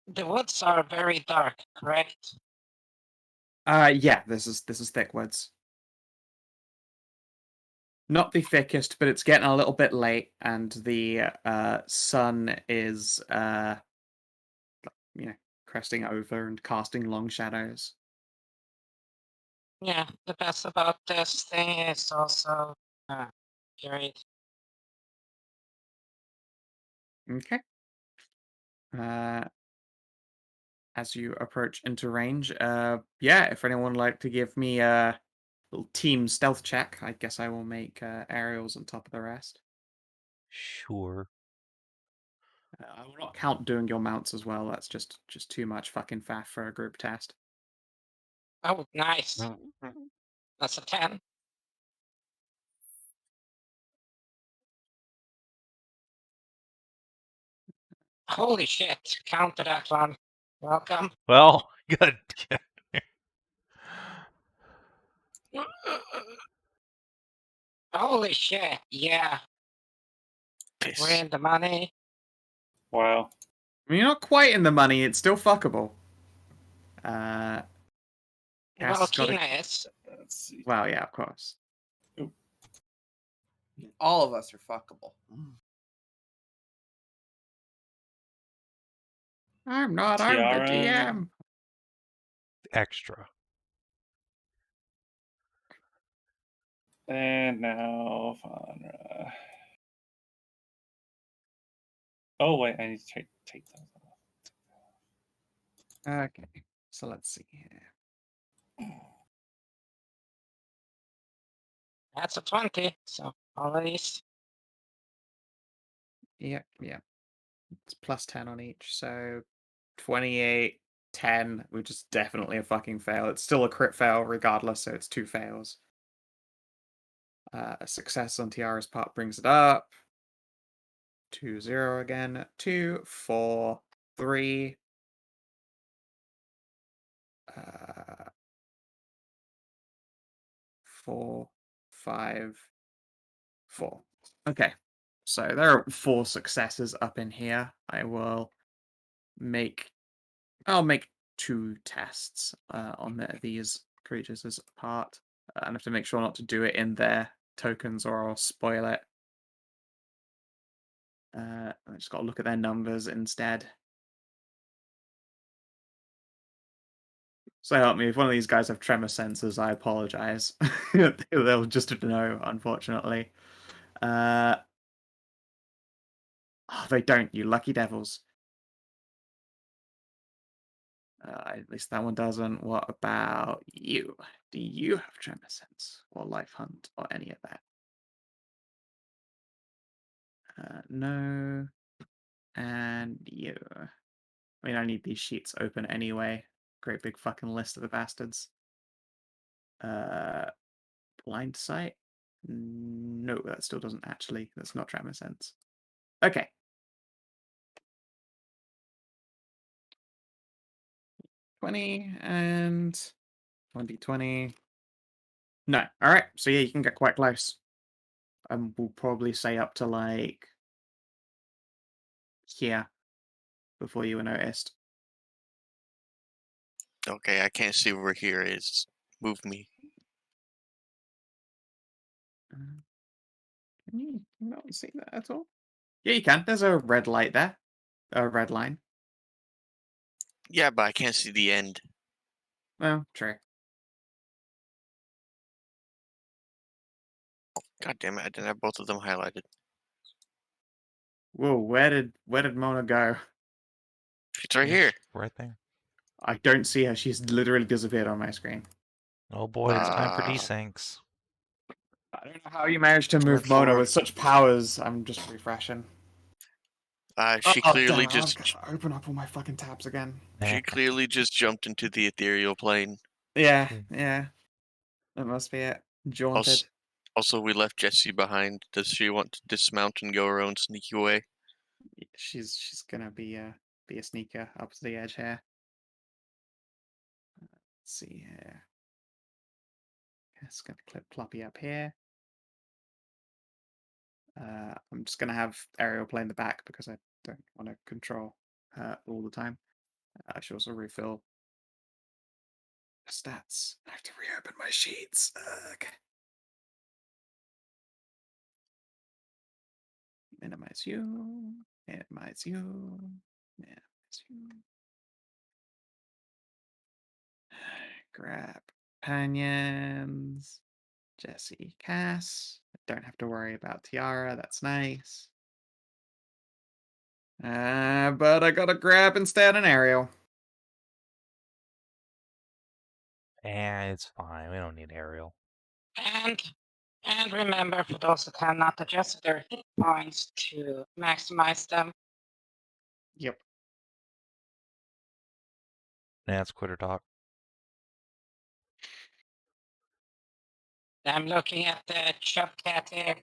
The woods are very dark, correct?
Yeah, this is thick woods. Not the thickest, but it's getting a little bit late, and the sun is cresting over and casting long shadows.
Yeah, the best about this thing is also great.
Okay. As you approach into range, yeah, if anyone would like to give me a little team stealth check, I guess I will make Ariel's on top of the rest.
Sure.
I will not count doing your mounts as well. That's just too much fucking faff for a group test.
Oh, nice. That's a 10. Holy shit, counted that one. Welcome.
Well, good.
Holy shit, yeah. We're
Piss.
in the money.
Wow.
I mean, you're not quite in the money. It's still fuckable. Cass
Well,
has got
Kina is.
Let's see.
Well, yeah, of course.
All of us are fuckable.
I'm not. I'm the
Tiara.
GM.
Extra.
And now Faunra. Oh wait, I need to take those off.
Okay, so let's see here.
That's a 20, so all of these.
Yep. It's plus 10 on each, so 28, 10, which is definitely a fucking fail. It's still a crit fail regardless, so it's 2 fails. A success on Tiara's part brings it up. 2-0 again. 2, 4, 3. 4, 5, 4. Okay, so there are 4 successes up in here. I'll make 2 tests on these creatures as a part. And I have to make sure not to do it in their tokens or I'll spoil it. I just got to look at their numbers instead. So help me, if one of these guys have tremor sensors, I apologize. They'll just know, unfortunately. Oh, they don't, you lucky devils. At least that one doesn't. What about you? Do you have tremor sense or life hunt or any of that? No. And you. I mean, I need these sheets open anyway. Great big fucking list of the bastards. Blind sight? No, that still doesn't actually. That's not tremor sense. Okay. $20 and 20. No. All right. So yeah, you can get quite close. We'll probably say up to like here before you were noticed.
Okay, I can't see where here is. Move me.
Can you not see that at all? Yeah, you can. There's a red light there. A red line.
Yeah, but I can't see the end.
Well, true.
God damn it! I didn't have both of them highlighted.
Whoa, where did Mona go?
It's right here.
Right there.
I don't see her. She's literally disappeared on my screen.
Oh boy, it's time for
Ah.
desyncs.
I don't know how you managed to move
That's
Mona
for-
with such powers. I'm just refreshing.
She
Oh,
clearly
damn it, I've
just
got to open up all my fucking tabs again.
she clearly just jumped into the ethereal plane.
Yeah,
Hmm.
yeah. That must be it. jaunted.
Also, we left Jessie behind. Does she want to dismount and go her own sneaky way?
She's gonna be a sneaker up to the edge here. Let's see here. It's gonna clip Ploppy up here. I'm just gonna have Ariel play in the back because I don't want to control her all the time. I should also refill stats. I have to reopen my sheets. Okay. Minimize you. Minimize you. Minimize you. Grab companions. Jesse, Cass. Don't have to worry about Tiara. That's nice. But I gotta grab instead an Ariel.
It's fine. We don't need Ariel.
And remember, for those that have not adjusted their hit points, to maximize them.
Yep.
It's quitter talk.
I'm looking at the chub cat here.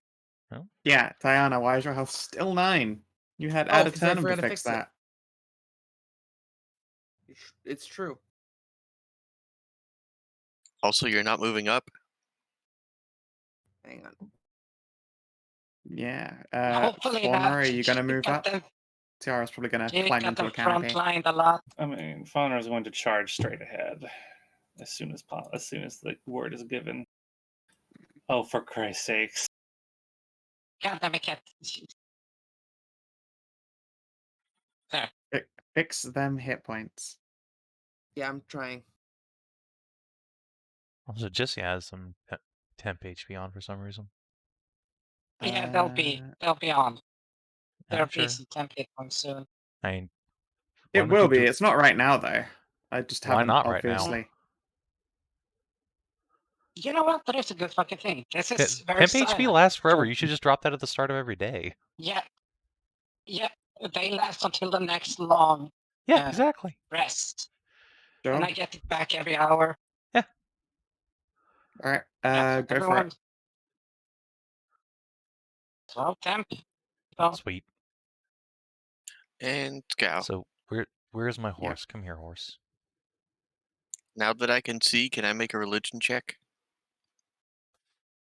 Yeah, Tajana, why is your health still 9? You had
Oh,
added
'cause I
Turnham to
forgot to
fix
fix it.
that.
It's true.
Also, you're not moving up.
Hang on.
Yeah.
Hopefully
Faunra,
not.
are you gonna
You
move
got
up?
them-
Tiara's probably gonna
you
climb
got
into
them
a canopy.
frontlined a lot.
I mean, Faunra is going to charge straight ahead as soon as the word is given. Oh, for Christ's sakes!
God damn it, cat. There.
Fix them hit points.
Yeah, I'm trying.
Also, Jesse has some temp HP on for some reason.
Yeah, they'll be on. There'll
I'm
be
sure.
some temp hit points soon.
I mean,
It
don't
will
you
be.
do-
It's not right now though. I just
Why
haven't
not right now?
obviously.
You know what? That is a good fucking thing. This is very
temp HP
silent.
lasts forever.
So-
You should just drop that at the start of every day.
Yeah. Yeah. They last until the next long
Yeah, exactly.
rest.
Sure.
And I get it back every hour.
All right.
Yeah,
Go for
everyone.
it.
12 temp. Well,
Sweet.
And Skow.
So where's my horse? Come here, horse.
Now that I can see, can I make a religion check?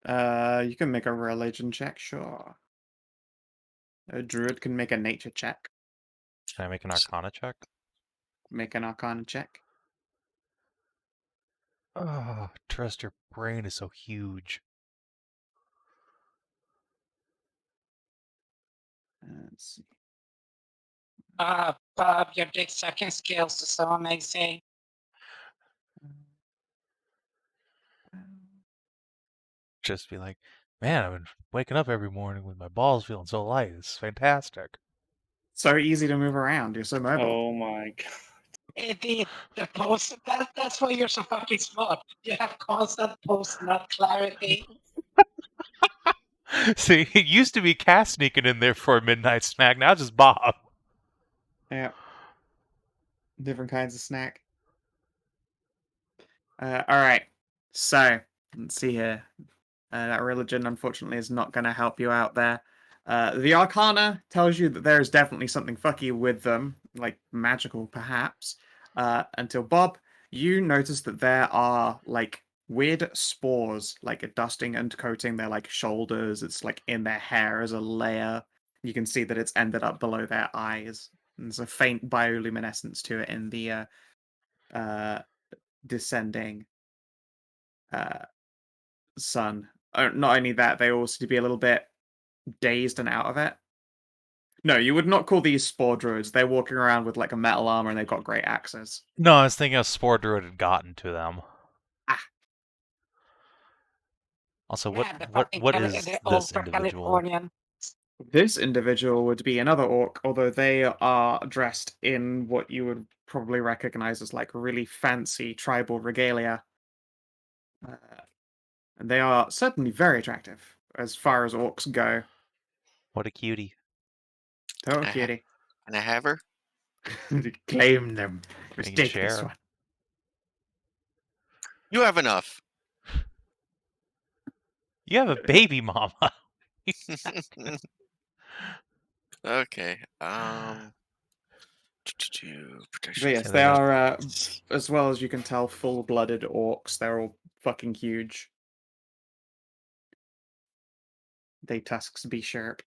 You can make a religion check, sure. A druid can make a nature check.
Can I make an Arcana check?
Make an arcana check.
Oh, trust your brain is so huge.
Let's see.
Bob, your dick sucking skills are so amazing.
Just be like, man, I've been waking up every morning with my balls feeling so light. It's fantastic.
So easy to move around. You're so mobile.
Oh my god!
Indeed, the post, that's why you're so fucking smart. You have constant post-nut clarity.
See, it used to be Cass sneaking in there for a midnight snack. Now just Bob.
Yeah. Different kinds of snack. All right. So let's see here. That religion, unfortunately, is not going to help you out there. The Arcana tells you that there is definitely something fucky with them, like magical, perhaps. Until Bob, you notice that there are like weird spores, like dusting and coating their like shoulders. It's like in their hair as a layer. You can see that it's ended up below their eyes. And there's a faint bioluminescence to it in the descending sun. Not only that, they also to be a little bit dazed and out of it. No, you would not call these spore druids. They're walking around with like a metal armor and they've got great axes.
No, I was thinking a Spore Druid had gotten to them.
Ah.
Also,
Yeah, the
what
fucking
is
the
this
ultra
individual?
Californian.
This individual would be another orc, although they are dressed in what you would probably recognize as like really fancy tribal regalia. And they are certainly very attractive as far as orcs go.
What a cutie.
Oh,
Uh-huh.
cutie.
And I have her.
Claim them.
You
Just
can
take this
share.
one.
You have enough.
You have a baby mama.
Okay.
But
Protection.
yes,
Yeah,
they
they got-
are, as well as you can tell, full-blooded orcs. They're all fucking huge. They tusks be sharp, but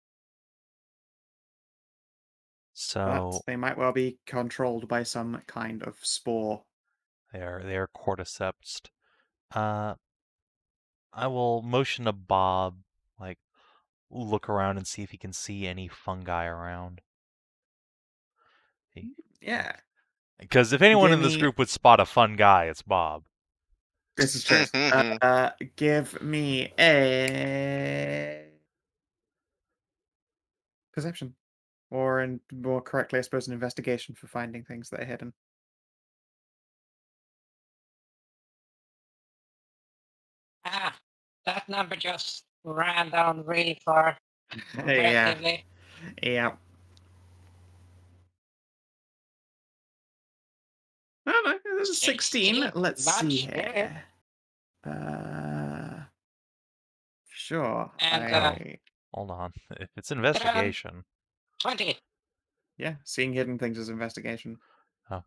So
they might well be controlled by some kind of spore.
they are cordyceps. I will motion to Bob, like look around and see if he can see any fungi around.
Yeah,
Because if anyone
Give
in this
me-
group would spot a fun guy, it's Bob.
this is true. Give me a perception, or more correctly, I suppose, an investigation for finding things that are hidden.
Ah, that number just ran down really far.
Yeah,
Relatively.
yeah. No, this is 16.
16?
Let's see
Much better.
here. Sure.
And,
Hold on. If it's investigation.
20.
Yeah, seeing hidden things is investigation.
Okay.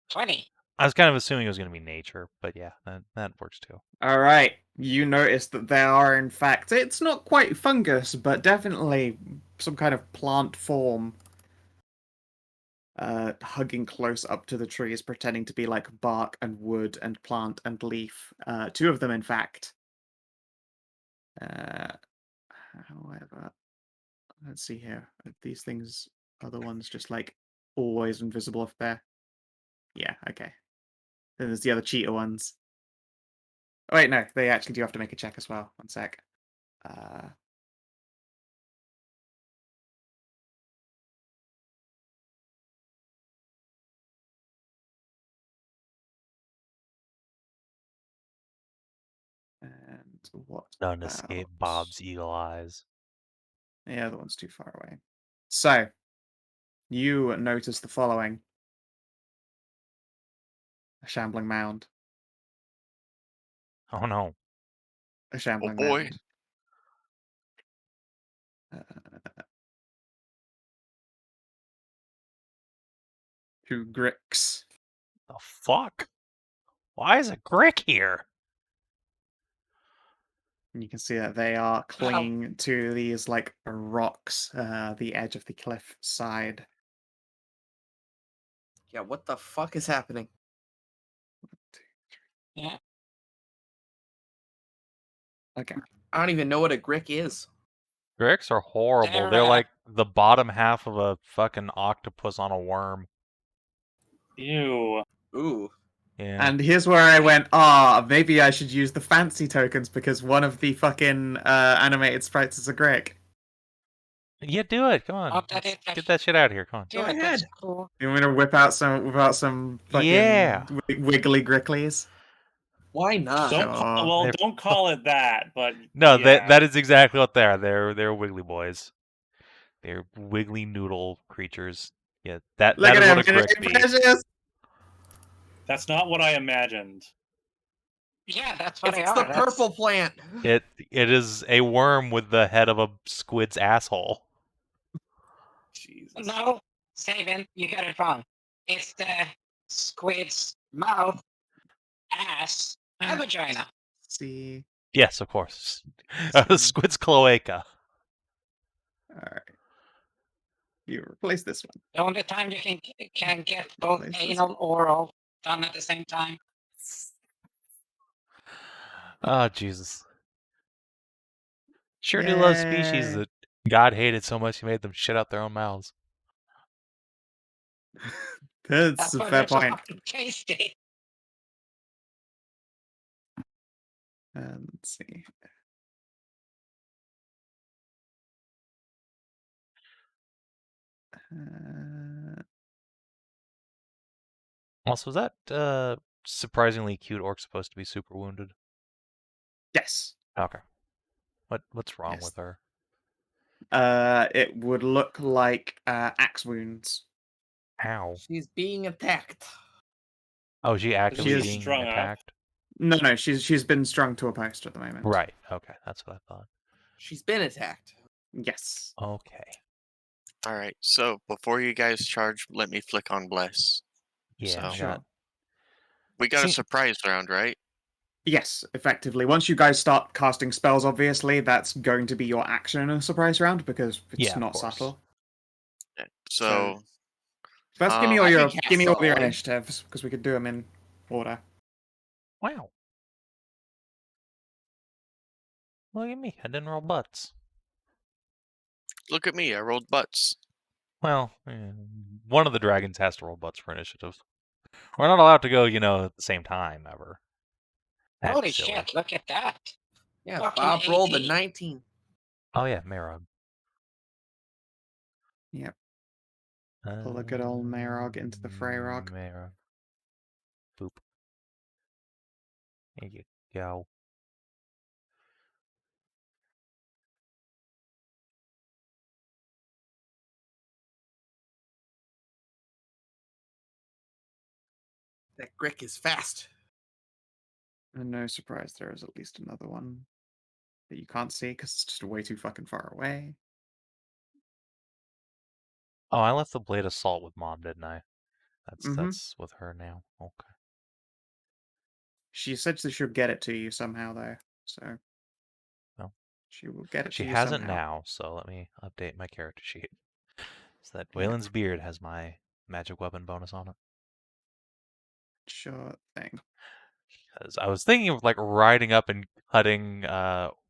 20.
I was kind of assuming it was going to be nature, but yeah, that works too.
All right, you notice that there are, in fact, it's not quite fungus, but definitely some kind of plant form hugging close up to the trees, pretending to be like bark and wood and plant and leaf. Two of them, in fact. However, let's see here. These things are the ones just like always invisible up there. Yeah, okay. Then there's the other cheetah ones. Oh, wait, no, they actually do have to make a check as well. One sec. And what?
None escape
about-
Bob's eagle eyes.
The other one's too far away. So, you notice the following: a shambling mound.
Oh no.
A shambling
boy.
mound. Two gricks.
The fuck? Why is a Grick here?
And you can see that they are clinging to these like rocks, the edge of the cliff side.
Yeah, what the fuck is happening?
Yeah.
Okay.
I don't even know what a grick is.
Gricks are horrible.
They're,
They're like the bottom half of a fucking octopus on a worm.
Ew.
Ooh.
Yeah.
And here's where I went, maybe I should use the fancy tokens because one of the fucking animated sprites is a grick.
Yeah, do it. Come on.
Oh, that
Let's
is
get that shit out of here. Come on.
Go
That's
ahead.
cool.
You want me to whip out some fucking
Yeah.
wiggly gricklies?
Why not?
Don't
Sure.
call, well,
They're-
don't call it that, but
No,
yeah.
that is exactly what they are. They're wiggly boys. They're wiggly noodle creatures. Yeah, that
Look
is
at
what a
him,
Grick be.
precious.
That's not what I imagined.
Yeah, that's what
It's
they are.
the
That's-
purple plant.
It is a worm with the head of a squid's asshole.
Jesus.
No, Savin, you got it wrong. It's the squid's mouth, ass, and vagina.
See.
Yes, of course.
See.
Squid's cloaca.
Alright. You replace this one.
The only time you can get both
Replace this
anal oral done at the same time.
Oh, Jesus. Sure do love species
Yay.
that God hated so much he made them shit out their own mouths.
That's
That's
a
why
fair
they're so
point.
fucking tasty.
Let's see.
Also, is that surprisingly cute orc supposed to be super wounded?
Yes.
Okay. What's wrong
Yes.
with her?
It would look like axe wounds.
Ow.
She's being attacked.
Oh, is she actively
is
being
strung up.
attacked?
No, she's been strung to a post at the moment.
Right. Okay, that's what I thought.
She's been attacked.
Yes.
Okay.
All right. So before you guys charge, let me flick on bless.
Yeah,
So-
I
Sure.
got.
We got a
See-
surprise round, right?
Yes, effectively. Once you guys start casting spells, obviously, that's going to be your action in a surprise round because it's
Yeah, of
not
course.
subtle.
Yeah, So
First, give me
Um,
all
I
your
can cast
give me all your
Solid.
initiatives because we could do them in order.
Wow. Look at me. I didn't roll butts.
look at me. I rolled butts.
Well, one of the dragons has to roll butts for initiative. We're not allowed to go, at the same time ever. That'd
Holy
be silly.
shit, look at that.
Yeah,
Fucking
Bob rolled a
18.
19.
Oh yeah, Marog.
Yep. Pull a good old Marog into the Freyrog.
Marog. Boop. There you go.
That Grick is fast.
And no surprise, there is at least another one that you can't see because it's just way too fucking far away.
Oh, I left the blade assault with Mom, didn't I?
Mhm.
That's with her now. Okay.
She said that she'll get it to you somehow, though. So
Well,
she will get it
She
to you
hasn't
somehow.
now, so let me update my character sheet. So that
Yeah.
Waylon's beard has my magic weapon bonus on it.
Sure thing.
Because I was thinking of riding up and cutting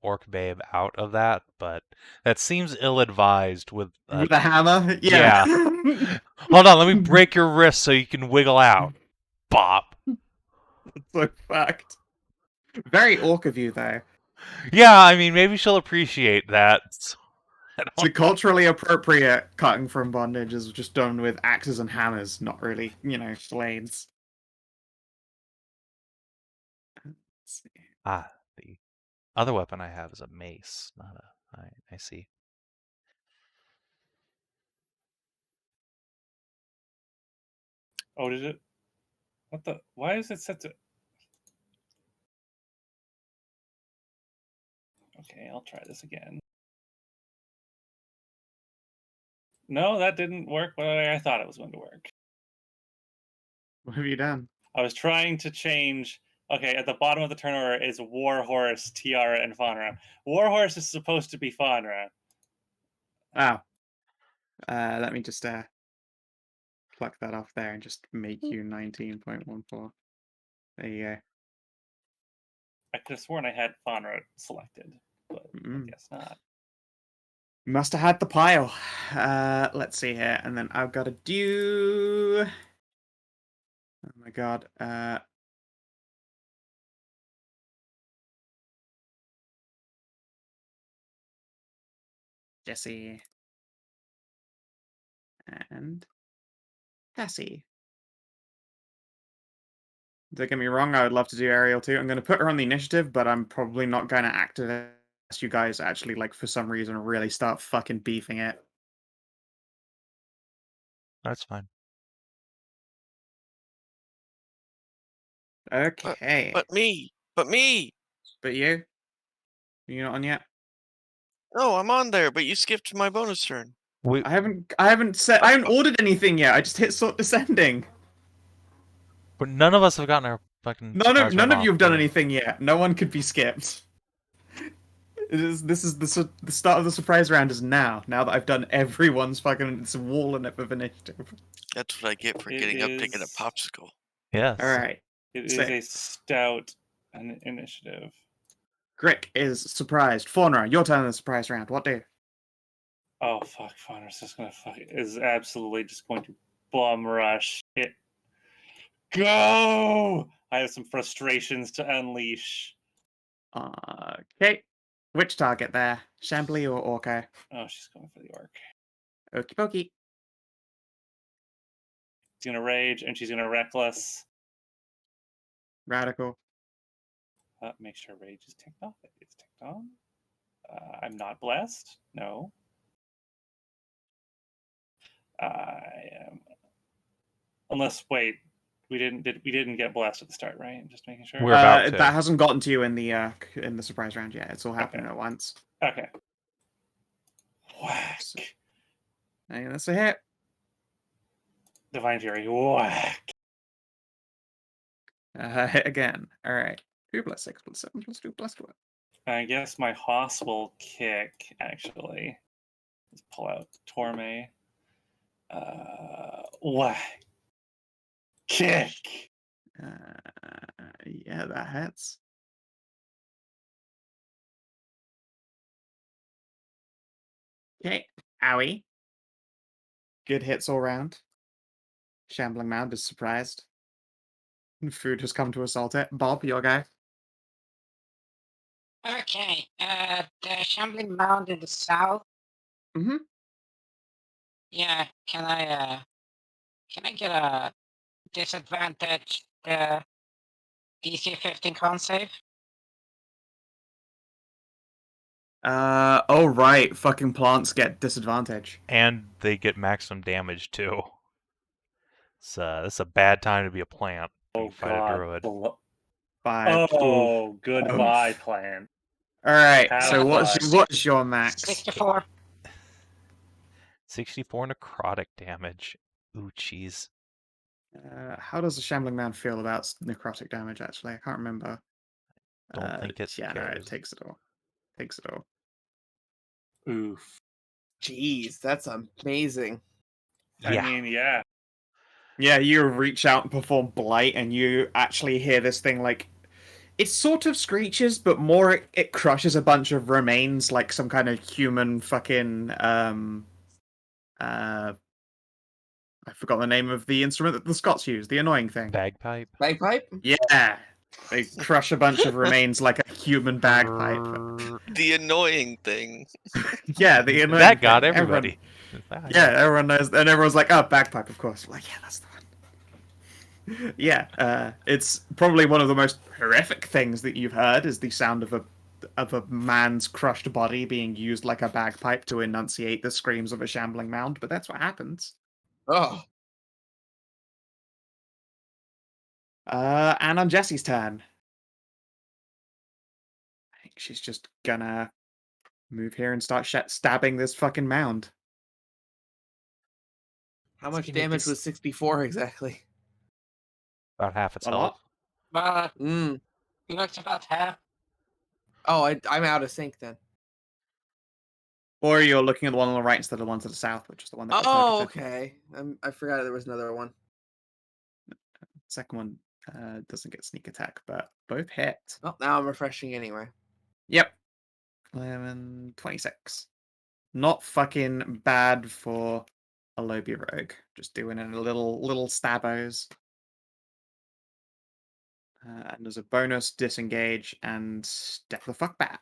Orc Babe out of that, but that seems ill-advised with.
With a hammer?
Yeah. Hold on, let me break your wrist so you can wiggle out. Bop.
So fucked. Very orc of you, though.
Yeah, I mean, maybe she'll appreciate that. I don't
So
know.
culturally appropriate cutting from bondage is just done with axes and hammers, not really, blades. Let's see.
Ah, the other weapon I have is a mace, not a. I see.
Oh, did it? What the? Why is it set to? Okay, I'll try this again. No, that didn't work the way I thought it was going to work.
What have you done?
I was trying to change. Okay, at the bottom of the turn order is Warhorse, Tiara, and Faunra. Warhorse is supposed to be Faunra.
Oh. Let me just pluck that off there and just make you 19.14. There you go.
I could have sworn I had Faunra selected, but I
Mm.
guess not.
Must have had the pile. Let's see here, and then I've got to do. Oh my god. Jesse and Cassie. Don't get me wrong, I would love to do Ariel too. I'm going to put her on the initiative, but I'm probably not going to act unless you guys actually, for some reason, really start fucking beefing it.
That's fine.
Okay.
But me. But me.
But you? You not on yet?
No, I'm on there, but you skipped my bonus turn.
I haven't ordered anything yet. I just hit sort descending.
But none of us have gotten our fucking.
None of
surprise
you have done
round off.
anything yet. No one could be skipped. This is the start of the surprise round is now. Now that I've done everyone's fucking wall of initiative.
That's what I get for
It
getting up to get a
is-
popsicle.
Yes.
All right.
It is
Sick.
a stout initiative.
Grick is surprised. Faunra, your turn in the surprise round. What do?
Oh fuck! Faunra's just gonna is absolutely just going to bum rush it. Go! I have some frustrations to unleash.
Okay. Which target there? Shambly or Orko?
Oh, she's going for the orc.
Okie dokie.
She's gonna rage and she's gonna reckless.
Radical.
Make sure rage is ticked off. It's ticked on. I'm not blessed. No. I am. Unless, wait. We didn't get blessed at the start, right? Just making sure.
We're about to.
That hasn't gotten to you in the surprise round yet. It's all happening
Okay.
at once.
Okay. Whack.
So- Hey, that's a hit.
Divine Fury. Whack.
Hit again. All right. 2 + 6 + 7 + 2 + 2.
I guess my hoss will kick, actually. Let's pull out Torme. Whack. Kick.
Yeah, that hits. Okay. Owie. Good hits all round. Shambling Mound is surprised. Food has come to assault it. Bob, your guy.
Okay. The shambling mound in the south.
Mhm.
Yeah. Can I get a disadvantage the DC 15 con save?
Oh right, fucking plants get disadvantage.
And they get maximum damage too. It's a bad time to be a plant. when
Oh
you fight a
god.
druid.
5.
Oh, goodbye,
Oof.
plan.
All right.
Have
So
fun.
what's your max?
64.
64 necrotic damage. Ooh, jeez.
How does the Shambling Man feel about necrotic damage? Actually, I can't remember.
Don't think it
Yeah, no, it
cares.
takes it all. Takes it all.
Oof.
Jeez, that's amazing.
Yeah.
I mean, yeah.
Yeah, you reach out and perform blight, and you actually hear this thing like it sort of screeches, but more it crushes a bunch of remains, like some kind of human fucking I forgot the name of the instrument that the Scots use. The annoying thing.
Bagpipe.
Bagpipe?
Yeah, they crush a bunch of remains like a human bagpipe.
The annoying thing.
Yeah, the annoying
That got
thing.
everybody.
Yeah, everyone knows, and everyone's like, "Oh, bagpipe, of course." We're like, yeah, that's the one. Yeah, it's probably one of the most horrific things that you've heard is the sound of a man's crushed body being used like a bagpipe to enunciate the screams of a shambling mound. But that's what happens.
Oh,
And on Jessie's turn, I think she's just gonna move here and start stabbing this fucking mound.
how
It's
much
gonna
damage
dis-
was 64 exactly?
About half its
A
health.
lot.
But
Mm.
looks about half.
Oh, I'm out of sync then.
Or you're looking at the one on the right instead of the one to the south, which is the one that got
Oh,
targeted.
okay. I forgot there was another one.
Second one doesn't get sneak attack, but both hit.
Oh, now I'm refreshing anyway.
Yep. 11, 26. Not fucking bad for a Lobby Rogue. Just doing it a little stabos. And there's a bonus disengage and step the fuck back.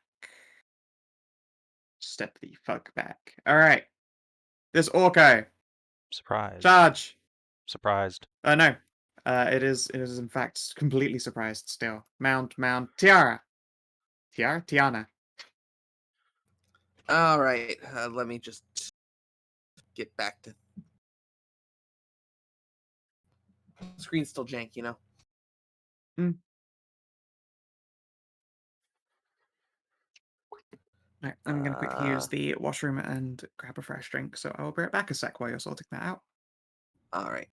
Step the fuck back. Alright. This Orco.
Surprised.
Charge.
Surprised.
No. It is in fact completely surprised still. Mount. Tiara. Tiana.
All right, let me just get back to. Screen's still jank, you know.
Right, I'm going to quickly use the washroom and grab a fresh drink, so I'll be right back a sec while you're sorting that out.
All right.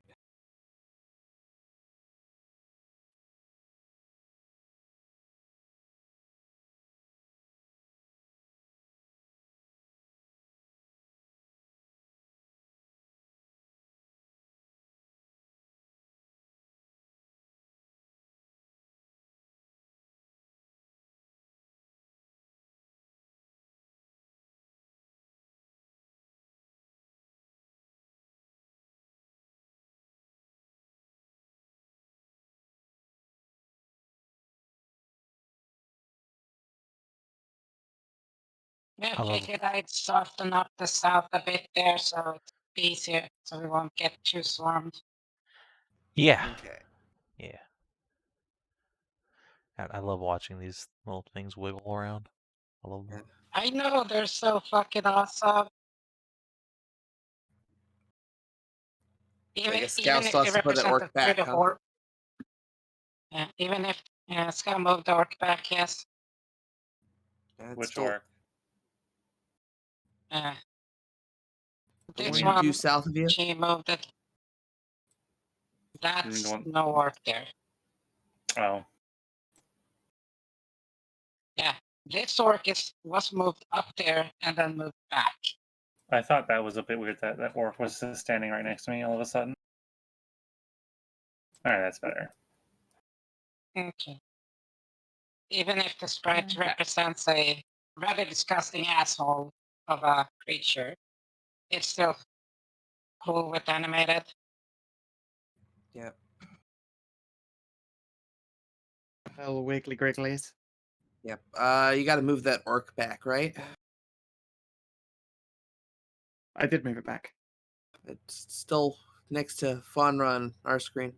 Yeah,
I love-
take it. I'd soften up the south a bit there so it's easier, so we won't get too swarmed.
Yeah.
Okay.
Yeah. I love watching these little things wiggle around. I love them.
I know they're so fucking awesome.
Like a
Even
scout
if
still
they
has to put that
represent
orc
a
back,
bit of
huh?
Even if Skow moved the orc back, yes.
That's
Which
still
orc?
Uh,
the
this
one
one,
due south of you.
she moved it.
mean the
That's
one-
no orc there.
Oh,
Yeah, this orc was moved up there and then moved back.
I thought that was a bit weird that that orc was just standing right next to me all of a sudden. All right, that's better.
Okay. Even if the sprite represents a rather disgusting asshole of a creature, it's still cool with animated.
Yep.
Little wiggly grigglies.
Yep. You got to move that orc back, right?
I did move it back.
It's still next to Faunra on our screen.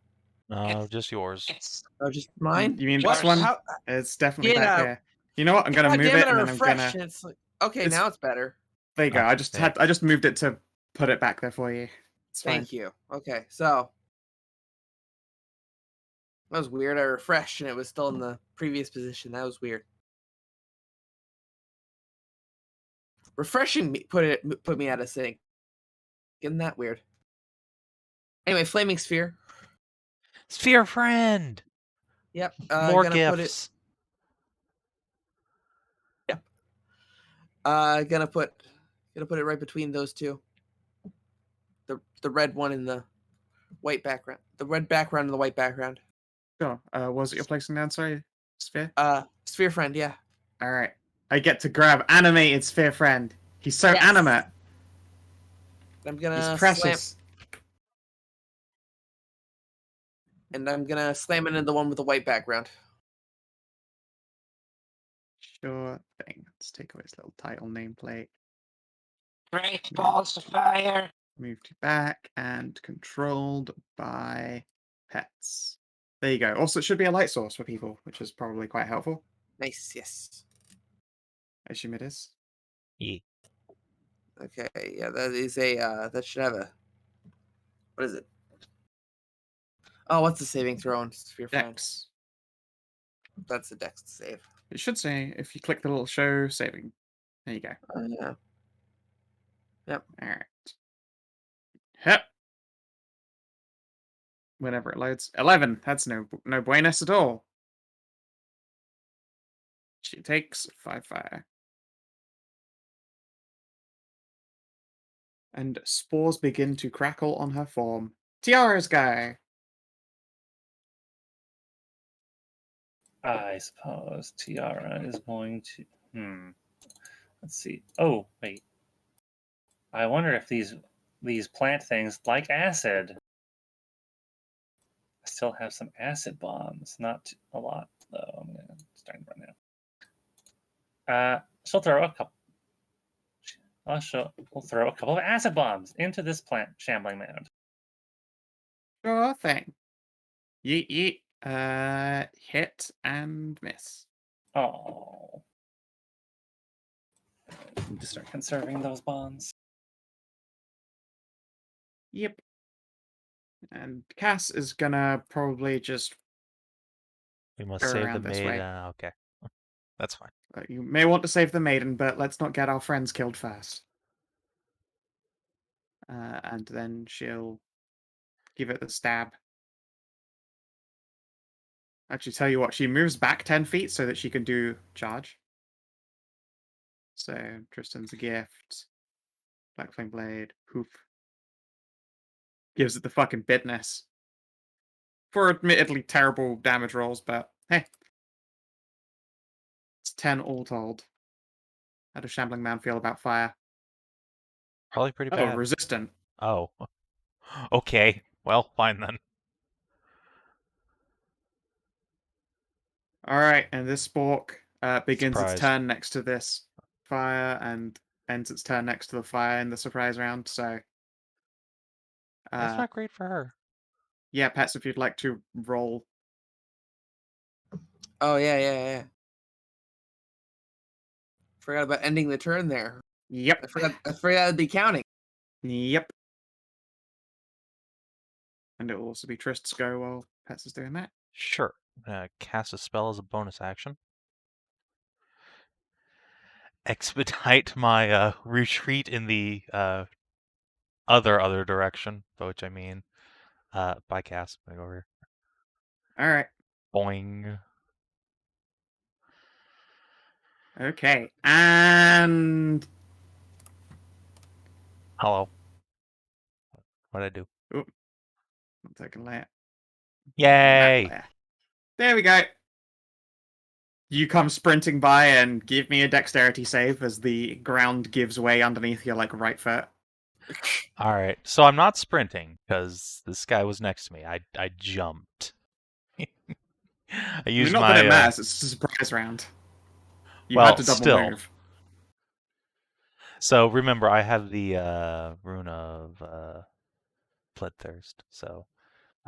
No,
It's-
just yours.
It's
Oh, just mine.
You mean
What?
this one?
How,
It's definitely back
Yeah.
here. You know what? I'm gonna
God
move
damn
it
it! I
and then I'm
refreshed.
gonna.
And it's like, okay,
It's-
now it's better.
There you go.
Oh,
I just
yeah.
I just moved it to put it back there for you. It's fine.
Thank you. Okay, so that was weird. I refreshed and it was still in the previous position. That was weird. Refreshing me put me out of sync. Isn't that weird? Anyway, flaming sphere.
Sphere friend.
Yep.
More
gonna put it.
gifts.
Gonna put it right between those two. The red one and the white background. The red background and the white background.
Sure. Was it your placing down? Sorry, Sphere.
Sphere friend. Yeah.
All right. I get to grab animated Sphere friend. He's so
Yes.
animate.
I'm
He's
gonna slam,
precious.
and I'm gonna slam it into the one with the white background.
Sure thing. Let's take away his little title nameplate.
great balls of fire.
Moved you back and controlled by pets. There you go. Also, it should be a light source for people, which is probably quite helpful.
Nice. Yes.
I assume it is.
Yeah.
Okay. Yeah. That is a. That should have a. What is it? Oh, what's the saving throw on Sphere friend?
Dex.
That's the dex save.
It should say if you click the little show saving. There you go.
Yeah.
All right. Yep. Whenever it loads. 11. That's no buenas at all. She takes 5 fire. And spores begin to crackle on her form. Tiara's guy.
I suppose Tiara is going to. Let's see. Oh, wait. I wonder if these plant things like acid. I still have some acid bombs. Not a lot, though. I'm gonna start right now. She'll throw a couple. We'll throw a couple of acid bombs into this plant shambling mound.
Sure thing. Yeet yeet. Hit and miss.
Oh. Need to start conserving those bombs.
Yep. And Cass is gonna probably just.
We must
Go
save the
around this way.
maiden. Okay. That's fine.
You may want to save the maiden, but let's not get our friends killed first. And then she'll give it the stab. Actually, tell you what, she moves back 10 feet so that she can do charge. So, Tristan's a gift. Black Flame Blade. Poof. Gives it the fucking bitness. For admittedly terrible damage rolls, but hey. It's 10 all told. How does Shambling Man feel about fire?
Probably pretty
Oh,
bad.
resistant.
Oh. Okay. Well, fine then.
Alright, and this spork begins
Surprise.
its turn next to this fire and ends its turn next to the fire in the surprise round, so...
That's not great for her.
Yeah, Pets, if you'd like to roll.
Oh yeah. Forgot about ending the turn there.
Yep.
I forgot to be counting.
Yep. And it will also be Trist's go while Pets is doing that.
Sure. cast a spell as a bonus action. Expedite my retreat in the other direction, by which I mean by cast. Let me go over here.
All right.
Boing.
Okay. And
Hello. What'd I do?
one second layer.
Yay!
Layer. There we go. You come sprinting by and give me a dexterity save as the ground gives way underneath your like right foot.
All right. So I'm not sprinting because this guy was next to me. I jumped. I
I mean,
used
not
my
that it matters. It's a surprise round. You
well,
had to double
still.
move.
So remember, I have the rune of Bloodthirst. So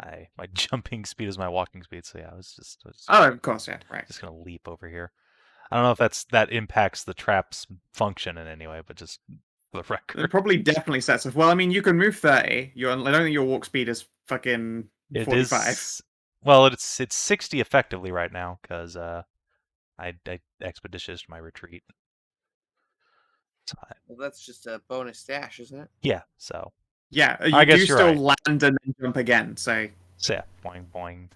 my jumping speed is my walking speed. So yeah, I was just
Oh, of course, yeah, right.
just gonna leap over here. I don't know if that impacts the trap's function in any way, but just for the
It
record,
probably definitely sets us. Well, I mean, you can move 30. I don't think your walk speed is fucking
it
45.
is. Well, it's 60 effectively right now because I expeditious my retreat. So
Well, that's just a bonus dash, isn't it?
yeah, so
Yeah,
I
you
guess
do
you're
still
right.
land and then jump again. So,
yeah, boing boing,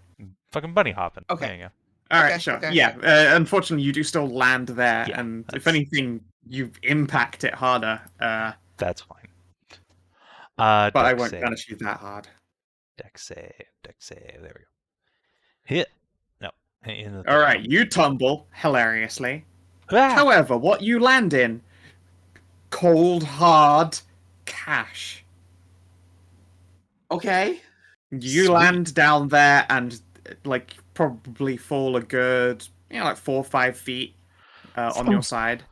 fucking bunny hopping.
Okay.
There you go.
all right,
Okay,
sure.
okay,
Yeah, unfortunately, you do still land there,
Yeah,
and if
that's-
anything, you impact it harder.
That's fine.
But I
Dex
won't
save.
punish you that hard.
Dex save. There we go. Hit. No. In the
All right, you tumble hilariously.
Ah!
However, what you land in, cold hard cash.
Okay.
You
Sweet.
land down there and like probably fall a good, like 4 or 5 feet on your side.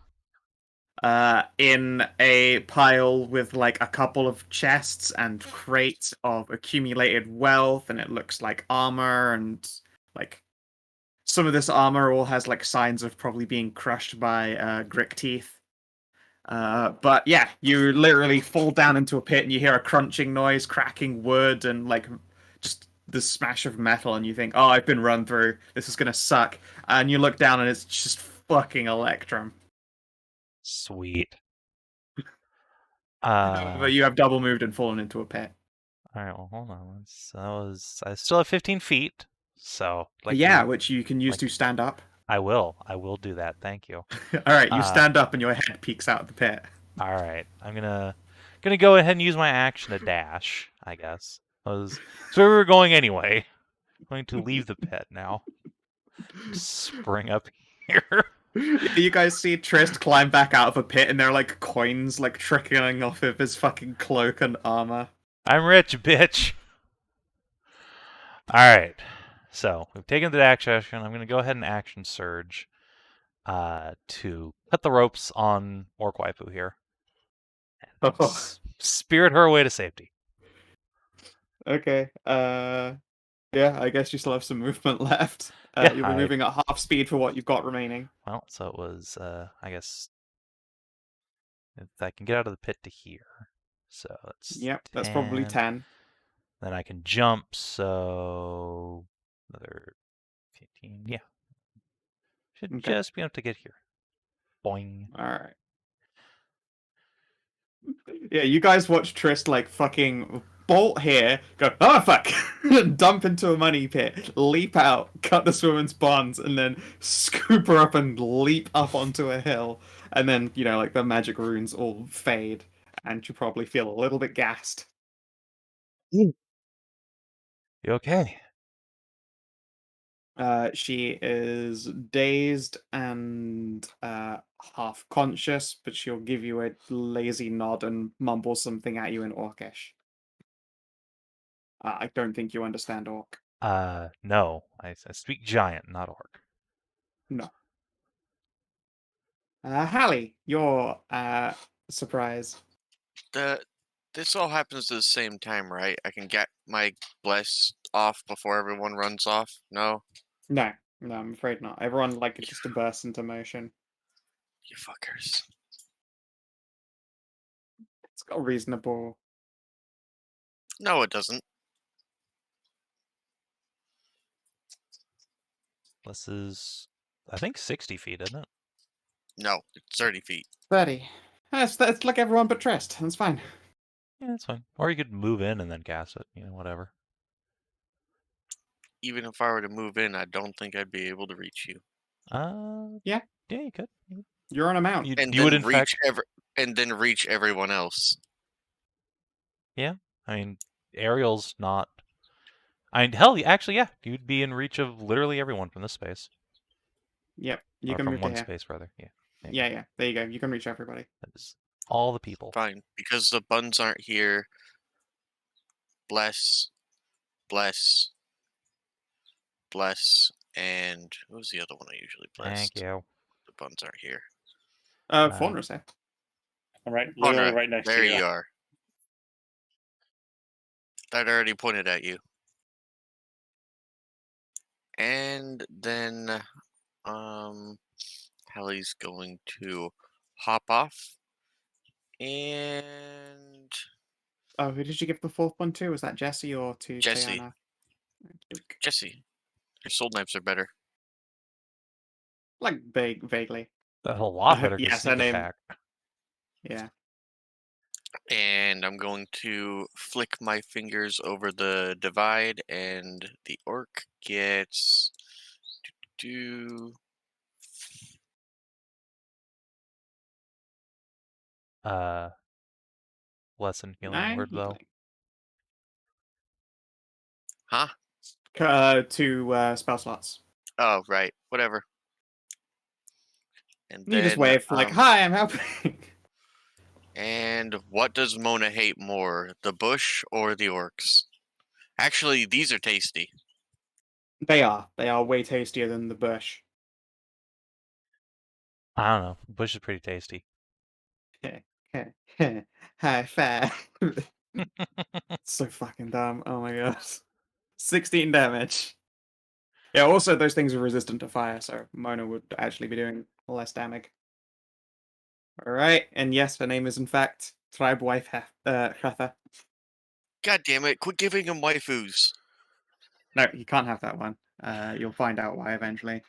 In a pile with like a couple of chests and crates of accumulated wealth, and it looks like armor, and like some of this armor all has like signs of probably being crushed by Grick teeth. But yeah, you literally fall down into a pit and you hear a crunching noise, cracking wood, and like just the smash of metal, and you think, oh, I've been run through. This is gonna suck. And you look down and it's just fucking Electrum.
Sweet.
But you have double moved and fallen into a pit.
All right. Well, hold on. I still have 15 feet. So
Yeah, which you can use
like-
to stand up.
I will do that. Thank you.
All right, you stand up and your head peeks out of the pit.
All right. I'm gonna go ahead and use my action to dash. I guess. So we were going anyway. I'm going to leave the pit now. Spring up here.
You guys see Trist climb back out of a pit, and there are like coins like trickling off of his fucking cloak and armor.
I'm rich, bitch. All right. So we've taken the dash action. I'm going to go ahead and action surge to cut the ropes on Orc Waifu here. And spirit her away to safety.
Okay. Yeah, I guess you still have some movement left.
Yeah,
You'll be moving at half speed for what you've got remaining.
Well, so it was, I guess, if I can get out of the pit to here. So that's
Yep, that's probably 10.
Then I can jump, so another 15. Yeah. Should
Okay.
just be able to get here. Boing.
All right. Yeah, you guys watch Trist like fucking bolt here, go, oh fuck, dump into a money pit, leap out, cut this woman's bonds, and then scoop her up and leap up onto a hill. And then, like the magic runes all fade, and you probably feel a little bit gassed.
You okay?
She is dazed and half conscious, but she'll give you a lazy nod and mumble something at you in Orcish. I don't think you understand Orc.
No. I speak giant, not orc.
No. Hallie, your surprise.
This all happens at the same time, right? I can get my bless off before everyone runs off. No,
No, I'm afraid not. Everyone just to burst into motion.
you fuckers.
It's got reasonable.
No, it doesn't.
This is, I think, 60 feet, isn't it?
No, it's 30 feet.
30. That's like everyone but Trist. That's fine.
Yeah, that's fine. Or you could move in and then cast it. Whatever.
Even if I were to move in, I don't think I'd be able to reach you.
Yeah.
Yeah, you could.
You're on a mount.
And
You would,
then
in fact.
reach everyone else.
Yeah. I mean, Ariel's not. Hell, actually, yeah. You'd be in reach of literally everyone from this space.
Yep. You
Or
can
from
move to
one
here.
space, rather. Yeah.
Yeah. There you go. You can reach everybody.
That is all the people.
Fine, because the buns aren't here. Bless, bless, bless, and what was the other one I usually blessed?
Thank you.
The buns aren't here.
Faunra's there.
I'm literally
Faunra,
right next
there
to you.
you are. I'd already pointed at you. And then, Hallie's going to hop off. And
Oh, who did you give the fourth one to? Was that Jesse or to
Jesse.
Tajana?
Jesse, your soul knives are better.
Like vaguely.
That's a lot better
Yes,
than
her
sneak
name.
attack.
Yeah.
And I'm going to flick my fingers over the divide, and the orc gets
Lesson healing
9
word, though.
Huh?
2 spell slots.
Oh, right. Whatever. And
You
then,
just wave like, "Hi, I'm helping."
And what does Mona hate more, the bush or the orcs? Actually, these are tasty.
They are. They are way tastier than the bush.
I don't know. Bush is pretty tasty.
High five. So fucking dumb. Oh my god. 16 damage. Yeah, also those things are resistant to fire, so Mona would actually be doing less damage. Alright, and yes, her name is in fact Tribe Wife Hedrah.
God damn it, quit giving him waifus.
No, you can't have that one. You'll find out why eventually.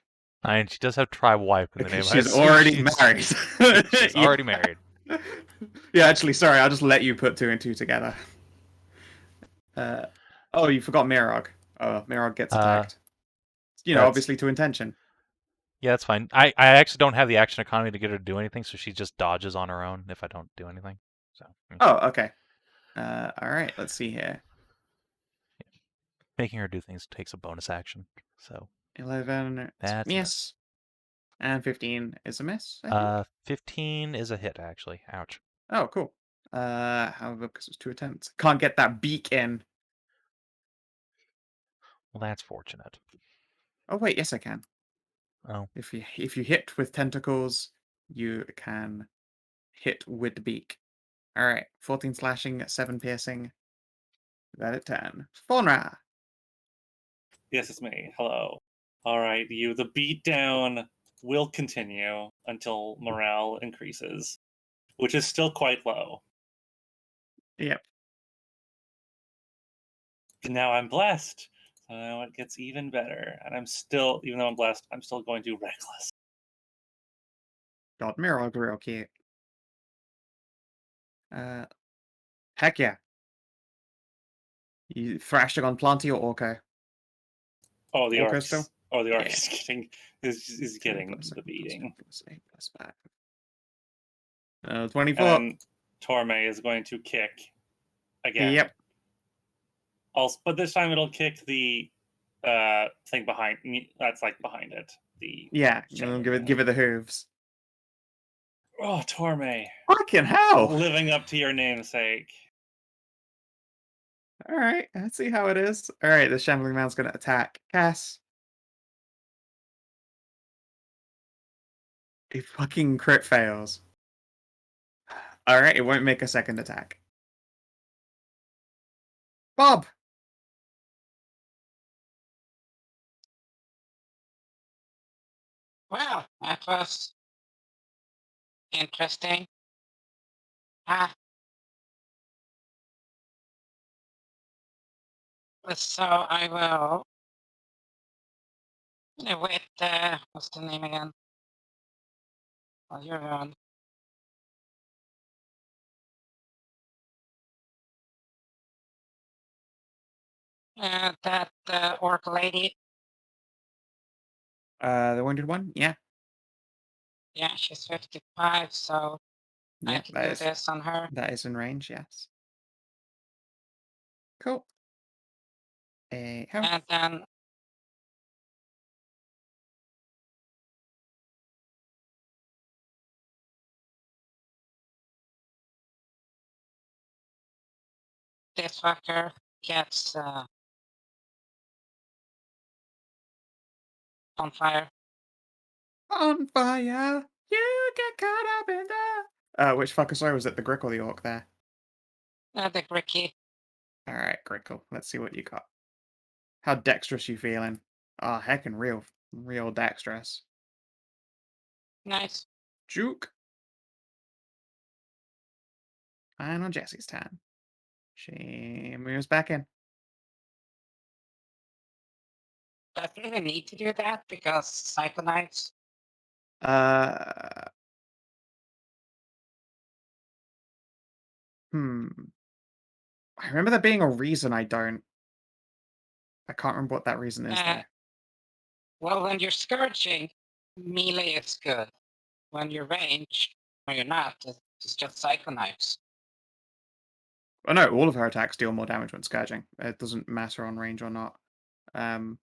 I mean, she does have tribe wife in the name.
Because
I
she's
assume
already married.
She's
Yeah.
already married.
Yeah, actually, sorry, I'll just let you put 2 and 2 together. Oh, you forgot Mirog. Oh, Mirog gets attacked. Obviously to intention.
Yeah, that's fine. I actually don't have the action economy to get her to do anything, so she just dodges on her own if I don't do anything. So.
Oh, okay. All right. Let's see here.
Making her do things takes a bonus action. So
11.
That's a
miss. And 15 is a miss. I think.
15 is a hit actually. Ouch.
Oh, cool. However, because it's 2 attempts, can't get that beak in.
Well, that's fortunate.
Oh wait, yes I can.
Oh.
If you hit with tentacles, you can hit with the beak. All right. 14 slashing, 7 piercing. That at 10. Faunra.
Yes, it's me. Hello. All right, you. The beatdown will continue until morale increases, which is still quite low.
Yep.
Now I'm blessed, so now it gets even better. And I'm still, even though I'm blessed, I'm still going to reckless.
God, Mirror real cute. Heck yeah. You thrashing on Planty or Orco?
Oh, the
Orco
orcs.
still?
Oh, the orc
Yeah.
is getting the beating.
Plus 24.
And Torme is going to kick again.
Yep.
Also, but this time it'll kick the thing behind. That's like behind it.
Yeah. Give it the hooves.
Oh, Torme.
Fucking hell!
Living up to your namesake.
All right. Let's see how it is. All right. The Shambling Man's going to attack Cass. It fucking crit fails. All right. It won't make a second attack. Bob.
Well, that was interesting. So I will With what's the name again? Oh, you're on. That orc lady.
The wounded one? Yeah.
Yeah, she's 55, so I
Yeah,
can
that
do
is
this on her.
that is in range, yes. Cool. A health.
And then this fucker gets on fire.
On fire! You get caught up in the... which fucker, sorry, was it the Grick or the Orc there?
The Gricky.
Alright, Grickle. Let's see what you got. How dexterous you feeling? Oh, heckin' real dexterous.
Nice.
Juke. And on Jessie's turn. She moves back in.
Does it even need to do that? Because Cyclonites.
Uh... Hmm. I remember there being a reason I don't. I can't remember what that reason is, though.
Well, when you're scourging, melee is good. When you're ranged, when you're not, it's just Cyclonites.
Oh no, all of her attacks deal more damage when scourging. It doesn't matter on range or not.
Oh,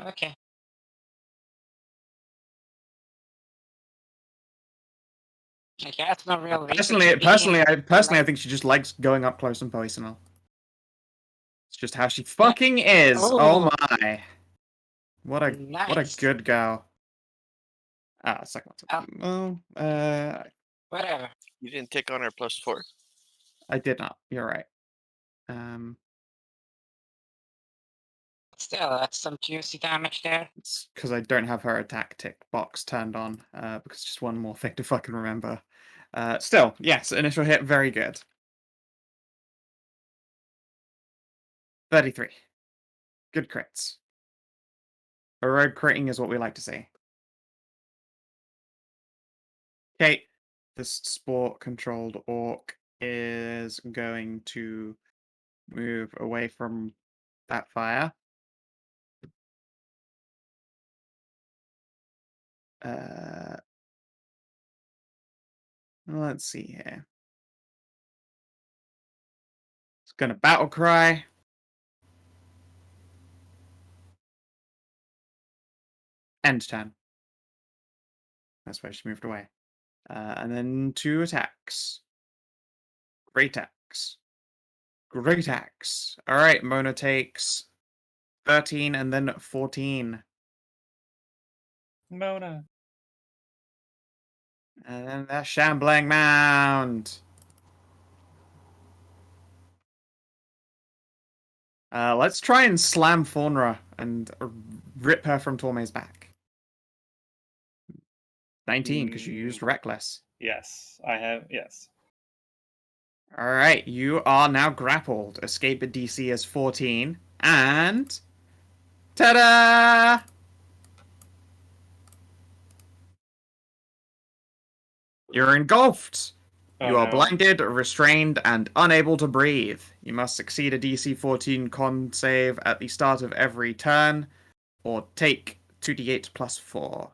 okay. I guess no real reason.
Personally, I think she just likes going up close and personal. It's just how she fucking is. Oh my! What a
nice.
good girl. Ah, second one. Well,
Whatever.
You didn't take on her +4.
I did not. You're right.
Still, that's some juicy damage there.
It's because I don't have her attack tick box turned on. Because it's just one more thing to fucking remember. Still, yes, initial hit, very good. 33. Good crits. A rogue critting is what we like to see. Okay, this sport-controlled orc is going to move away from that fire. Let's see here. It's gonna battle cry. End turn. That's why she moved away. And then 2 attacks. Great axe. Great axe. Alright, Mona takes 13 and then 14.
Mona.
And then that shambling mound. Let's try and slam Faunra and rip her from Torme's back. 19, because you used Reckless.
Yes, I have. Yes.
Alright, you are now grappled. Escape at DC is 14. And... ta-da! You're engulfed! You are blinded, restrained, and unable to breathe. You must succeed a DC 14 con save at the start of every turn, or take 2d8 plus 4.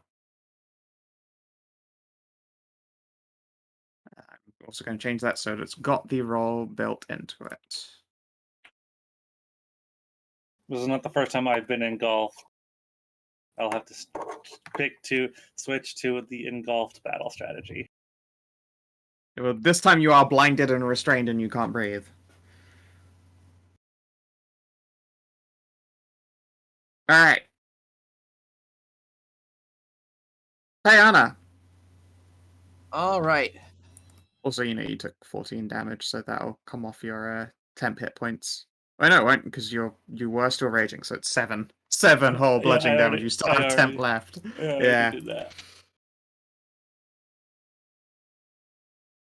I'm also going to change that so that it's got the roll built into it.
This is not the first time I've been engulfed. I'll have to switch to the engulfed battle strategy.
Well, this time you are blinded and restrained and you can't breathe. Alright. Tajana.
All right.
Also, you took 14 damage, so that'll come off your temp hit points. Oh, no, it won't, because you were still raging, so it's 7. 7 whole bludgeoning damage. You still have temp left.
Yeah. Did that.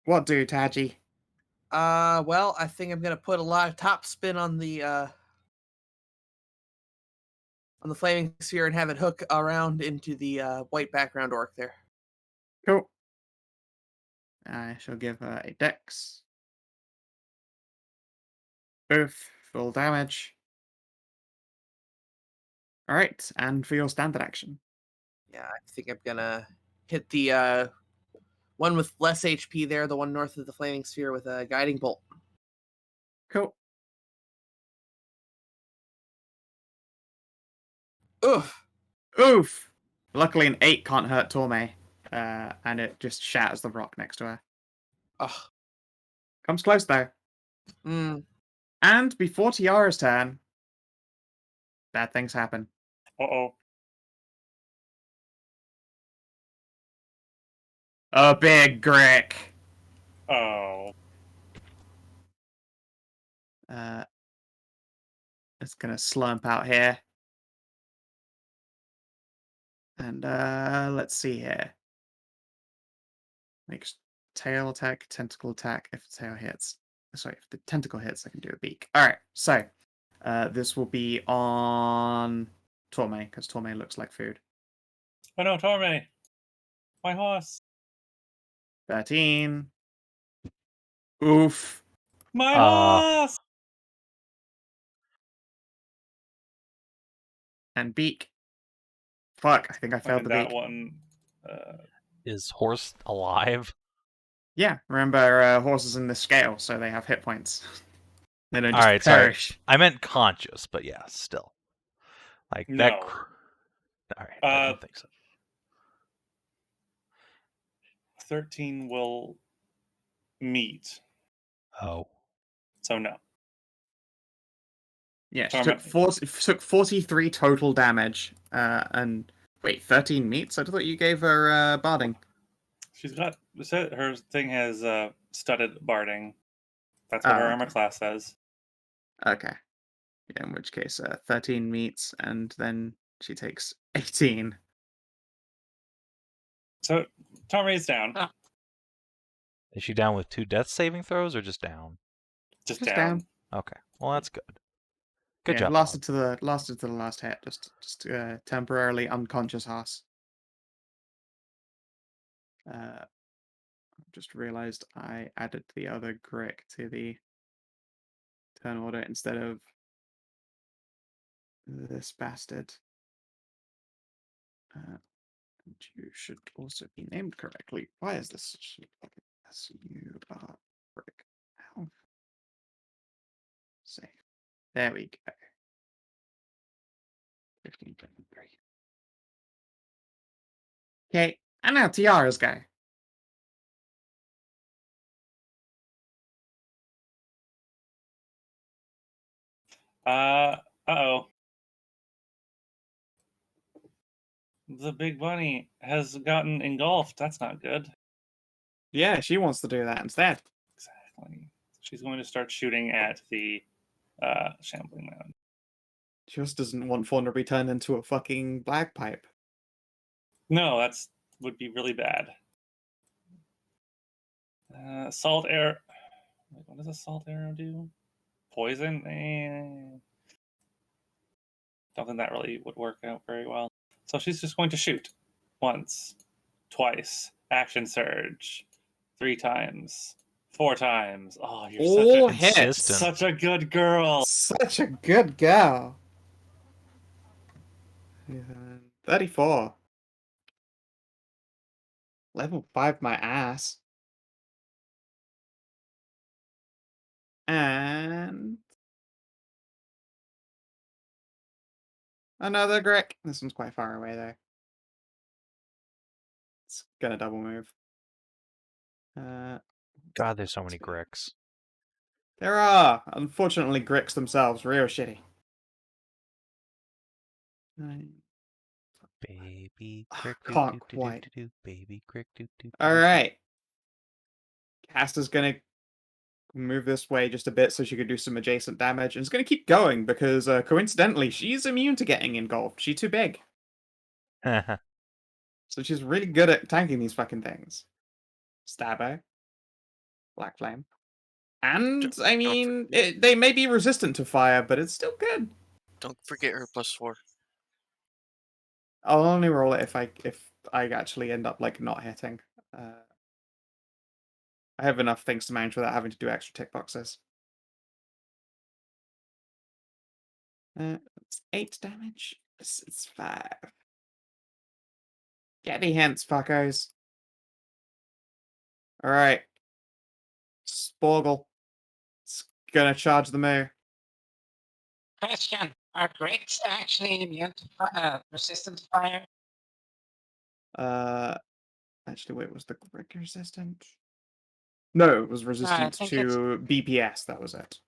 What do, Taji?
Well, I think I'm gonna put a lot of top spin on the on the flaming sphere and have it hook around into the white background orc there.
Cool. I shall give her a dex. Both full damage. Alright, and for your standard action.
Yeah, I think I'm gonna hit the one with less HP there, the one north of the flaming sphere, with a guiding bolt.
Cool.
Oof.
Oof! Luckily an 8 can't hurt Torme. And it just shatters the rock next to her.
Ugh.
Comes close though.
Mm.
And before Tiara's turn, bad things happen.
Uh-oh.
A big Grick.
Oh.
It's gonna slump out here. And let's see here. Makes tail attack, tentacle attack. If the tail hits, sorry, if the tentacle hits, I can do a beak. All right, so this will be on Torme because Torme looks like food.
Oh no, Torme! My horse!
13. Oof.
My horse!
And beak. Fuck, I think I failed
And
the
that
beak.
one.
Is horse alive?
Yeah, remember horses in the scale, so they have hit points. They don't just
Alright, sorry.
perish.
I meant conscious, but yeah, still. Like that.
No.
Alright, I don't think so.
13 will meet.
Oh.
So no.
Yeah, she
Torment.
took 43 total damage. And wait, 13 meets? I thought you gave her barding.
She's got her thing has studded barding. That's what her armor class says.
Okay. Yeah, in which case 13 meets and then she takes 18.
So Torme is down.
Is she down with 2 death saving throws or just down?
Just
Just
down.
down.
Okay. Well, that's good. Good job.
Lasted to the last hit. Just temporarily unconscious horse. Just realized I added the other Grick to the turn order instead of this bastard. And you should also be named correctly. Why is this such a fucking mess? You are Grick. How? Save. There we go. 1523. Okay, and now Tiara's go.
Uh-oh. The big bunny has gotten engulfed. That's not good.
Yeah, she wants to do that instead.
Exactly. She's going to start shooting at the shambling man.
She just doesn't want Faunra to be turned into a fucking bagpipe.
No, that's would be really bad. Salt arrow. Wait, what does a salt arrow do? Poison? Don't think that really would work out very well. So she's just going to shoot. Once. Twice. Action surge. 3 times. 4 times. Oh, you're
All
such
hits.
Consistent.
such a good girl.
Such a good girl. 34. Level 5 my ass. And another Grick. This one's quite far away though. It's gonna double move.
God, there's so many Gricks.
There are. Unfortunately, Gricks themselves real shitty. 9.
Baby Crick.
Can't quite.
Baby Crick.
Alright. Caster's gonna move this way just a bit so she could do some adjacent damage. And it's gonna keep going because coincidentally, she's immune to getting engulfed. She's too big. So she's really good at tanking these fucking things. Stabber. Black Flame. And, I mean, they may be resistant to fire, but it's still good.
Don't forget her +4.
I'll only roll it if I actually end up like not hitting. I have enough things to manage without having to do extra tick boxes. It's 8 damage. It's 5. Get the hints, fuckos. Alright. Sporgle. It's gonna charge the moo.
Question: are Gricks actually immune to resistant to fire?
Actually, wait, was the Grick resistant? No, it was resistant
think
to BPS, that was it.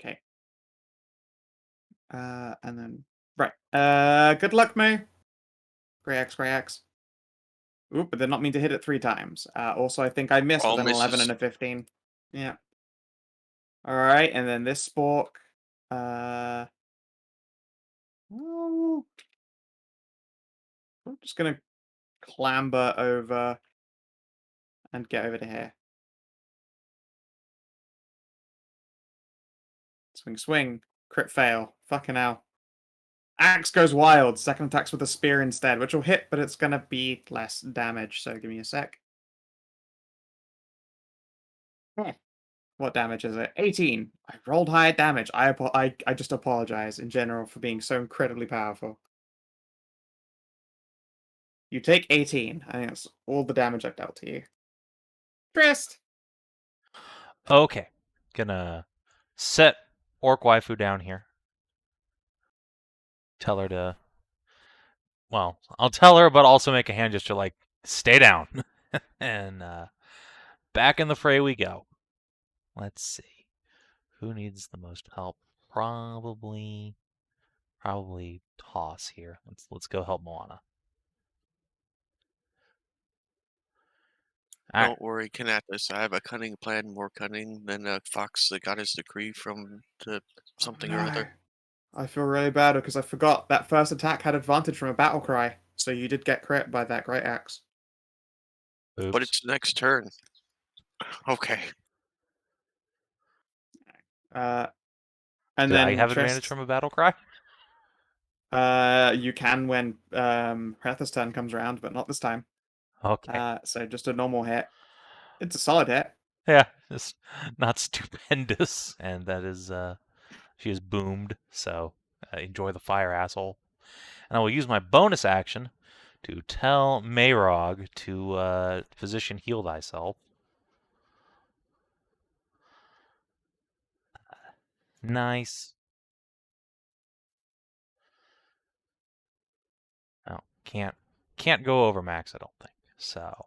Okay. And then... Right. Good luck, Moo. Grey X. Oop, but did not mean to hit it 3 times. Also, I think I missed
All
with an 11
misses.
and a 15. Yeah. Alright, and then this Spork. Oh, I'm just gonna clamber over and get over to here. Swing. Crit fail. Fucking hell. Axe goes wild. Second attack's with a spear instead, which will hit, but it's gonna be less damage, so give me a sec. What damage is it? 18. I rolled high damage. I just apologize in general for being so incredibly powerful. You take 18. I think that's all the damage I've dealt to you. Trist!
Okay. Gonna set Orc Waifu down here. Tell her to... Well, I'll tell her, but also make a hand gesture like, stay down. And back in the fray we go. Let's see. Who needs the most help? Probably Toss here. Let's go help Moana. All right.
Don't worry, Kinathis. I have a cunning plan, more cunning than a fox that got his decree from something or other.
I feel really bad because I forgot that first attack had advantage from a battle cry, so you did get crit by that great axe.
Oops.
But it's next turn. Okay.
And
Did
then
I have
Trist,
advantage from a battle cry?
you can when Hedrah's turn comes around, but not this time.
Okay.
So just a normal hit. It's a solid hit.
Yeah, it's not stupendous, and that is she is boomed. So enjoy the fire, asshole. And I will use my bonus action to tell Mayrog to physician heal thyself. Nice. Oh, can't go over max, I don't think. So,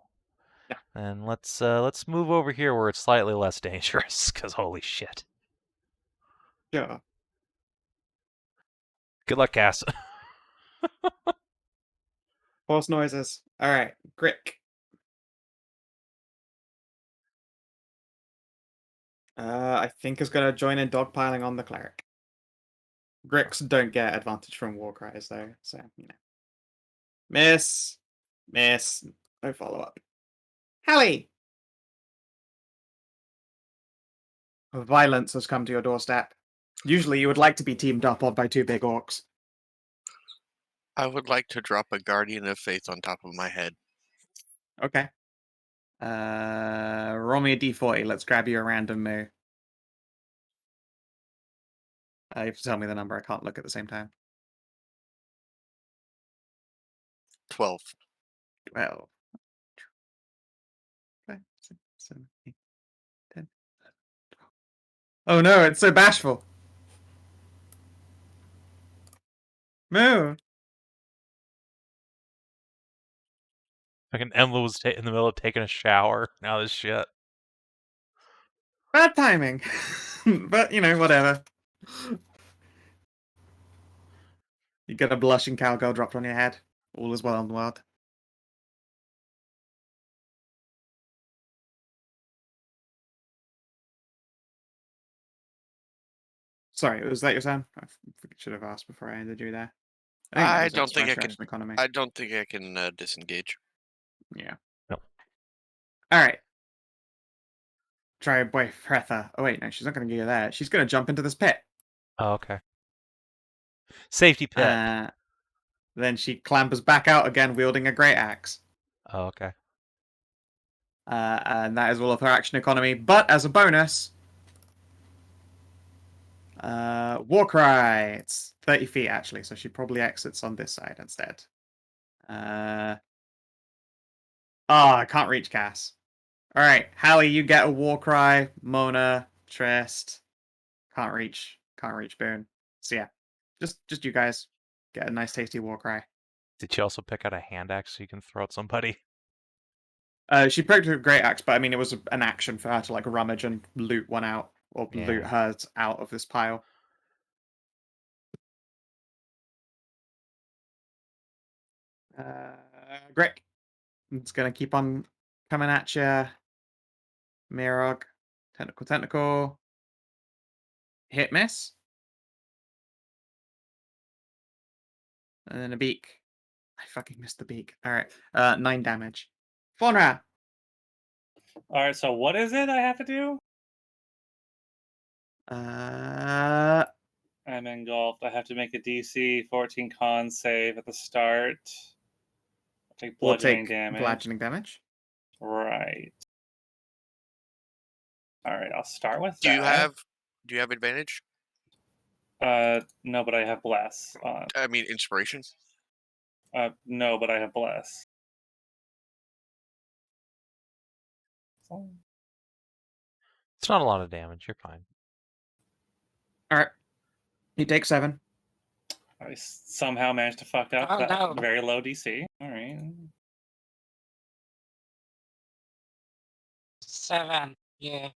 Yeah.
And let's move over here where it's slightly less dangerous, because holy shit.
Yeah.
Good luck, Cass.
Horse noises. Alright, Grick. I think is gonna join in dogpiling on the cleric. Gricks don't get advantage from war cries though, so you know. Miss. No follow-up. Hallie! Violence has come to your doorstep. Usually you would like to be teamed up on by 2 big orcs.
I would like to drop a Guardian of Faith on top of my head.
Okay. Roll me a d40. Let's grab you a random moo. You have to tell me the number. I can't look at the same time.
12.
12. 5, 6, 7, 8, 10. Oh no, it's so bashful. Moo!
Fucking Emma was in the middle of taking a shower. Now this shit.
Bad timing. But, you know, whatever. You get a blushing cowgirl dropped on your head. All is well in the world. Sorry, was that your turn? I should have asked before I ended you there.
I
think that
don't
was
think I
restoration
can.
economy.
I don't think I can disengage.
Yeah.
No.
Alright. Try boy Hedrah. Oh wait, no, she's not gonna go there. She's gonna jump into this pit.
Oh, okay. Safety pit.
Then she clambers back out again, wielding a great axe.
Oh, okay.
And that is all of her action economy. But as a bonus, Warcry. It's 30 feet actually, so she probably exits on this side instead. I can't reach Cass. All right, Hallie, you get a Warcry. Mona, Trist, can't reach Boone. So yeah, just you guys get a nice tasty Warcry.
Did she also pick out a hand axe so you can throw at somebody?
She picked a great axe, but I mean, it was an action for her to like rummage and loot one out, or loot hers out of this pile. Grick, it's gonna keep on coming at you. Mirog, tentacle, hit miss, and then a beak. I fucking missed the beak. All right, 9 damage. Faunra.
All right, so what is it I have to do?
Uh,
I'm engulfed. I have to make a DC 14 con save at the start. I'll take
or
bludgeoning
take
damage.
bludgeoning damage.
Right. All right, I'll start with
Do
that.
you have advantage?
No, but I have bless on.
I mean, inspiration.
No, but I have bless. So,
It's not a lot of damage. You're fine.
All right, you take 7.
I somehow managed to fuck up
Oh,
that
no.
very low DC. All right.
7. Yeah.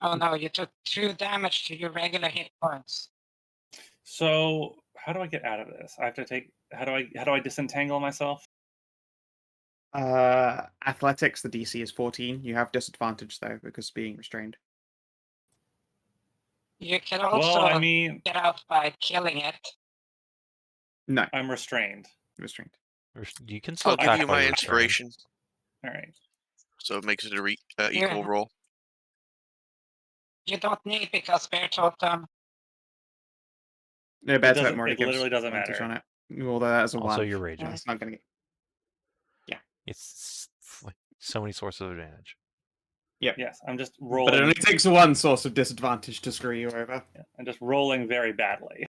Oh no, you took 2 damage to your regular hit points.
So how do I get out of this? I have to take. How do I disentangle myself?
Athletics, the DC is 14. You have disadvantage though because being restrained.
You can also
Well, I mean,
get out by killing it.
No,
I'm restrained.
restrained.
You can still
I'll give
attack
you
while
my
you're restrained.
inspiration,
All right.
so it makes it a equal
Yeah.
roll.
You don't need because Bear Totem.
No, better
doesn't-
already
it
gives
literally doesn't
advantage
matter.
on it. Although that's a
Also,
1.
you're raging.
It's not gonna get.
It's like so many sources of advantage.
Yes, I'm just
But it
rolling.
only takes one source of disadvantage to screw you over.
I'm just rolling very badly.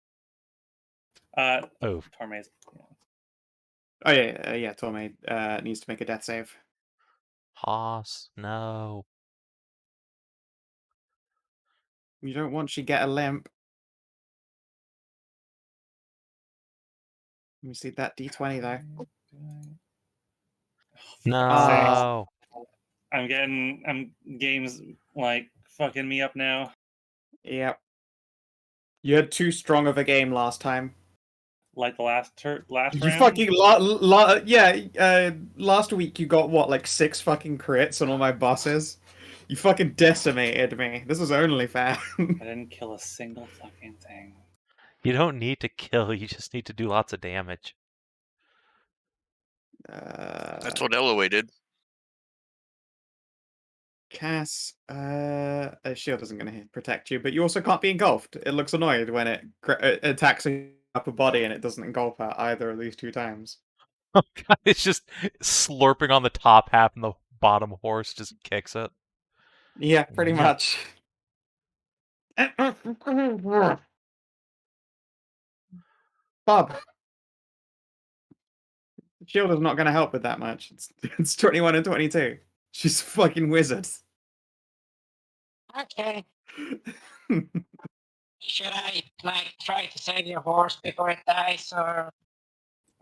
Oh,
Torme's.
Oh yeah. Tommy needs to make a death save.
Hoss, no.
You don't want she get a limp. Let me see that D20 though.
No.
Games like fucking me up now.
Yep. You had too strong of a game last time.
Like the last
You
round.
fucking last week you got what, like 6 fucking crits on all my bosses. You fucking decimated me. This is only fair.
I didn't kill a single fucking thing.
You don't need to kill, you just need to do lots of damage.
That's what Elway did.
Cass, a shield isn't going to protect you, but you also can't be engulfed. It looks annoyed when it attacks a upper body and it doesn't engulf her either of these 2 times.
Oh god, it's just slurping on the top half and the bottom horse just kicks it.
Yeah, pretty
Yeah.
much. Bob. Shield is not going to help with that much. It's 21 and 22. She's a fucking wizard.
Okay. Should I like try to save your horse before it dies, or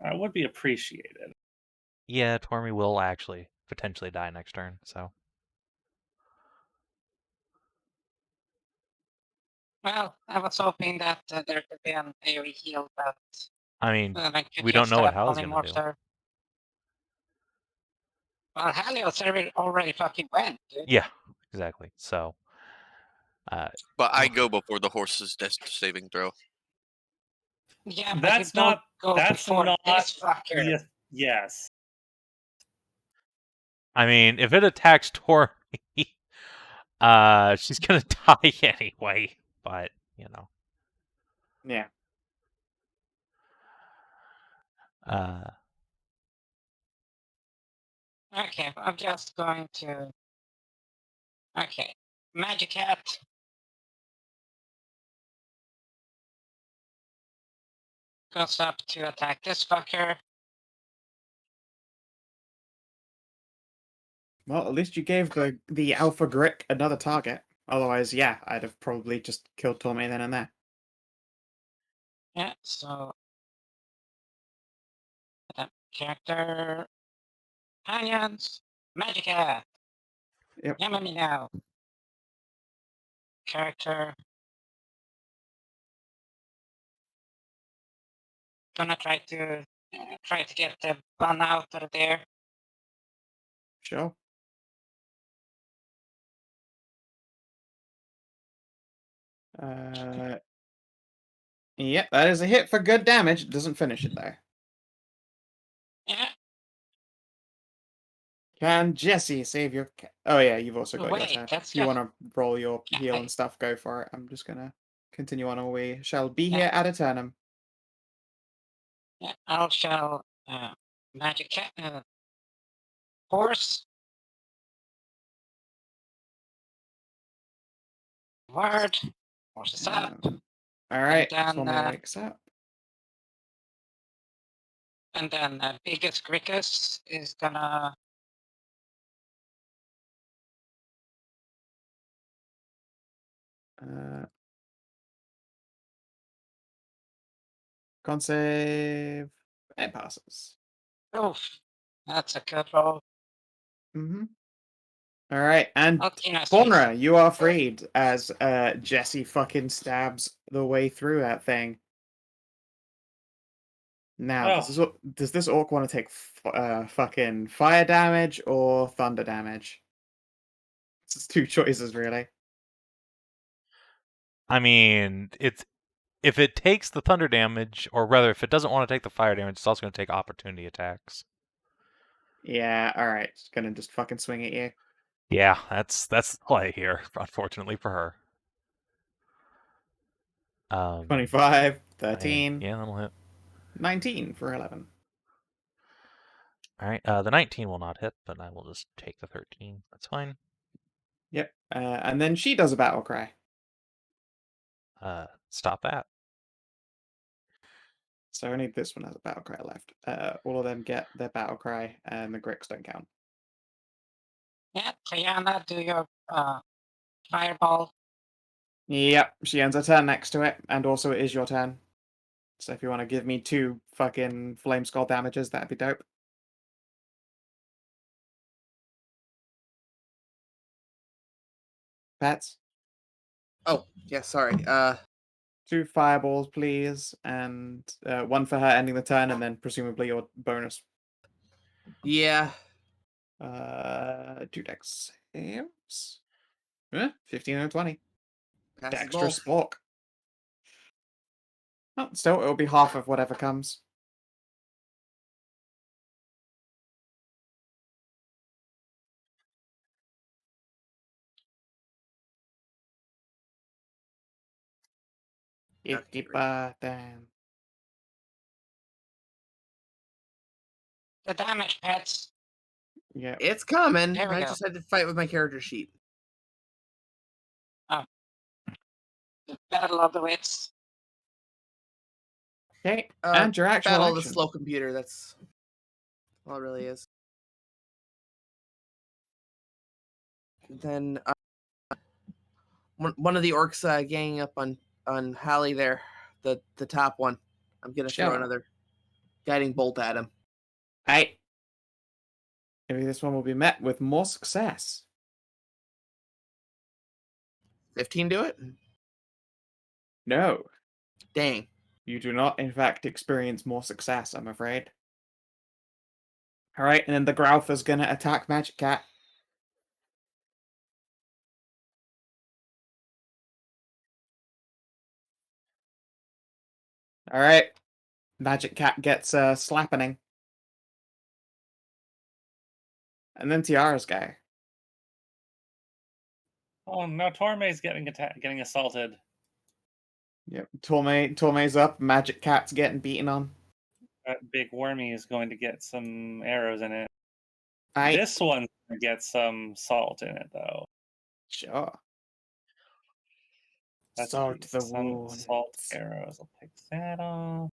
Would be appreciated.
Yeah, Tormy will actually potentially die next turn, so.
well, I was hoping that there could be an AoE heal, but
I mean,
I could
we don't
just
know what
have
Hallie's gonna
polymorphs
do.
there. Well, Hallie already fucking went, dude.
Yeah, exactly. So,
But I go before the horse's death saving throw.
Yeah, but
That's
you don't
not.
go
That's
before
not.
this fucker.
Yes.
I mean, if it attacks Tormy, she's gonna die anyway. But you know,
Yeah.
Okay, I'm just going to. Okay, Magic Cat. Goes up to attack this fucker.
Well, at least you gave the Alpha Grick another target. Otherwise, yeah, I'd have probably just killed Torme then and there.
Yeah, so. Character. Companions. Magic Cat.
Yep.
Yamami now. Character. Gonna try to get the bun out of there.
Sure. Yep, that is a hit for good damage. It doesn't finish it though.
Yeah.
Can Jesse save your? Oh yeah, you've also got your
Wait,
turn.
that's
If you
just-
want to roll your
Yeah,
heal
I-
and stuff, go for it. I'm just gonna continue on. Or we shall be
Yeah.
here at eternum.
Yeah, I'll shall Magic Cat horse. Word. Horse is up.
All right,
then,
Tommy wakes up.
And then biggest Grickus is gonna
Con save. It passes.
oof. That's a good roll.
Mm-hmm. All right, and
Kinathis.
Faunra, you are freed as Jesse fucking stabs the way through that thing. Now, does this orc want to take fucking fire damage or thunder damage? It's two choices, really.
I mean, if it takes the thunder damage, or rather, if it doesn't want to take the fire damage, it's also going to take opportunity attacks.
Yeah, all right. It's gonna just fucking swing at you.
Yeah, that's the play here, unfortunately for her.
25, 13.
Yeah, that'll hit.
19 for 11.
All right, the 19 will not hit, but I will just take the 13. That's fine.
Yep. And then she does a battle cry.
Stop that.
So only this one has a battle cry left. All of them get their battle cry, and the Gricks don't count.
Yeah, Tajana, do your fireball.
Yep, she ends her turn next to it, and also it is your turn. So if you want to give me 2 fucking flame skull damages, that'd be dope. Pets?
Oh, yeah, sorry.
2 fireballs, please, and 1 for her ending the turn, and then presumably your bonus.
Yeah.
2 dex saves. 15 and 20.
Passes
Extra
both.
spork. Oh, still, it'll be half of whatever comes. Then.
The damage, pets.
Yeah.
It's coming.
There we
I
go.
just had to fight with my character sheet.
Battle of the Wits.
Okay. And your actual
Battle of the
action.
slow computer. That's all it really is. Then one of the orcs ganging up on Hallie there, the top one. I'm gonna throw
Sure.
another guiding bolt at him.
Hey. Maybe this one will be met with more success.
15 do it?
No.
Dang.
You do not, in fact, experience more success, I'm afraid. Alright, and then the Growther's gonna attack Magic Cat. Alright. Magic Cat gets slappening. And then Tiara's guy.
Oh no, Torme's getting assaulted.
Yep. Torme's up, Magic Cat's getting beaten on.
That big wormy is going to get some arrows in it.
I
This one's going to get some salt in it, though.
sure.
That's
Salt the
some
wounds.
salt arrows. I'll take that off.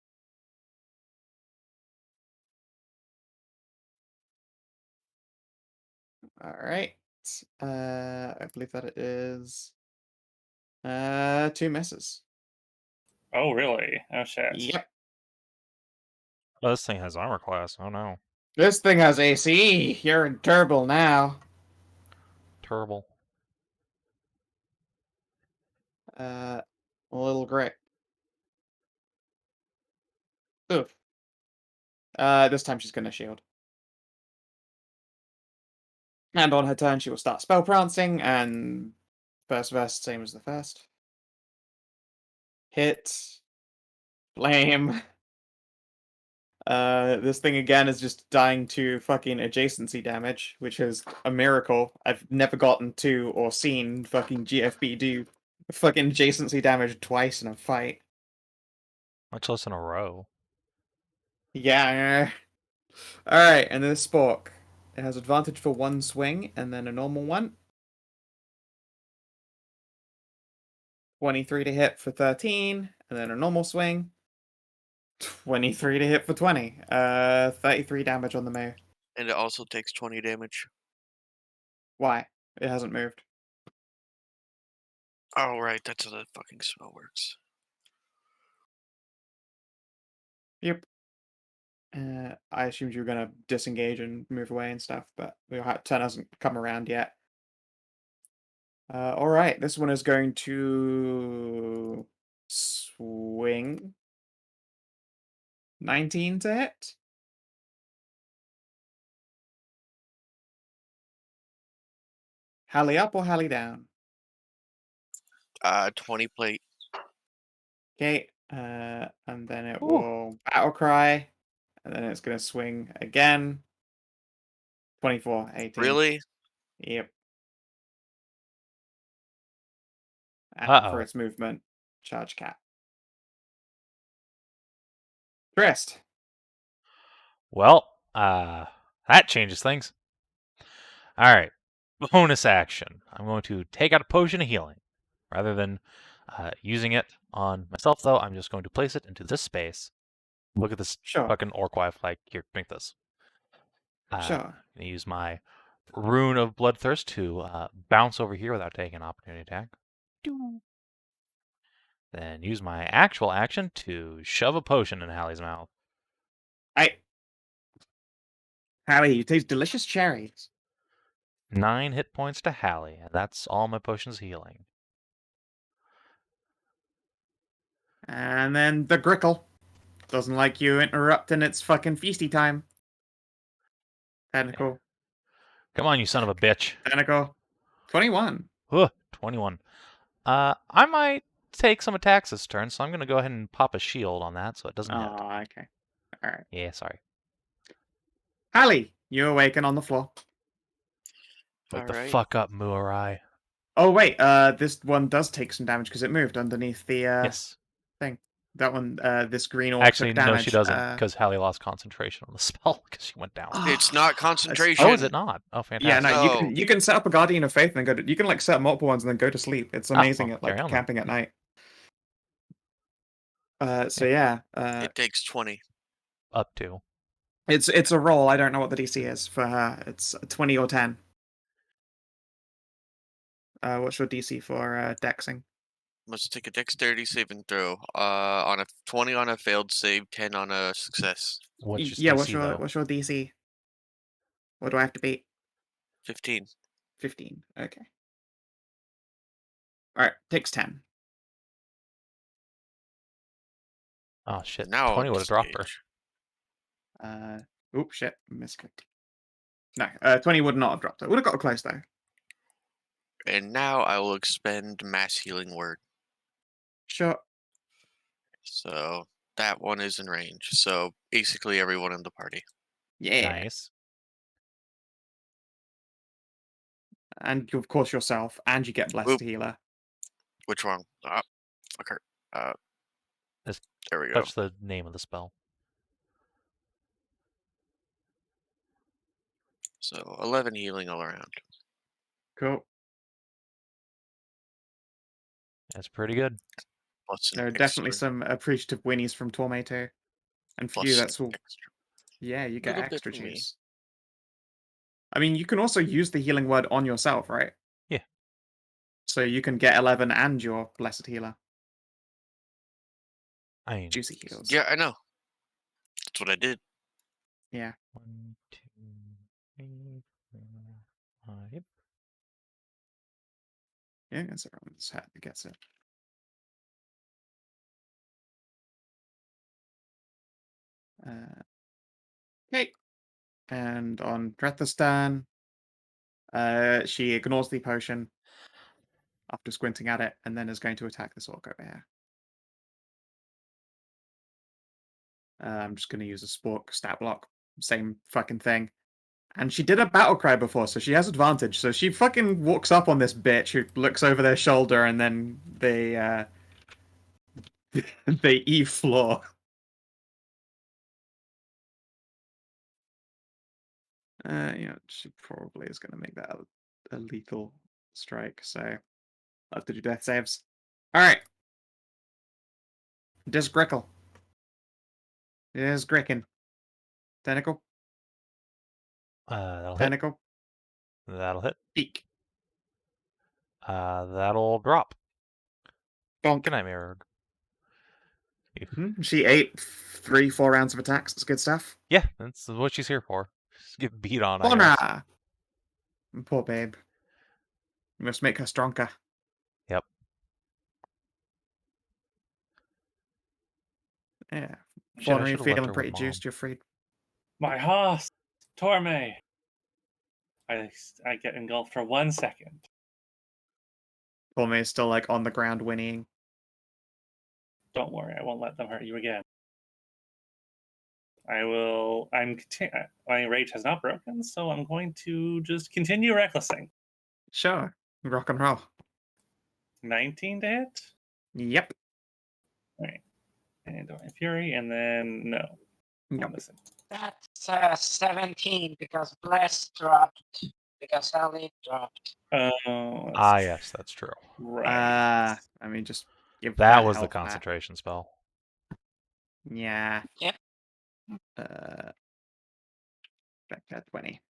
All right. I believe that it is 2 misses.
Oh, really? Oh, shit.
Yep.
Oh, this thing has armor class. Oh no.
This thing has AC. You're in turbo now.
Terrible.
A little grit. Oof. This time she's gonna shield. And on her turn, she will start spell prancing, and first vest, same as the first. Hit. Flame. This thing again is just dying to fucking adjacency damage, which is a miracle. I've never gotten to or seen fucking GFB do fucking adjacency damage twice in a fight.
Much less in a row.
Yeah. Alright, and then this Spork. It has advantage for 1 swing, and then a normal one. 23 to hit for 13, and then a normal swing. 23 to hit for 20. 33 damage on the move.
And it also takes 20 damage.
Why? It hasn't moved.
Oh, right. That's how that fucking spell works.
Yep. I assumed you were gonna disengage and move away and stuff, but your turn hasn't come around yet. All right, this one is going to swing. 19 to hit. Hally up or Hally down?
20 plate.
Okay, and then it
Ooh.
will battle cry, and then it's gonna swing again. 24, 18.
Really?
Yep. And for
Uh-oh.
its movement, charge cat. Trist.
Well, that changes things. All right. Bonus action. I'm going to take out a potion of healing. Rather than using it on myself, though, I'm just going to place it into this space. Look at this
Sure.
fucking orc wife. Like, here, drink this.
Sure.
I'm going to use my Rune of Bloodthirst to bounce over here without taking an opportunity attack. Then use my actual action to shove a potion in Hallie's mouth.
Hallie, you taste delicious cherries.
9 hit points to Hallie, and that's all my potions healing.
And then the Grickle. Doesn't like you interrupting its fucking feasty time. Tentacle.
Come on, you son of a bitch.
Tentacle. 21.
Ugh, 21. I might take some attacks this turn, so I'm going to go ahead and pop a shield on that so it doesn't hit.
Oh, okay. Alright.
Yeah, sorry.
Hallie, you awaken on the floor.
Wake the
Alright.
fuck up, Muarai.
Oh, wait, this one does take some damage because it moved underneath the
Yes.
thing. That one, this green orc
Actually,
took damage.
no, she doesn't, because Hallie lost concentration on the spell because she went down.
It's not concentration.
Oh, is it not? Oh, fantastic.
Yeah, no,
No.
you can set up a Guardian of Faith and then go to, you can like set up multiple ones and then go to sleep. It's amazing
well,
at like
carry on then.
camping at night. So yeah,
It takes 20.
Up to.
it's a roll. I don't know what the DC is for her. It's 20 or 10. What's your DC for dexing?
Must take a dexterity saving throw. On a 20 on a failed save, 10 on a success.
What's your
Yeah,
DC, though?
what's your DC? What do I have to beat?
15.
15. Okay. All right, takes 10.
Oh, shit.
Now
20 would have dropped her.
Oops, shit, misclicked. No, 20 would not have dropped her. Would have got her close though.
And now I will expend Mass Healing Word.
Sure.
So that one is in range. So basically everyone in the party.
Yeah.
Nice.
And of course yourself, and you get blessed
Oop.
healer.
Which one? Fucker.
Just
There we go.
Touch the name of the spell.
So 11 healing all around.
Cool.
That's pretty good.
Plus an
There are definitely
extra,
some appreciative whinnies from Torme too. And for
plus
you,
an
that's all.
extra.
Yeah, you get
Little bit
extra
for me.
juice. I mean, you can also use the healing word on yourself, right?
Yeah.
So you can get 11 and your blessed healer.
I mean,
Juicy heals.
Yeah, I know. That's what I did.
Yeah.
1, 2, 3, 4, 5.
Yeah, that's everyone's hat that gets it. Okay. And on Tristan, she ignores the potion after squinting at it, and then is going to attack this orc over here. I'm just going to use a Spork stat block. Same fucking thing. And she did a battle cry before, so she has advantage. So she fucking walks up on this bitch who looks over their shoulder, and then they they E-floor. Yeah, she probably is going to make that a lethal strike, so I'll have to do death saves. Alright. Disgrickle. Disgricken. Tentacle.
That'll hit.
Tentacle.
That'll hit.
Peek.
That'll drop.
Bonk.
Good night, Mirror.
She ate 3-4 rounds of attacks. That's good stuff.
Yeah, that's what she's here for. Just get beat on, I guess.
Faunra! Poor babe. We must make her stronger.
Yep.
Yeah.
Shit, I
Faunra, you're
should've left
feeling
her
pretty
with
juiced. You're free.
My horse, Torme. I get engulfed for 1 second.
Faunra is still like on the ground whinnying.
Don't worry, I won't let them hurt you again. I will. My rage has not broken, so I'm going to just continue recklessing.
Sure. Rock and roll.
19 to hit.
Yep.
All right. And Divine Fury, and then no.
Nope.
Listen.
That's 17 because Bless dropped. Because Ali dropped.
Oh.
Yes, that's true.
Right.
I mean, just give
That was the
health back.
concentration spell.
Yeah.
Yep.
Back at 20.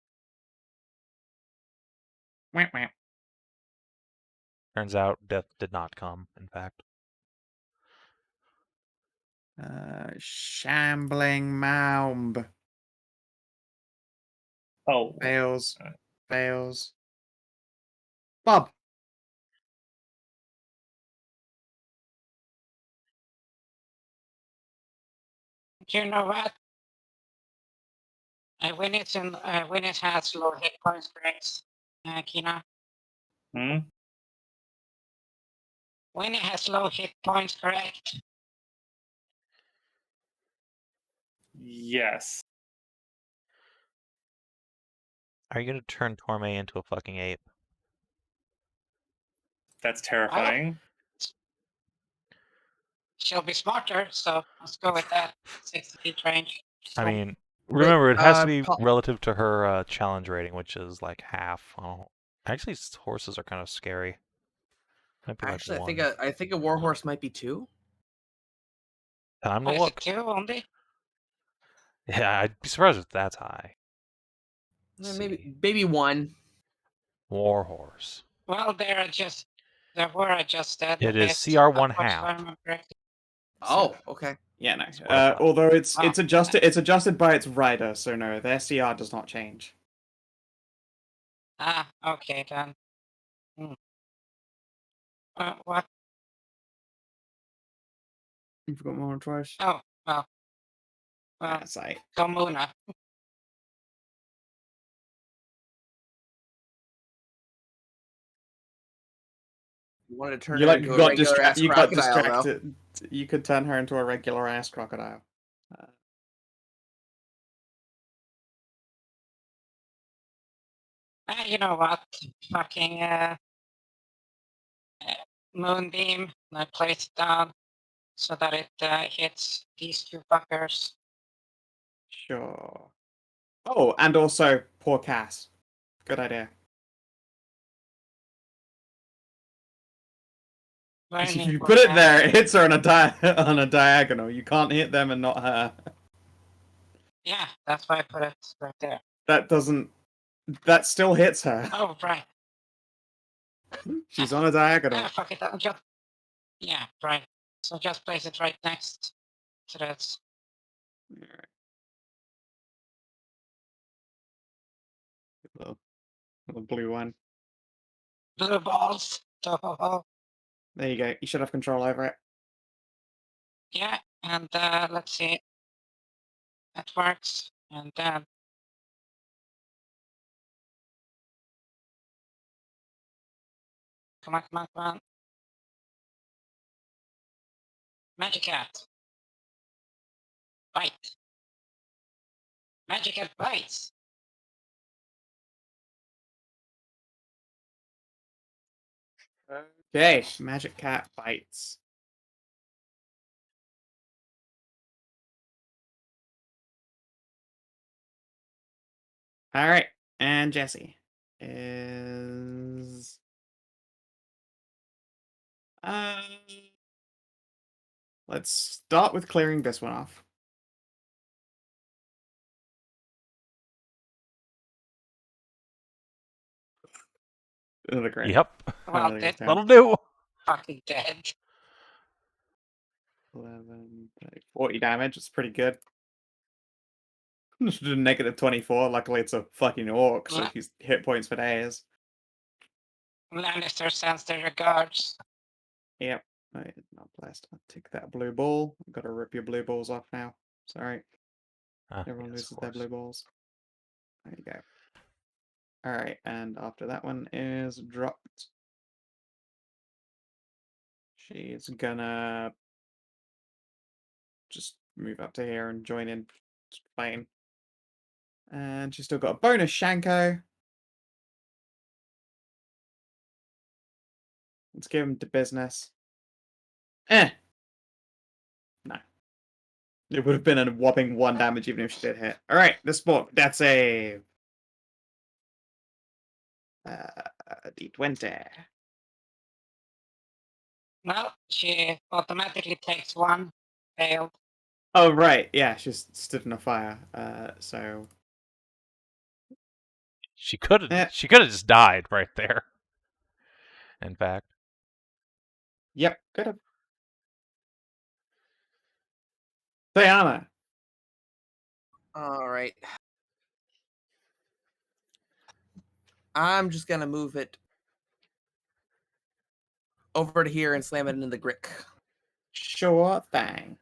Wah, wah.
Turns out death did not come, in fact.
Shambling mound.
Oh.
Fails. Fails. Bob.
You know what? When it has low hit points, correct? Kina.
Hmm?
When it has low hit points, correct?
Yes.
Are you gonna turn Torme into a fucking ape?
That's terrifying.
She'll be smarter, so let's go with that. 60 feet range.
I
So,
mean, remember, it has to be
Paul-
relative to her challenge rating, which is like half. Actually, horses are kind of scary. Might be
Actually,
like
I think a warhorse might be 2.
Time to
is it
look.
2 only?
Yeah, I'd be surprised if that's high. Let's see.
Maybe 1.
Warhorse.
Well, they were adjusted.
It is
It's
CR one
upwards, if I
half.
remember correctly.
Oh, okay.
Yeah, no.
That's what I thought.
Although it's
Oh.
it's adjusted by its rider, so no, their CR does not change.
Ah, okay then. What?
You forgot more than twice.
Oh, well. Well,
That's right.
Komuna.
You wanted to turn
You
her
like
into a
got
regular ass
distracted. You got
crocodile, though.
distracted. You could turn her into a regular ass crocodile.
You know what? Fucking Moonbeam. I place it down so that it hits these 2 fuckers.
Sure. Oh, and also Poor Cass. Good idea. If
Burning
you
for
put it
that.
there, it hits her on on a diagonal. You can't hit them and not her.
Yeah, that's why I put it right there.
That doesn't. That still hits her.
Oh, right.
She's on a diagonal.
Ah, fuck it. I'll just... Yeah, right. So just place it right next to that.
Alright. Little blue one.
Blue balls. Oh,
There you go. You should have control over it.
yeah, and let's see. That works. And then... Come on, come on, come on. Magic Cat. Bite. Magic Cat bites.
Okay, Magic Cat bites. Alright, and Jesse is... Let's start with clearing this one off. Another crit.
Yep.
Well,
Another
that's
down.
That'll do.
fucking dead.
11, 30, 40 damage. It's pretty good. Just a negative 24. Luckily, it's a fucking orc, so
Yeah.
he's hit points for days.
Lannister sends their regards.
Yep. Not blessed. I'll take that blue ball. I've got to rip your blue balls off now. Sorry. Everyone
Yes,
loses
of
their blue
course.
balls. There you go. Alright, and after that one is dropped. She's gonna just move up to here and join in playing. And she's still got a bonus Shanko. Let's give him to business. No. It would have been a whopping 1 damage even if she did hit. Alright, the Spore. That's a D20.
No, she automatically takes one. Failed.
Oh right, yeah, she's stood in a fire. So
She could have.
Eh.
She could have just died right there. In fact.
yep, could have. Tajana.
All right. I'm just gonna move it over to here and slam it into the Grick.
Sure thing.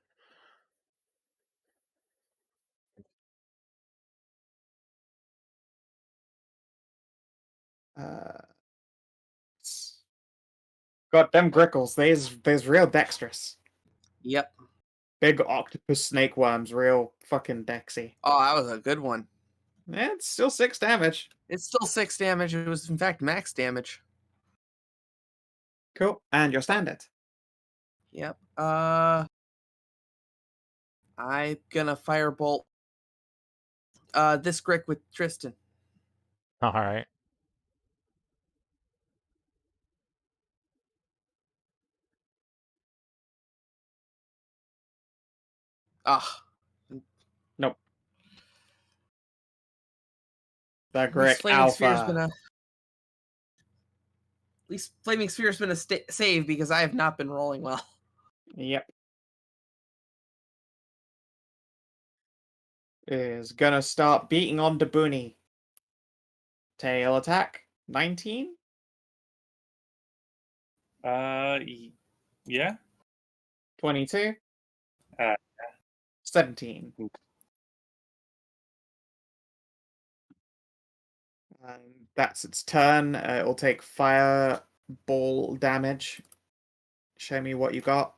God, them Grickles, they's real dexterous.
Yep.
Big octopus snake worms, real fucking dexy.
Oh, that was a good one.
It's still 6 damage.
It's still 6 damage. It was, in fact, max damage.
Cool. And your standard.
Yep. I'm gonna firebolt this Grick with Tristan.
All right.
Ah,
Nope. The
at least
Grick
Flaming Sphere's
Alpha.
been a. At least Flaming Sphere's been a save because I have not been rolling well.
Yep. Is gonna start beating on Dabuni. Tail attack. 19?
Yeah.
22?
Uh,
17. That's its turn. It'll take fireball damage. Show me what you got.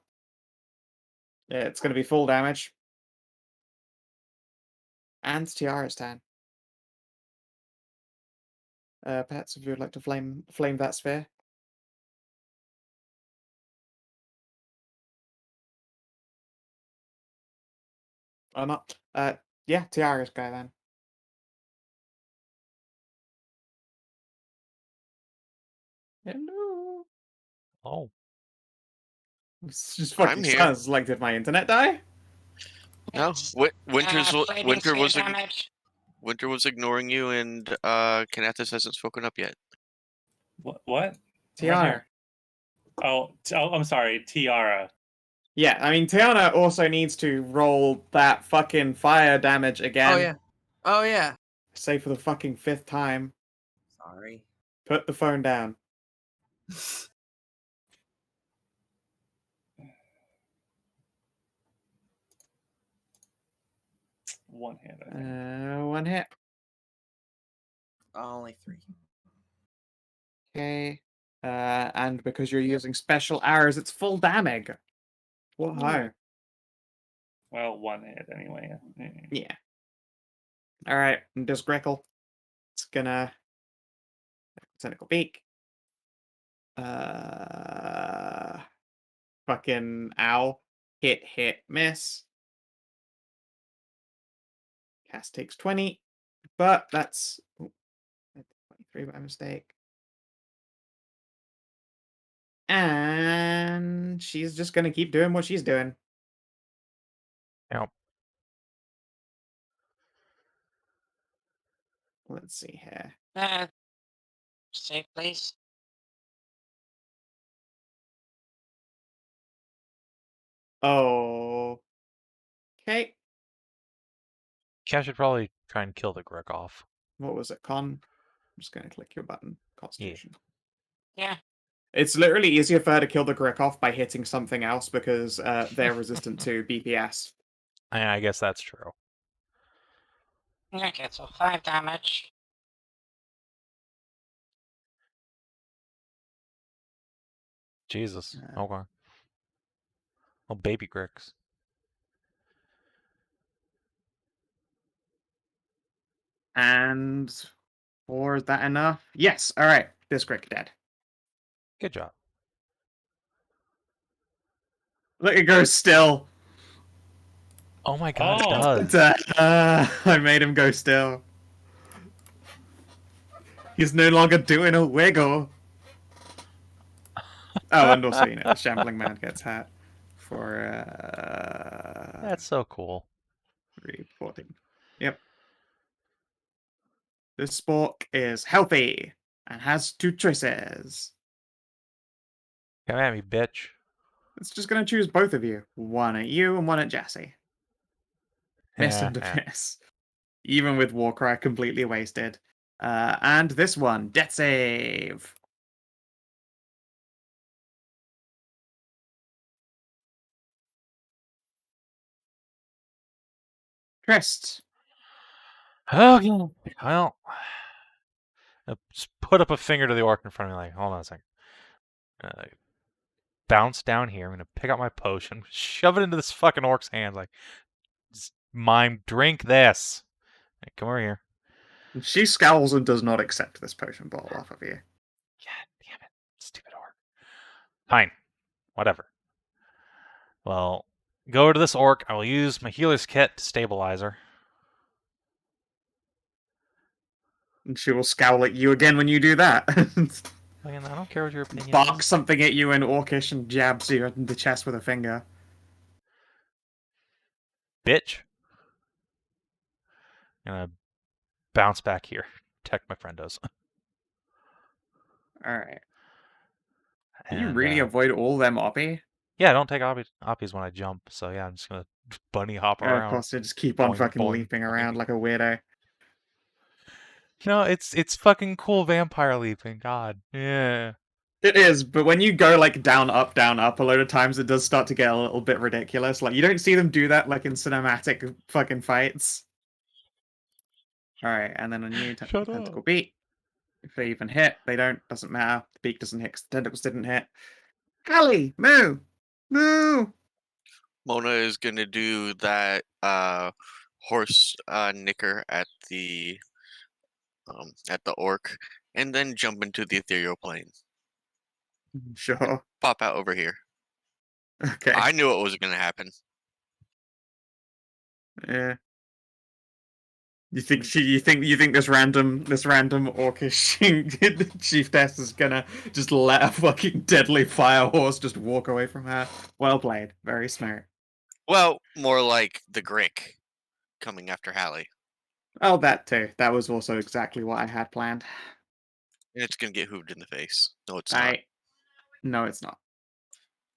Yeah, it's going to be full damage. And it's Tiara's turn. Pets, if you would like to flame that sphere. Or not. Yeah, Tiara's go then. Hello.
Oh,
It's just
I'm
fucking
here.
sounds like, did my internet die?
No,
Flaming sphere damage.
Winter was ignoring you, and Kinathis hasn't spoken up yet.
What? I'm right
Tiana.
here. Oh, I'm sorry, Tiara.
Yeah, I mean, Tiana also needs to roll that fucking fire damage again.
Oh yeah. Oh yeah.
Say for the fucking 5th time.
Sorry.
Put the phone down.
One hit, I think.
1 hit.
Only 3.
Okay. And because you're using special arrows, it's full damage. Whoa.
Well, 1 hit anyway.
Yeah. Alright, and does Greckle. It's gonna tentacle beak. Fucking owl. Hit, miss. Cast takes 20, but that's 23 by mistake. And she's just gonna keep doing what she's doing.
yep.
Let's see here.
Save, please.
Oh. Okay.
Cat should probably try and kill the Greg off.
What was it? Con? I'm just gonna click your button. Constitution.
Yeah.
It's literally easier for her to kill the Grick by hitting something else because they're resistant to BPS.
I guess that's true.
Okay, so 5 damage.
Jesus. Okay. Oh, baby Gricks.
And is that enough? Yes. All right. This Grick dead.
Good job.
Look, it goes still.
Oh my god,
Oh.
it does.
I made him go still. He's no longer doing a wiggle. Oh, and also, the Shambling Man gets hat for
That's so cool.
314. Yep. This spork is healthy and has 2 choices.
Come at me, bitch.
It's just going to choose both of you. 1 at you and 1 at Jassy. Miss and a miss. Even with Warcry completely wasted. And this one, death save. Trist.
Okay. Well, I just put up a finger to the orc in front of me, like, hold on a second. Bounce down here. I'm gonna pick up my potion, shove it into this fucking orc's hand, like, just mime, drink this. Hey, come over here.
She scowls and does not accept this potion bottle off of you.
God damn it, stupid orc. Fine, whatever. Well, go over to this orc. I will use my healer's kit to stabilize her.
And she will scowl at you again when you do that.
Again, I don't care what your opinion
Barks
is.
something at you in Orcish and jabs you in the chest with a finger.
Bitch. I'm gonna bounce back here. Protect my friendos.
Alright. Can
And,
you really avoid all them oppie?
yeah, I don't take oppies when I jump, so yeah, I'm just gonna bunny hop
Of
around.
course, you just keep on
Boing,
fucking
boing,
leaping
boing.
around like a weirdo.
No, it's fucking cool vampire leaping. God, yeah.
It is, but when you go like down, up, a load of times, it does start to get a little bit ridiculous. Like, you don't see them do that like in cinematic fucking fights. Alright, and then a new
Shut
tentacle
up.
beat. If they even hit, they don't, doesn't matter. The beak doesn't hit, 'cause the tentacles didn't hit. Callie, moo! Moo!
Mona is gonna do that horse nicker at the orc, and then jump into the ethereal plane.
Sure.
Pop out over here.
Okay.
I knew it was gonna happen.
Yeah. You think this random orcish chiefess is gonna just let a fucking deadly fire horse just walk away from her? Well played. Very smart.
Well, more like the Grick coming after Hallie.
Oh, that too. That was also exactly what I had planned.
And it's gonna get hooved in the face. No, it's not.
No, it's not.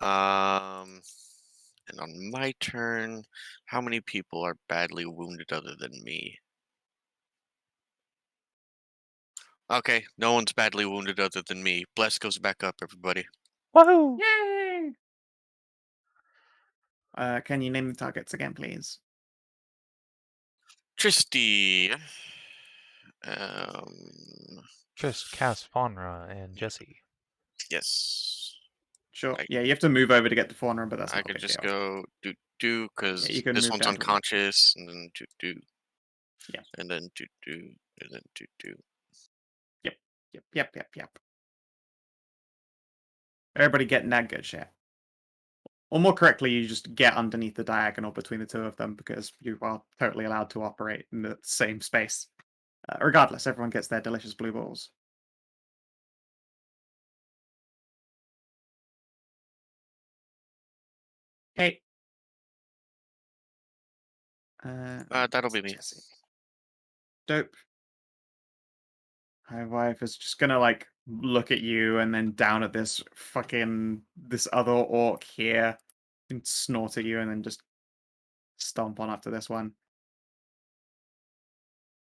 And on my turn, how many people are badly wounded other than me? Okay, no one's badly wounded other than me. Bless goes back up, everybody.
Woohoo!
Yay! Can you name the targets again, please?
Tristy. Um,
Just cast Faunra and Jesse.
yes.
Sure.
I-
Yeah, you have to move over to get the fauna, but that's
I
not a
could
big
just
deal.
go do because
you can
this
move
one's
down to it.
unconscious, and then do.
Yeah.
And then do, and then do.
Yep. Everybody getting that good shit. Or more correctly, you just get underneath the diagonal between the two of them because you are totally allowed to operate in the same space. Regardless, everyone gets their delicious blue balls. Hey.
That'll be me.
Jesse. Dope. My wife is just gonna like look at you and then down at this other orc here and snort at you and then just stomp on up to this one.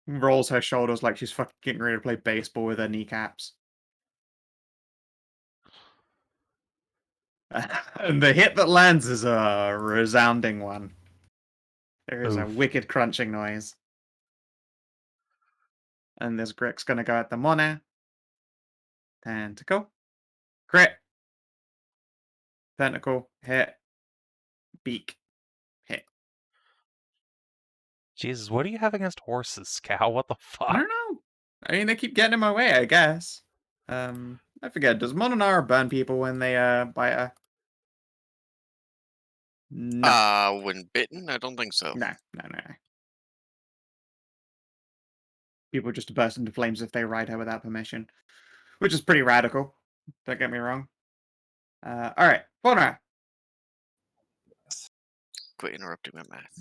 Rolls her shoulders like she's fucking getting ready to play baseball with her kneecaps. And the hit that lands is a resounding one. There is a
Oof.
wicked crunching noise. And this Grick's gonna go at the Mono. Tentacle. Crit. Tentacle. Hit. Beak. Hit.
Jesus, what do you have against horses, Skow? What the
I
fuck?
don't know. I mean, they keep getting in my way, I guess. I forget. Does Mononara burn people when they bite her? No.
When bitten, I don't think so.
No. People just burst into flames if they ride her without permission, which is pretty radical. Don't get me wrong. All right, Faunra.
Quit interrupting my math.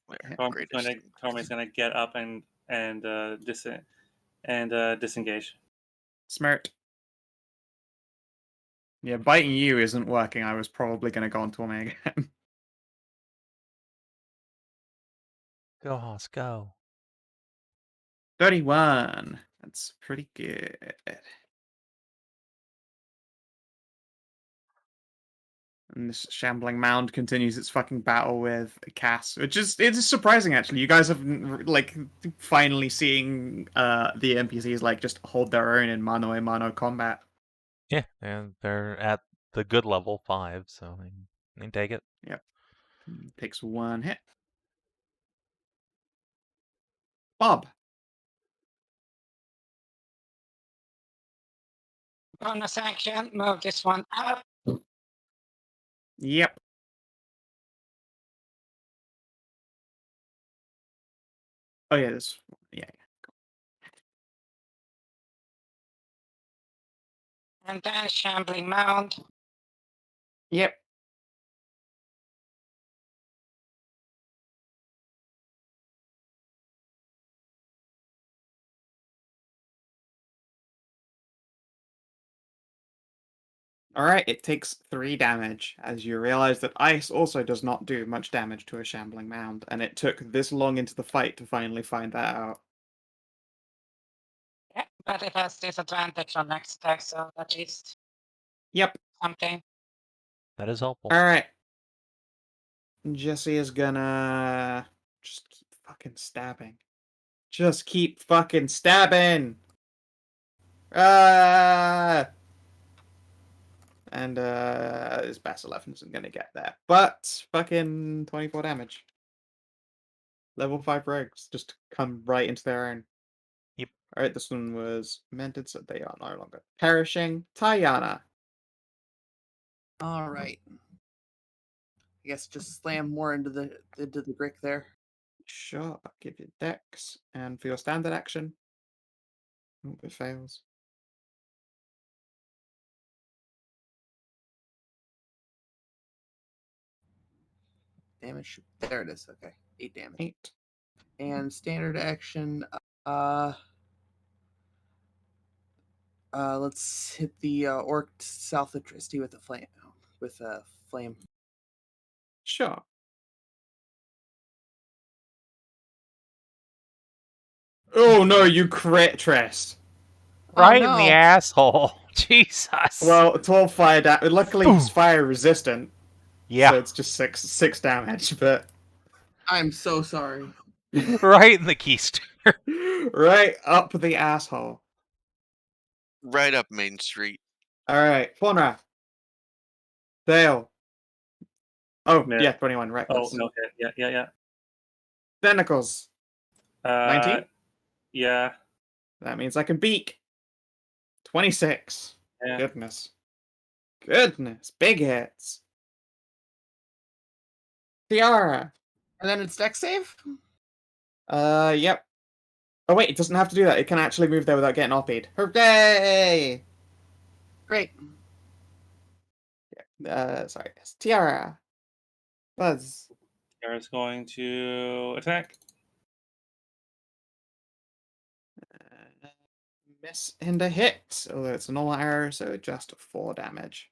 Where? Greatest.
Tommy's gonna get up and disengage.
Smart. Yeah, biting you isn't working. I was probably going to go on to me again.
Go, Hoss, go.
31. That's pretty good. And this shambling mound continues its fucking battle with Cass, which is surprising actually. You guys have like finally seeing the NPCs like just hold their own in mano a mano combat.
Yeah, and they're at the good level 5, so they can take it.
Yep. Takes one hit. Bob.
Bonus action, move this one up.
Yep. Oh yeah, this. Yeah.
And then shambling mound.
Yep. All right, it takes 3 damage as you realize that ice also does not do much damage to a shambling mound, and it took this long into the fight to finally find that out.
Yeah, but it has disadvantage on next attack, so at least
Yep.
something.
That is helpful.
All right. Jesse is gonna just keep fucking stabbing. Just keep fucking stabbing. And his best 11 isn't gonna get there, but fucking 24 damage. Level 5 rogues just come right into their own.
Yep.
All right, this one was mended, so they are no longer perishing. Tajana.
All right. I guess just slam more into the brick there.
Sure, I'll give you Dex. And for your standard action, oh, it fails.
Damage. There it is. Okay, 8 damage.
8.
And standard action. Let's hit the orc south of Tristy with a flame.
Sure. Oh no, you crit, Trist.
Right
Oh,
in the
no.
asshole. Jesus.
Well, 12 fire damage. Luckily, it's fire resistant.
yeah,
So it's just six damage, but
I'm so sorry.
right in the keister.
right up the asshole.
Right up Main Street.
Alright, Faunra. Dale. Oh,
Miss.
yeah, 21, right.
Oh, no hit. Yeah.
Tentacles. 19?
Yeah.
That means I can beak. 26.
Yeah.
Goodness. Big hits. Tiara.
And then it's dex save?
Yep. Oh wait, it doesn't have to do that. It can actually move there without getting RP'd. Hooray!
Great.
Sorry. Yes. Tiara. Buzz.
Tiara's going to attack.
Miss and a hit. Although it's a normal arrow, so just 4 damage.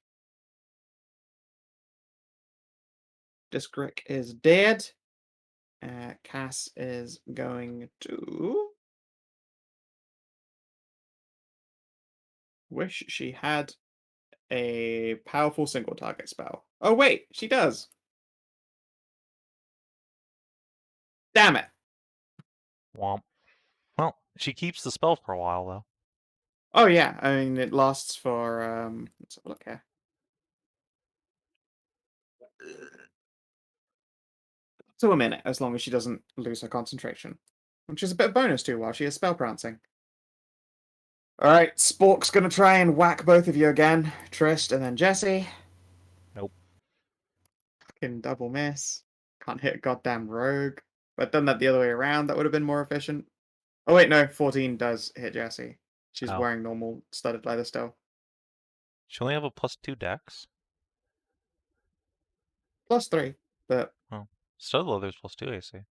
Discrick is dead. Cass is going to wish she had a powerful single target spell. Oh wait, she does. Damn it.
Womp. Well, she keeps the spell for a while, though.
Oh yeah, I mean it lasts for let's have a look here. To a minute, as long as she doesn't lose her concentration. Which is a bit of bonus too while she is spell prancing. Alright, Spork's gonna try and whack both of you again. Trist and then Jesse.
Nope.
Fucking double miss. Can't hit a goddamn rogue. If I'd done that the other way around, that would have been more efficient. Oh wait, no, 14 does hit Jesse. She's
Oh.
wearing normal studded leather still.
She only have a +2 dex.
+3, but
Studded leather's +2 AC.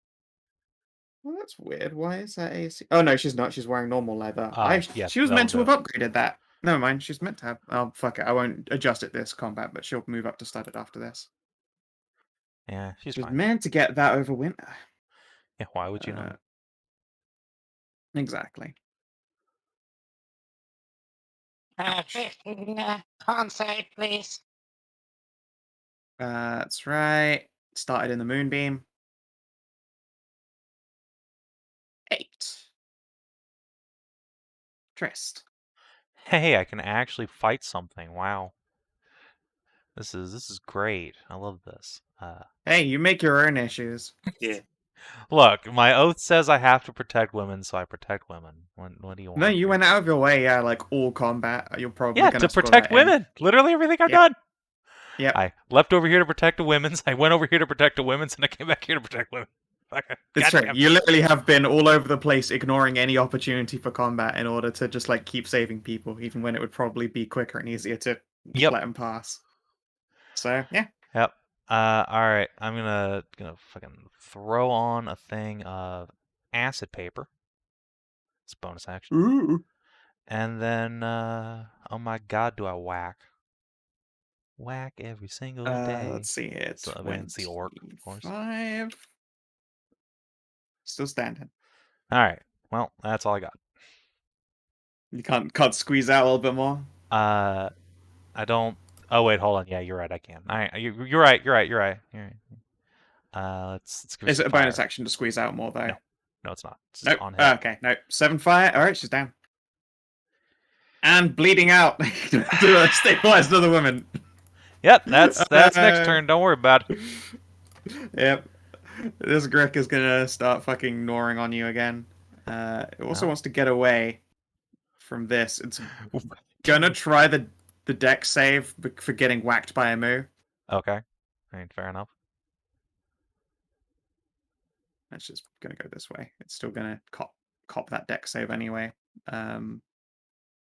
well, that's weird. Why is that AC? Oh no, she's not. She's wearing normal leather.
Yeah,
She was
that'll
meant to
do
have upgraded that. Never mind. She's meant to have. Oh fuck it. I won't adjust it this combat, but she'll move up to studded after this.
Yeah, she's
She's
fine.
meant to get that over winter.
Yeah, why would you not?
Exactly.
15 con save, please.
That's right. Started in the moonbeam. 8. Trist.
Hey, I can actually fight something. Wow. This is great. I love this.
Hey, you make your own issues.
Yeah.
Look, my oath says I have to protect women, so I protect women. What do you want?
No, you went out of your way. Yeah, like all combat. You're probably
Yeah,
gonna
to
score
protect
that in.
women. Literally everything I've
Yep.
done.
Yep.
I left over here to protect the women's. I went over here to protect the women's, and I came back here to protect women.
It's true. You literally have been all over the place, ignoring any opportunity for combat in order to just like keep saving people, even when it would probably be quicker and easier to just let them pass. So yeah.
Yep. All right. I'm gonna fucking throw on a thing of acid paper. It's a bonus action.
Ooh.
And then, oh my god, do I whack? Whack every single day.
Let's see here.
So against the orc, of course.
5. Still standing.
All right. Well, that's all I got.
You can't squeeze out a little bit more.
I don't. Oh wait, hold on. Yeah, you're right. I can. All right. You're right. You're right. Let's give her
Is it
some
a bonus
fire.
action to squeeze out more though?
No, it's not. It's
Nope.
on hit.
Okay. Nope. 7 fire. All right, she's down. And bleeding out. To stabilize another woman.
Yep. That's next turn. Don't worry about it.
Yep. This Grick is gonna start fucking gnawing on you again. It also wants to get away from this. It's gonna try the deck save for getting whacked by a moo.
Okay. I mean, fair enough.
It's just gonna go this way. It's still gonna cop that deck save anyway.
Oh,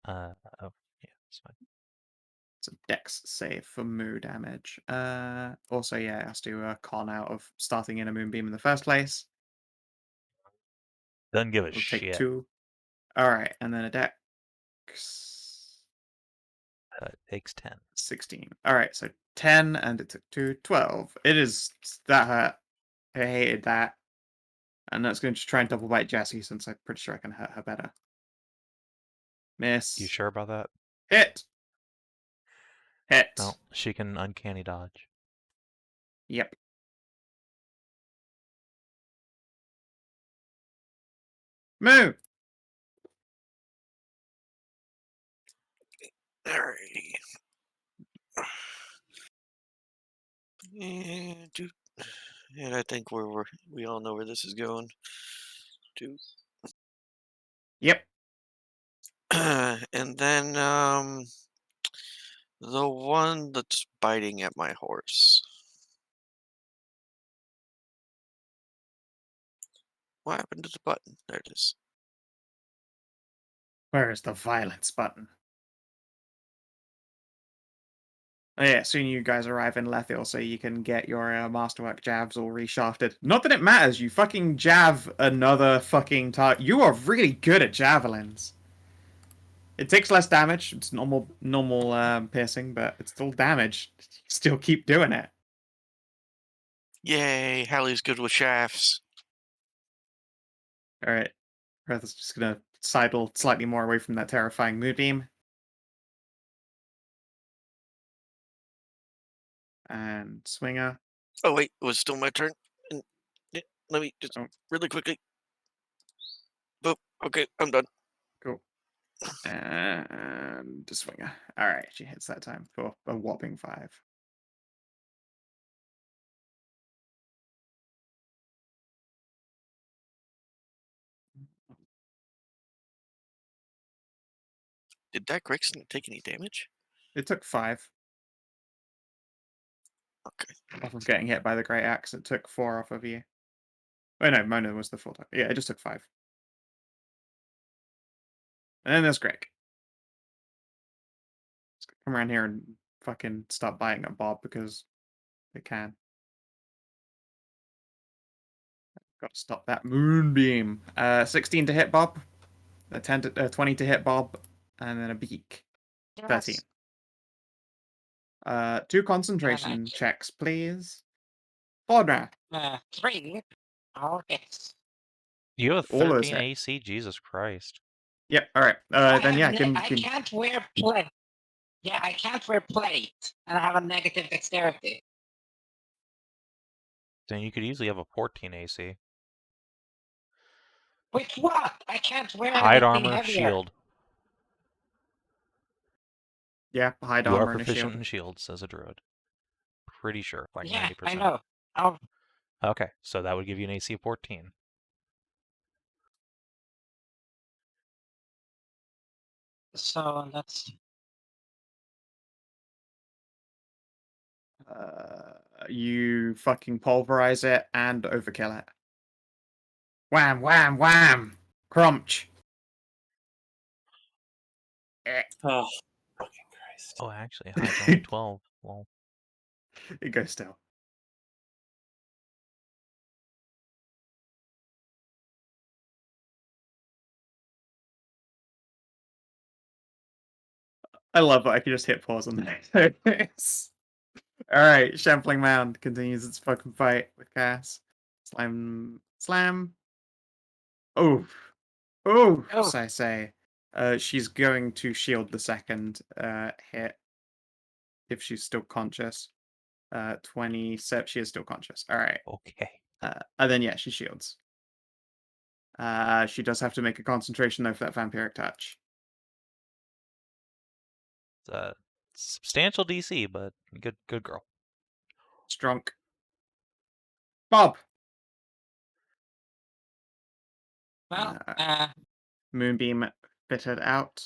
yeah, that's fine.
It's a dex save for moo damage. Also, yeah, it has to con out of starting in a moonbeam in the first place.
Doesn't give a
It'll take
shit.
2. All right, and then a dex
Takes 10.
16. All right, so 10, and it took 2, 12. It is that hurt. I hated that. And that's going to try and double bite Jessie, since I'm pretty sure I can hurt her better. Miss.
You sure about that?
Hit. Hit.
No, she can uncanny dodge.
Yep. Moo.
Alrighty. And dude, and I think we all know where this is going. Dude.
Yep.
And then the one that's biting at my horse. What happened to the button? There it is.
Where is the violence button? Oh yeah, soon you guys arrive in Lethiel, so you can get your masterwork javs all reshafted. Not that it matters, you fucking jav another fucking target. You are really good at javelins. It takes less damage. It's normal piercing, but it's still damage. Still keep doing it.
Yay, Hallie's good with shafts.
All right, Earth is just gonna sidle slightly more away from that terrifying moonbeam. And Swinger.
Oh wait, it was still my turn. Let me just
Oh.
really quickly. Boop. Okay, I'm done.
Cool. And the Swinger. All right, she hits that time for a whopping 5.
Did that Grixon take any damage?
It took 5
Okay.
off of getting hit by the Great Axe. It took 4 off of you. Oh no, Mona was the full time. Yeah, it just took 5. And then there's Greg. Come around here and fucking stop biting at Bob because it can. Got to stop that moonbeam. 16 to hit Bob. A 20 to hit Bob. And then a beak. 13.
Yes.
2 concentration checks, please. Faunra.
3. Oh, yes.
You have
All those
13
hit.
AC? Jesus Christ.
Yep, alright. Then yeah, give
I can't wear plate. Yeah, I can't wear plate, and I have a negative dexterity.
Then you could easily have a 14 AC.
With what? I can't wear
Hide
anything
armor,
heavier.
shield.
Yeah, hide
You are
armor and a
proficient
shield.
in shields as a druid. Pretty sure, like
Yeah,
90%.
I know. Oh,
Okay, so that would give you an AC of 14.
so that's
You fucking pulverize it and overkill it. Wham, wham, wham! Crunch!
Oh, fucking Christ.
Oh, actually, hide's only 12. Well,
It goes still. I love that I can just hit pause on the next. Alright, Shampling Mound continues its fucking fight with Cass. Slam. Oof. Oof,
Oh.
I say. She's going to shield the second hit if she's still conscious. 20. She is still conscious. Alright.
okay.
And then, yeah, she shields. She does have to make a concentration, though, for that vampiric touch.
It's a substantial DC, but good girl.
Strunk. Bob!
well.
Moonbeam fitted out.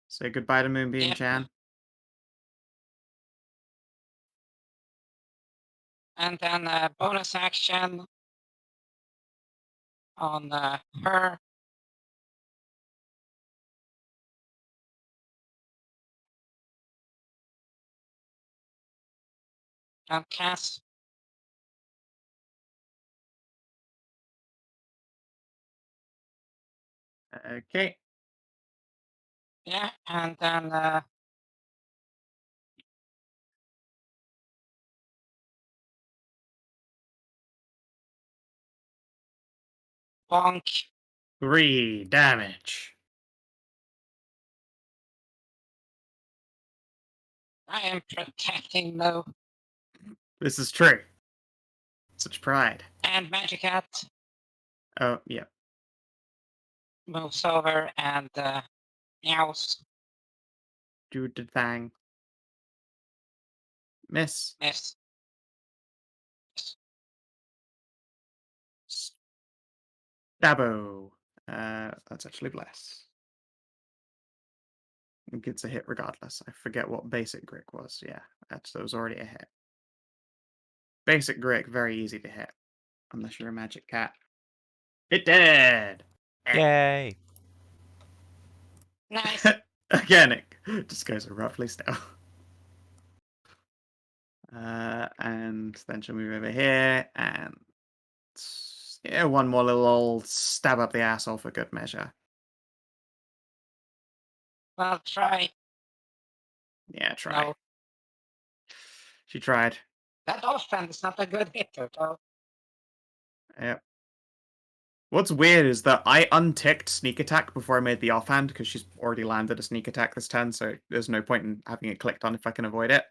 Say goodbye to Moonbeam,
Yep.
Chan.
And then bonus action. on her. And cast.
Okay.
Yeah, and then bonk.
3 damage.
I am protecting Mo
This is true. Such pride.
and Magic Hat
Oh, yeah.
moves over and meows.
Do the thing. Miss.
Miss.
Stabbo. That's actually bless. It gets a hit regardless. I forget what basic Grick was. Yeah, that was already a hit. Basic Grick, very easy to hit. Unless you're a magic cat. It did!
Yay!
Nice.
Again, it just goes roughly still. And then she'll move over here and yeah, one more little old stab up the asshole for good measure.
Well, try.
Yeah, try.
No.
She tried.
That offhand is not a good hitter, though.
Yep. What's weird is that I unticked sneak attack before I made the offhand because she's already landed a sneak attack this turn, so there's no point in having it clicked on if I can avoid it.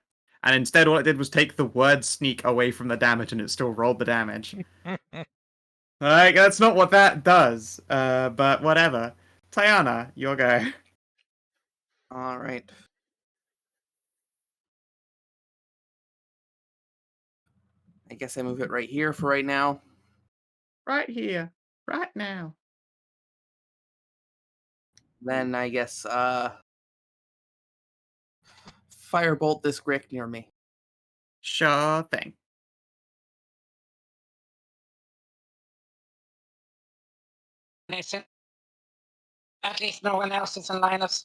And instead, all it did was take the word sneak away from the damage, and it still rolled the damage. Like, that's not what that does. But whatever. Tajana, your go.
All right. I guess I move it right here for right now.
Right here. Right now.
Then I guess firebolt this Grick near me.
Sure thing.
Listen. At least no one else is in line of.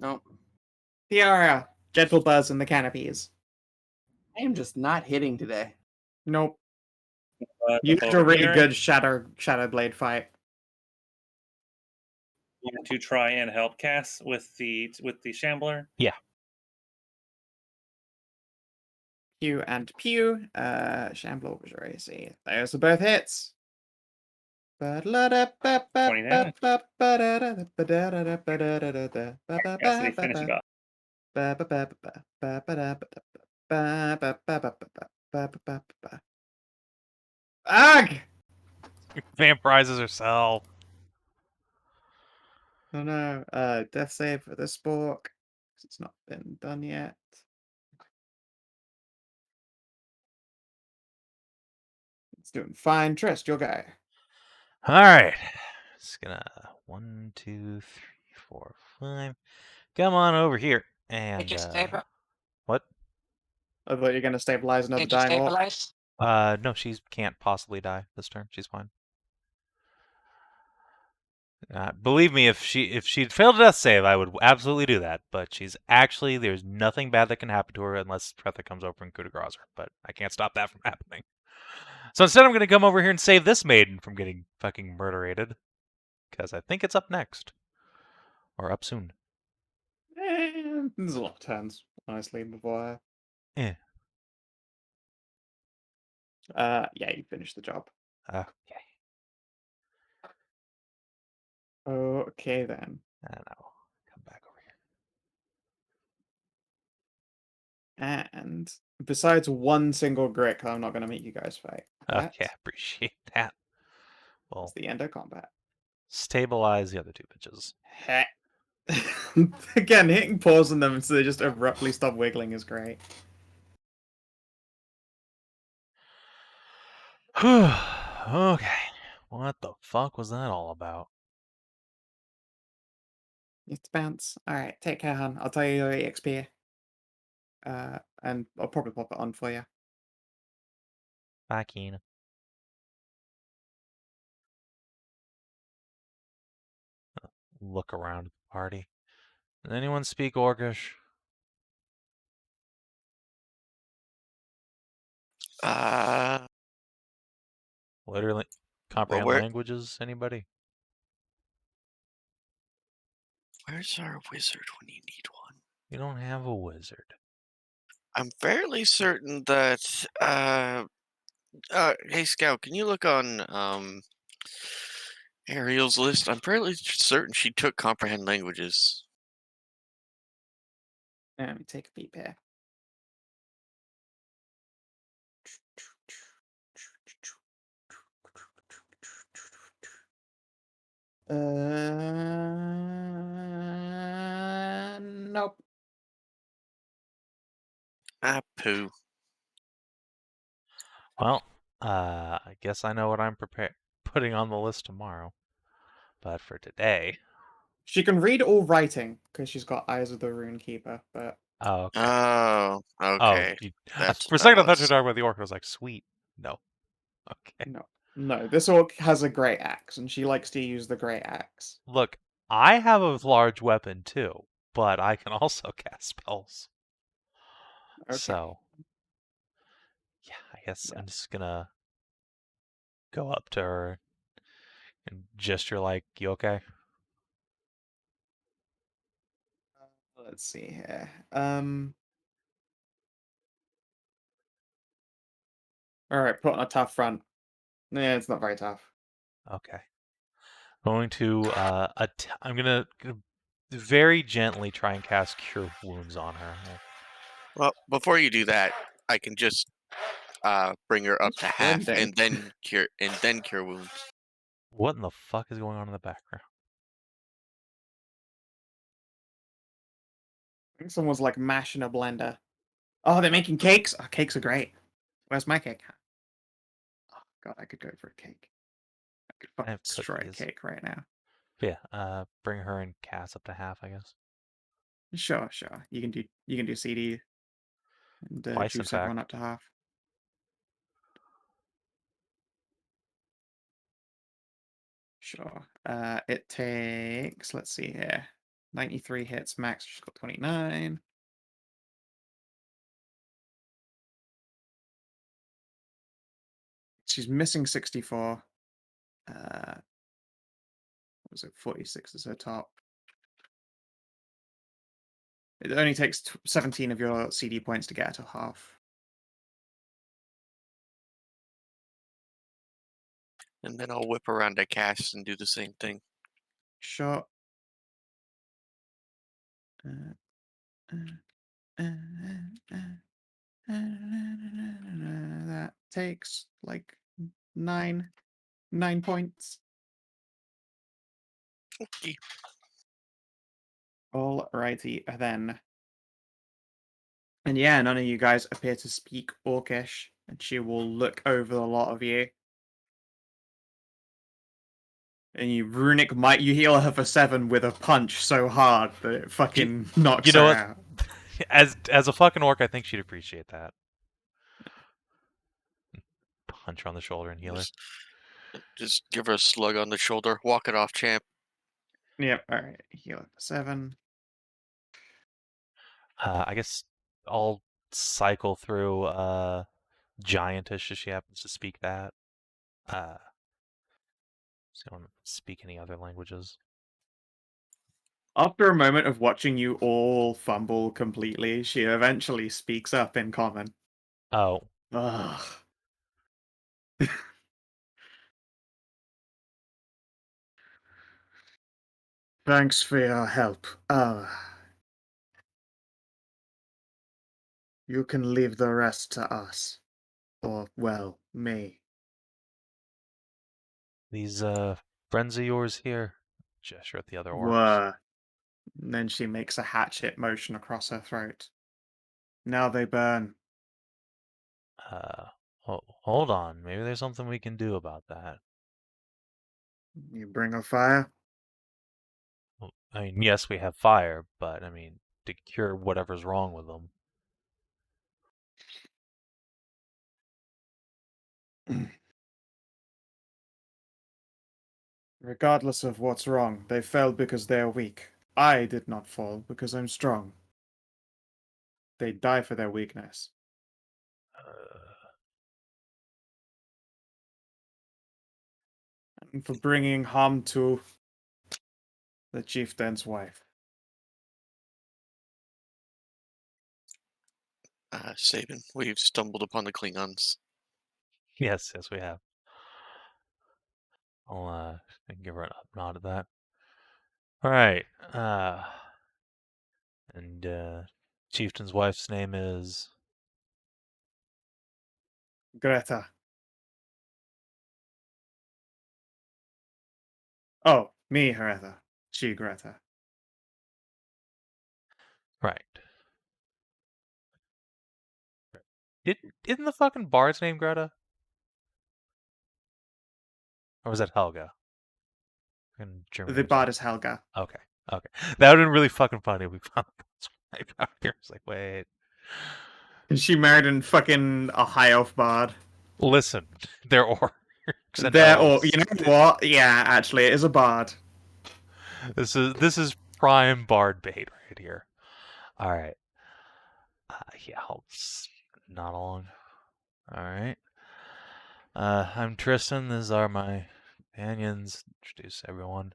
Nope.
Tiara. Gentle buzz in the canopies.
I am just not hitting today.
Nope.
You
You had a really good Shadow Blade fight.
want to try and help Cass with the Shambler?
Pew and Pew. Shambler, what was your AC? Those are both hits.
20 damage. Cassidy, finish it off.
Ugh!
Vampirizes herself.
Oh no. Death save for the Spore. It's not been done yet. It's doing fine. Trist, your guy.
All right. Just gonna 1, 2, 3, 4, 5. Come on over here and
Did you stabilize?
what?
I thought you were going to stabilize another
Did you
dying orc.
stabilize?
No, she can't possibly die this turn. She's fine. Believe me, if she'd failed a death save, I would absolutely do that. But there's nothing bad that can happen to her unless Tretha comes over and coup de grace her. But I can't stop that from happening. So instead, I'm going to come over here and save this maiden from getting fucking murderated. Because I think it's up next. Or up soon.
There's a lot of turns, honestly, before.
Yeah.
Yeah, you finished the job.
Okay.
Okay then.
And I'll come back over here.
And besides one single Grick, I'm not going to make you guys fight.
Okay, appreciate that. Well,
It's the end of combat.
stabilize the other two bitches.
Heh. Again, hitting pause on them so they just abruptly stop wiggling is great.
Okay. What the fuck was that all about?
It's bounce. Alright, take care, hon. I'll tell you your EXP. And I'll probably pop it on for you.
Bye, Kina. look around at the party. Does anyone speak Orcish? Literally, comprehend
where-
languages? Anybody?
Where's our wizard when you need one?
You don't have a wizard.
I'm fairly certain that hey Scout, can you look on Ariel's list? I'm fairly certain she took comprehend languages.
Let me take a peep here. Nope.
Ah, poo.
Well, I guess I know what I'm putting on the list tomorrow. But for today...
She can read all writing, because she's got Eyes of the Rune Keeper, but...
Oh, okay.
Oh, okay. That's
For a
what
second
that
I thought you were
was.
talking about the orc. I was like, sweet. No. Okay.
No, this orc has a great axe, and she likes to use the great axe.
Look, I have a large weapon too, but I can also cast spells.
Okay.
So, yeah, I guess
Yeah.
I'm just gonna go up to her and gesture like, you okay?
Let's see here. Alright, put on a tough front. Yeah, it's not very tough.
Okay. Going to, I'm gonna very gently try and cast Cure Wounds on her.
Well, before you do that, I can just bring her up to half
Splendid.
and then cure wounds.
What in the fuck is going on in the background?
I think someone's like mashing a blender. Oh, they're making cakes? Oh, cakes are great. Where's my cake? Oh, God, I could go for a cake. I could
I
fucking
have
destroy a
cookies.
cake right now.
But yeah, bring her and cast up to half, I guess.
Sure. You can do CD and
Twice, in
juice
fact.
everyone up to half. Sure. It takes, let's see here, 93 hits max. She's got 29. She's missing 64. What was it? 46 is her top. It only takes 17 of your CD points to get her to half.
And then I'll whip around a cast and do the same thing.
Sure. That takes like 9 points.
Okay.
Alrighty then. And yeah, none of you guys appear to speak Orcish, and she will look over the lot of you. And you you heal her for 7 with a punch so hard that it fucking knocks
know
her
what?
out.
As a fucking orc, I think she'd appreciate that. Punch her on the shoulder and heal her.
Just give her a slug on the shoulder. Walk it off, champ.
Yep, alright. Heal her for 7.
I guess I'll cycle through Giantish if she happens to speak that. So I don't speak any other languages.
After a moment of watching you all fumble completely, she eventually speaks up in common.
Oh.
Ugh. Thanks for your help. You can leave the rest to us. Or, well, me.
These friends of yours here? Gesture at the other orcs.
Were. And then she makes a hatchet motion across her throat. Now they burn.
Hold on. Maybe there's something we can do about that.
You bring a fire?
Well, I mean, yes, we have fire, but I mean, to cure whatever's wrong with them.
Regardless of what's wrong, they fell because they are weak. I did not fall because I'm strong. They die for their weakness. And for bringing harm to the chieftain's wife.
Savin, we've stumbled upon the Klingons.
Yes, we have. I'll give her a nod at that. All right. And chieftain's wife's name is
Greta. Oh, me, Greta. She, Greta.
right. Isn't the fucking bard's name Greta? Or was that Helga? In German.
The bard is Helga.
Okay. That would have been really fucking funny if we found the bard's wife out here. It's like, wait.
And she married in fucking a high elf bard.
Listen, they're orcs.
They're all, you know what? Yeah, actually, it is a bard.
This is prime bard bait right here. All right. Yeah, I'll nod along. All right. I'm Tristan. These are my companions. Introduce everyone.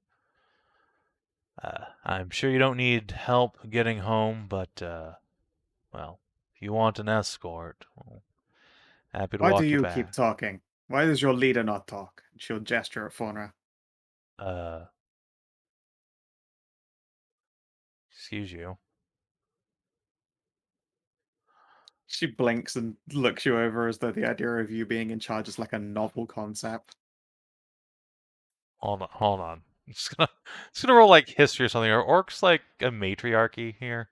I'm sure you don't need help getting home, but well, if you want an escort, well, happy to
Why
walk
do you
back.
keep talking? Why does your leader not talk? She'll gesture at Faunra.
Excuse you.
She blinks and looks you over as though the idea of you being in charge is like a novel concept.
Hold on. I'm just gonna roll like history or something. Are orcs like a matriarchy here?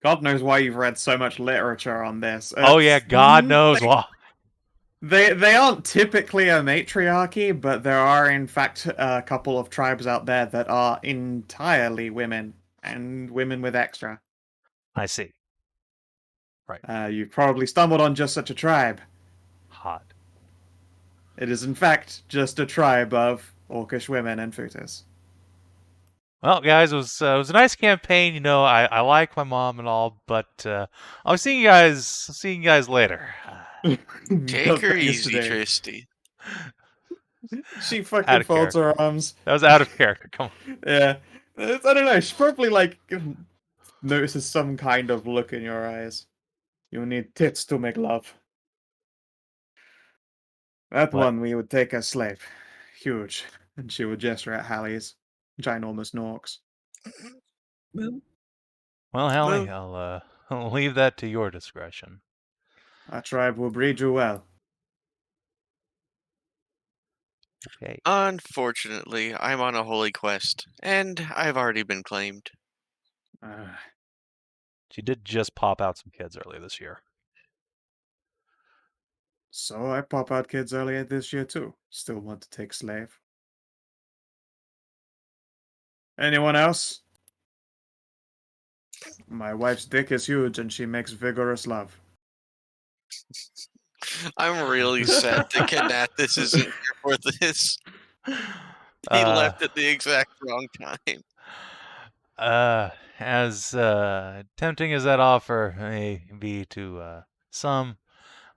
God knows why you've read so much literature on this.
Oh yeah, God knows why.
They aren't typically a matriarchy, but there are in fact a couple of tribes out there that are entirely women, and women with extra.
I see. Right.
You've probably stumbled on just such a tribe.
Hot.
It is in fact just a tribe of orcish women and footers.
Well, guys, it was a nice campaign. You know, I like my mom and all, but I'll see you guys later.
Take her easy, Tristy.
She fucking folds her arms.
That was out of character. Come on.
Yeah. I don't know. She probably like notices some kind of look in your eyes. You need tits to make love. That one we would take as slave. Huge. And she would gesture at Hallie's ginormous norks.
Well, Hallie, I'll leave that to your discretion.
Our tribe will breed you well.
Okay.
Unfortunately, I'm on a holy quest, and I've already been claimed.
She did just pop out some kids earlier this year.
So I pop out kids earlier this year too. Still want to take slave. Anyone else? My wife's dick is huge and she makes vigorous love.
I'm really sad that Kinathis isn't here for this. He left at the exact wrong time.
As tempting as that offer may be to some,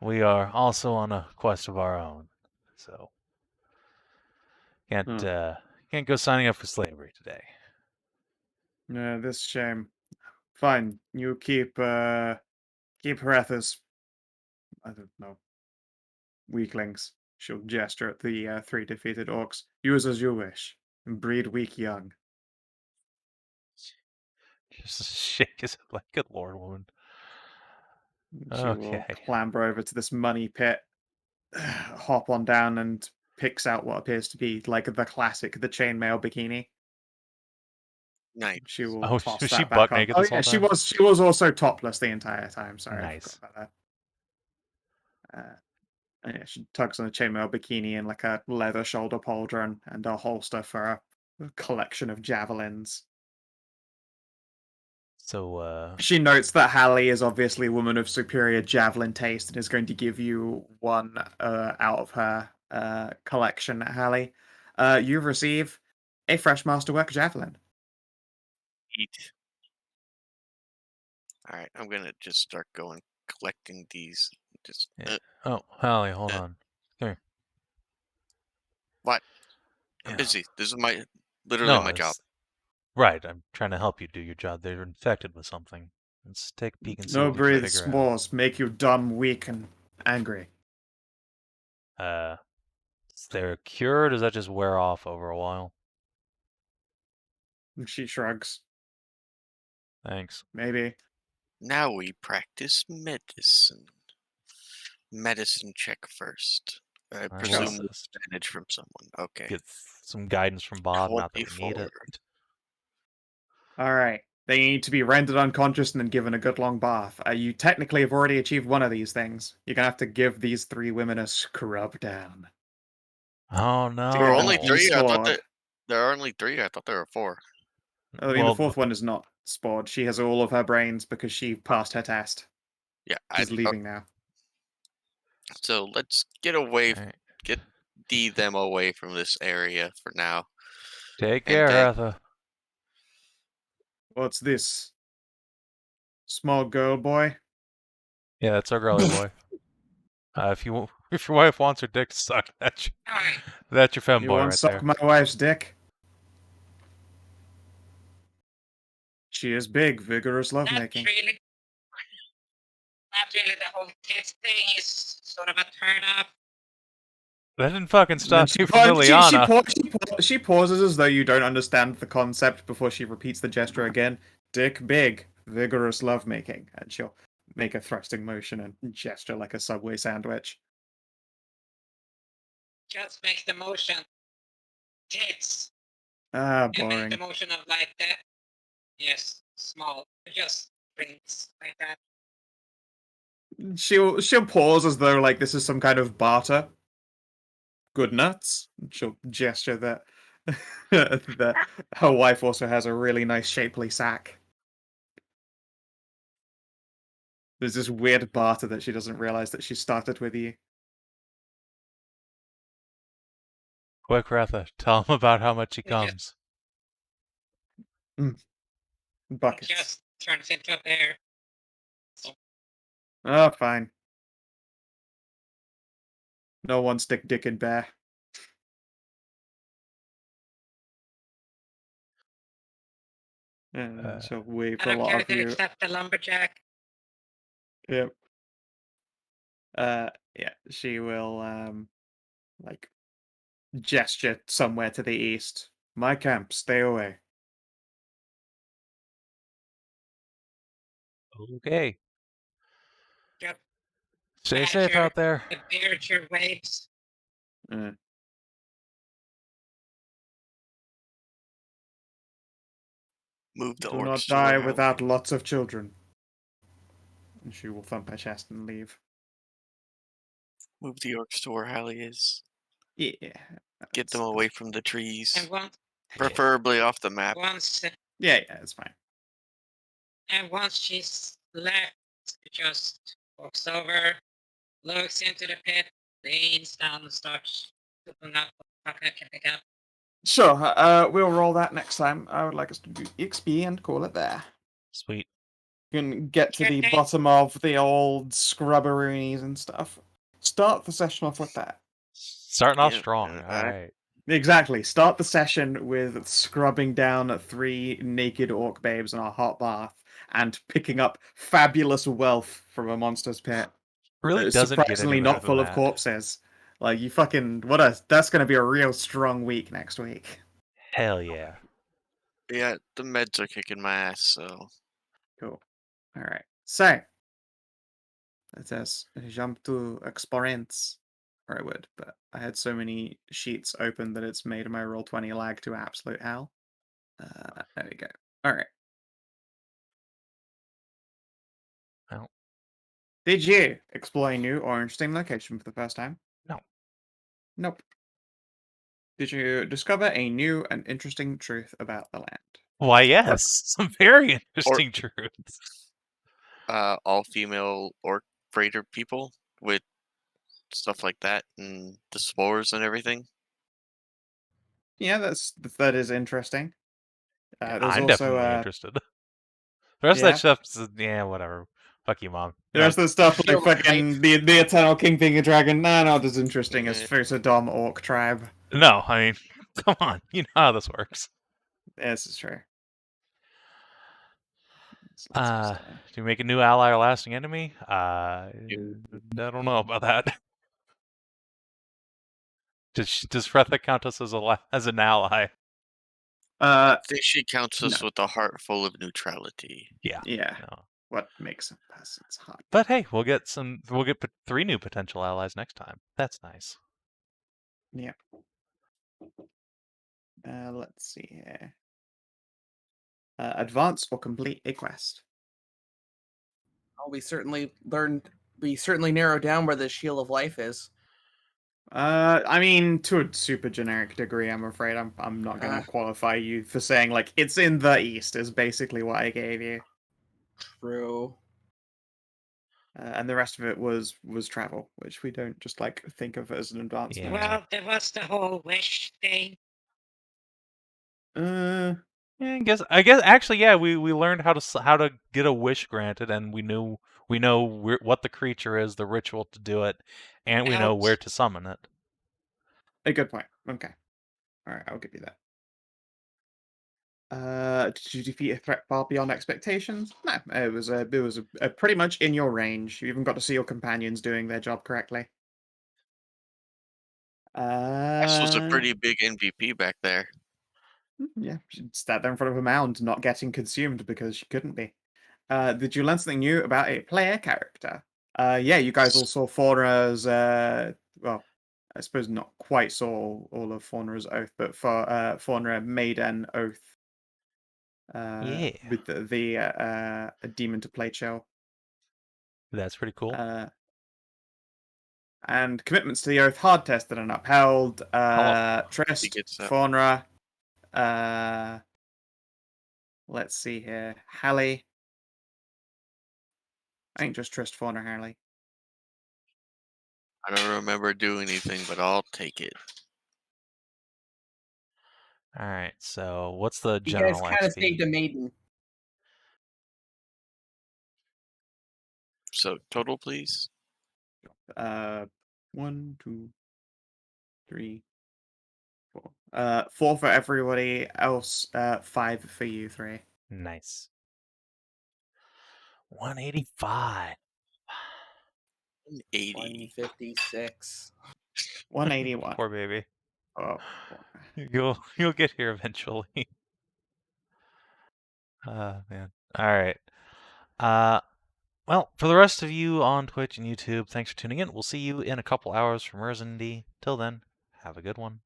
we are also on a quest of our own. So can't go signing up for slavery today.
Yeah, this shame. Fine, you keep Hedrah's, I don't know, weaklings. She'll gesture at the 3 defeated orcs. Use as you wish. And breed weak young.
Just shake his head like, good lord, woman.
She will clamber over to this money pit, hop on down, and picks out what appears to be like the classic, the chainmail bikini.
Nice.
She will
was
toss
she
that
butt
back on.
naked
Oh
this
yeah,
whole time?
she was also topless the entire time. Sorry, I
Nice.
forgot about that. And yeah, she tugs on a chainmail bikini and like a leather shoulder pauldron and a holster for a collection of javelins.
So,
She notes that Hallie is obviously a woman of superior javelin taste and is going to give you one out of her collection, Hallie. You receive a fresh masterwork javelin.
Eat. All right, I'm gonna just start going collecting these. Just
yeah. Oh, Hallie, hold on. Come here.
what? I'm
Yeah.
busy. This is literally
No,
my job.
right. I'm trying to help you do your job. They're infected with something. Let's take a peek and see
No
what we can
breathe
figure
spores make you dumb, weak, and angry.
out. Is there a cure, or does that just wear off over a while?
And she shrugs.
Thanks.
Maybe.
Now we practice medicine. Medicine check first. I
I will
presume with
assist.
advantage from someone. Okay.
Get some guidance from Bob. Not that we need
24.
it.
All right. They need to be rendered unconscious and then given a good long bath. You technically have already achieved one of these things. You're gonna have to give these 3 women a scrub down.
Oh
There
Get
were
them
only
no.
3. I thought
de-spored.
there are only 3. I thought there were 4.
I mean, the
Well,
4th one is not spored. She has all of her brains because she passed her test.
Yeah,
She's leaving now.
So let's get away.
alright.
Get them away from this area for now.
Take
And
care,
then-
Hedrah.
What's this? Small girl boy?
Yeah, that's our girly boy. If your wife wants her dick sucked, that's your
You
femboy
want
right
to suck
there.
my wife's dick? She is big, vigorous
Not
lovemaking.
really. Not really. The whole kids thing is sort of a turn off.
That didn't fucking
And then
stop you from Liliana.
she pauses as though you don't understand the concept before she repeats the gesture again. Dick big, vigorous lovemaking. And she'll make a thrusting motion and gesture like a Subway sandwich.
Just make the motion. Tits.
Ah,
And make
boring.
the motion of like that. Yes, small. Just rings like that.
She'll pause as though like this is some kind of barter. Good nuts. She'll gesture that that her wife also has a really nice shapely sack. There's this weird barter that she doesn't realize that she started with you.
Quick, Retha, tell him about how much he
Yeah.
comes.
Buckets.
Just turns into a bear.
Oh, fine. No one stick dick in bear. She'll wave
I
for a
don't
lot
care
of
to
you.
accept the lumberjack.
Yep. Yeah, she will like gesture somewhere to the east. My camp, stay away.
Okay.
Yep.
Stay
Badger.
safe out there.
The bear waves.
Uh,
Move the
Do
orcs
not
to
die
their
without
housing.
lots of children. And she will thump her chest and leave.
Move the orcs to where Hallie is.
Yeah.
Get them away from the trees.
And
Preferably off the map.
Yeah, it's fine.
once she's left, just walks over, looks into the pit, leans down and starts looking up what I can pick up.
Sure, we'll roll that next time. I would like us to do XP and call it there.
Sweet.
You can get to the
Okay.
bottom of the old scrubberoonies and stuff. Start the session off with that.
Starting off
Yeah,
strong.
I-
Alright.
Exactly. Start the session with scrubbing down 3 naked orc babes in a hot bath and picking up fabulous wealth from a monster's pit.
Really
That is
doesn't get any
surprisingly
better
not
than
full of
that.
corpses. Like you fucking that's gonna be a real strong week next week.
Hell yeah.
Yeah, the meds are kicking my ass, so.
Cool. Alright. So let us jump to experience. Or I would, but I had so many sheets open that it's made my roll20 lag to absolute hell. There we go. Alright.
Well.
Did you explore a new or interesting location for the first time?
No.
Nope. Did you discover a new and interesting truth about the land?
Why, yes, some very interesting druids.
All female orc freighter people with stuff like that and the spores and everything.
Yeah, that is interesting. There's
I'm
also
definitely interested. The rest of
yeah.
that stuff's yeah, whatever. Fuck you, mom.
The rest of the stuff like
Real life.
fucking the Eternal King being a dragon, not as interesting as
Yeah.
Fusa Dom Orc tribe.
No, I mean, come on, you know how this works.
This is true.
Do you make a new ally or lasting enemy? I don't know about that. Does Fretha count us as an ally?
I think she counts us
no.
with a heart full of neutrality.
Yeah.
Yeah.
No.
What makes a person's heart?
But hey, we'll get 3 new potential allies next time. That's nice.
Yeah. Let's see here. Advance or complete a quest.
Oh, we certainly narrowed down where the Shield of Life is.
I mean, to a super generic degree, I'm afraid. I'm not gonna qualify you for saying like it's in the east is basically what I gave you.
True.
And the rest of it was travel, which we don't just like think of as an advancement.
Yeah.
Well, there was the whole wish thing.
Uh,
Yeah, I guess actually, yeah, we learned how to get a wish granted, and we know what the creature is, the ritual to do it, and we know where to summon it.
a good point. Okay, all right, I'll give you that. Did you defeat a threat far beyond expectations? No, it was a pretty much in your range. You even got to see your companions doing their job correctly.
This was a pretty big MVP back there.
Yeah, she sat there in front of a mound, not getting consumed because she couldn't be. Did you learn something new about a player character? Yeah, you guys all saw Faunra's, well, I suppose not quite saw all of Faunra's oath, but for Faunra made an oath
Yeah.
with a demon to play chill.
That's pretty cool.
And commitments to the oath hard tested and upheld. Trist,
gets that.
Faunra, let's see here. Hallie. I think just Trist, Faunra, Hallie.
I don't remember doing anything, but I'll take it.
All right, so what's the
You
general
guys kind of
XP?
saved a maiden.
So total, please.
1, 2, 3, 4. 4 for everybody else. 5 for you 3.
Nice. 185.
80.
156.
181.
Poor baby.
Oh,
You'll get here eventually. Man. All right. Well, for the rest of you on Twitch and YouTube, thanks for tuning in. We'll see you in a couple hours from Skow&D. Till then, have a good one.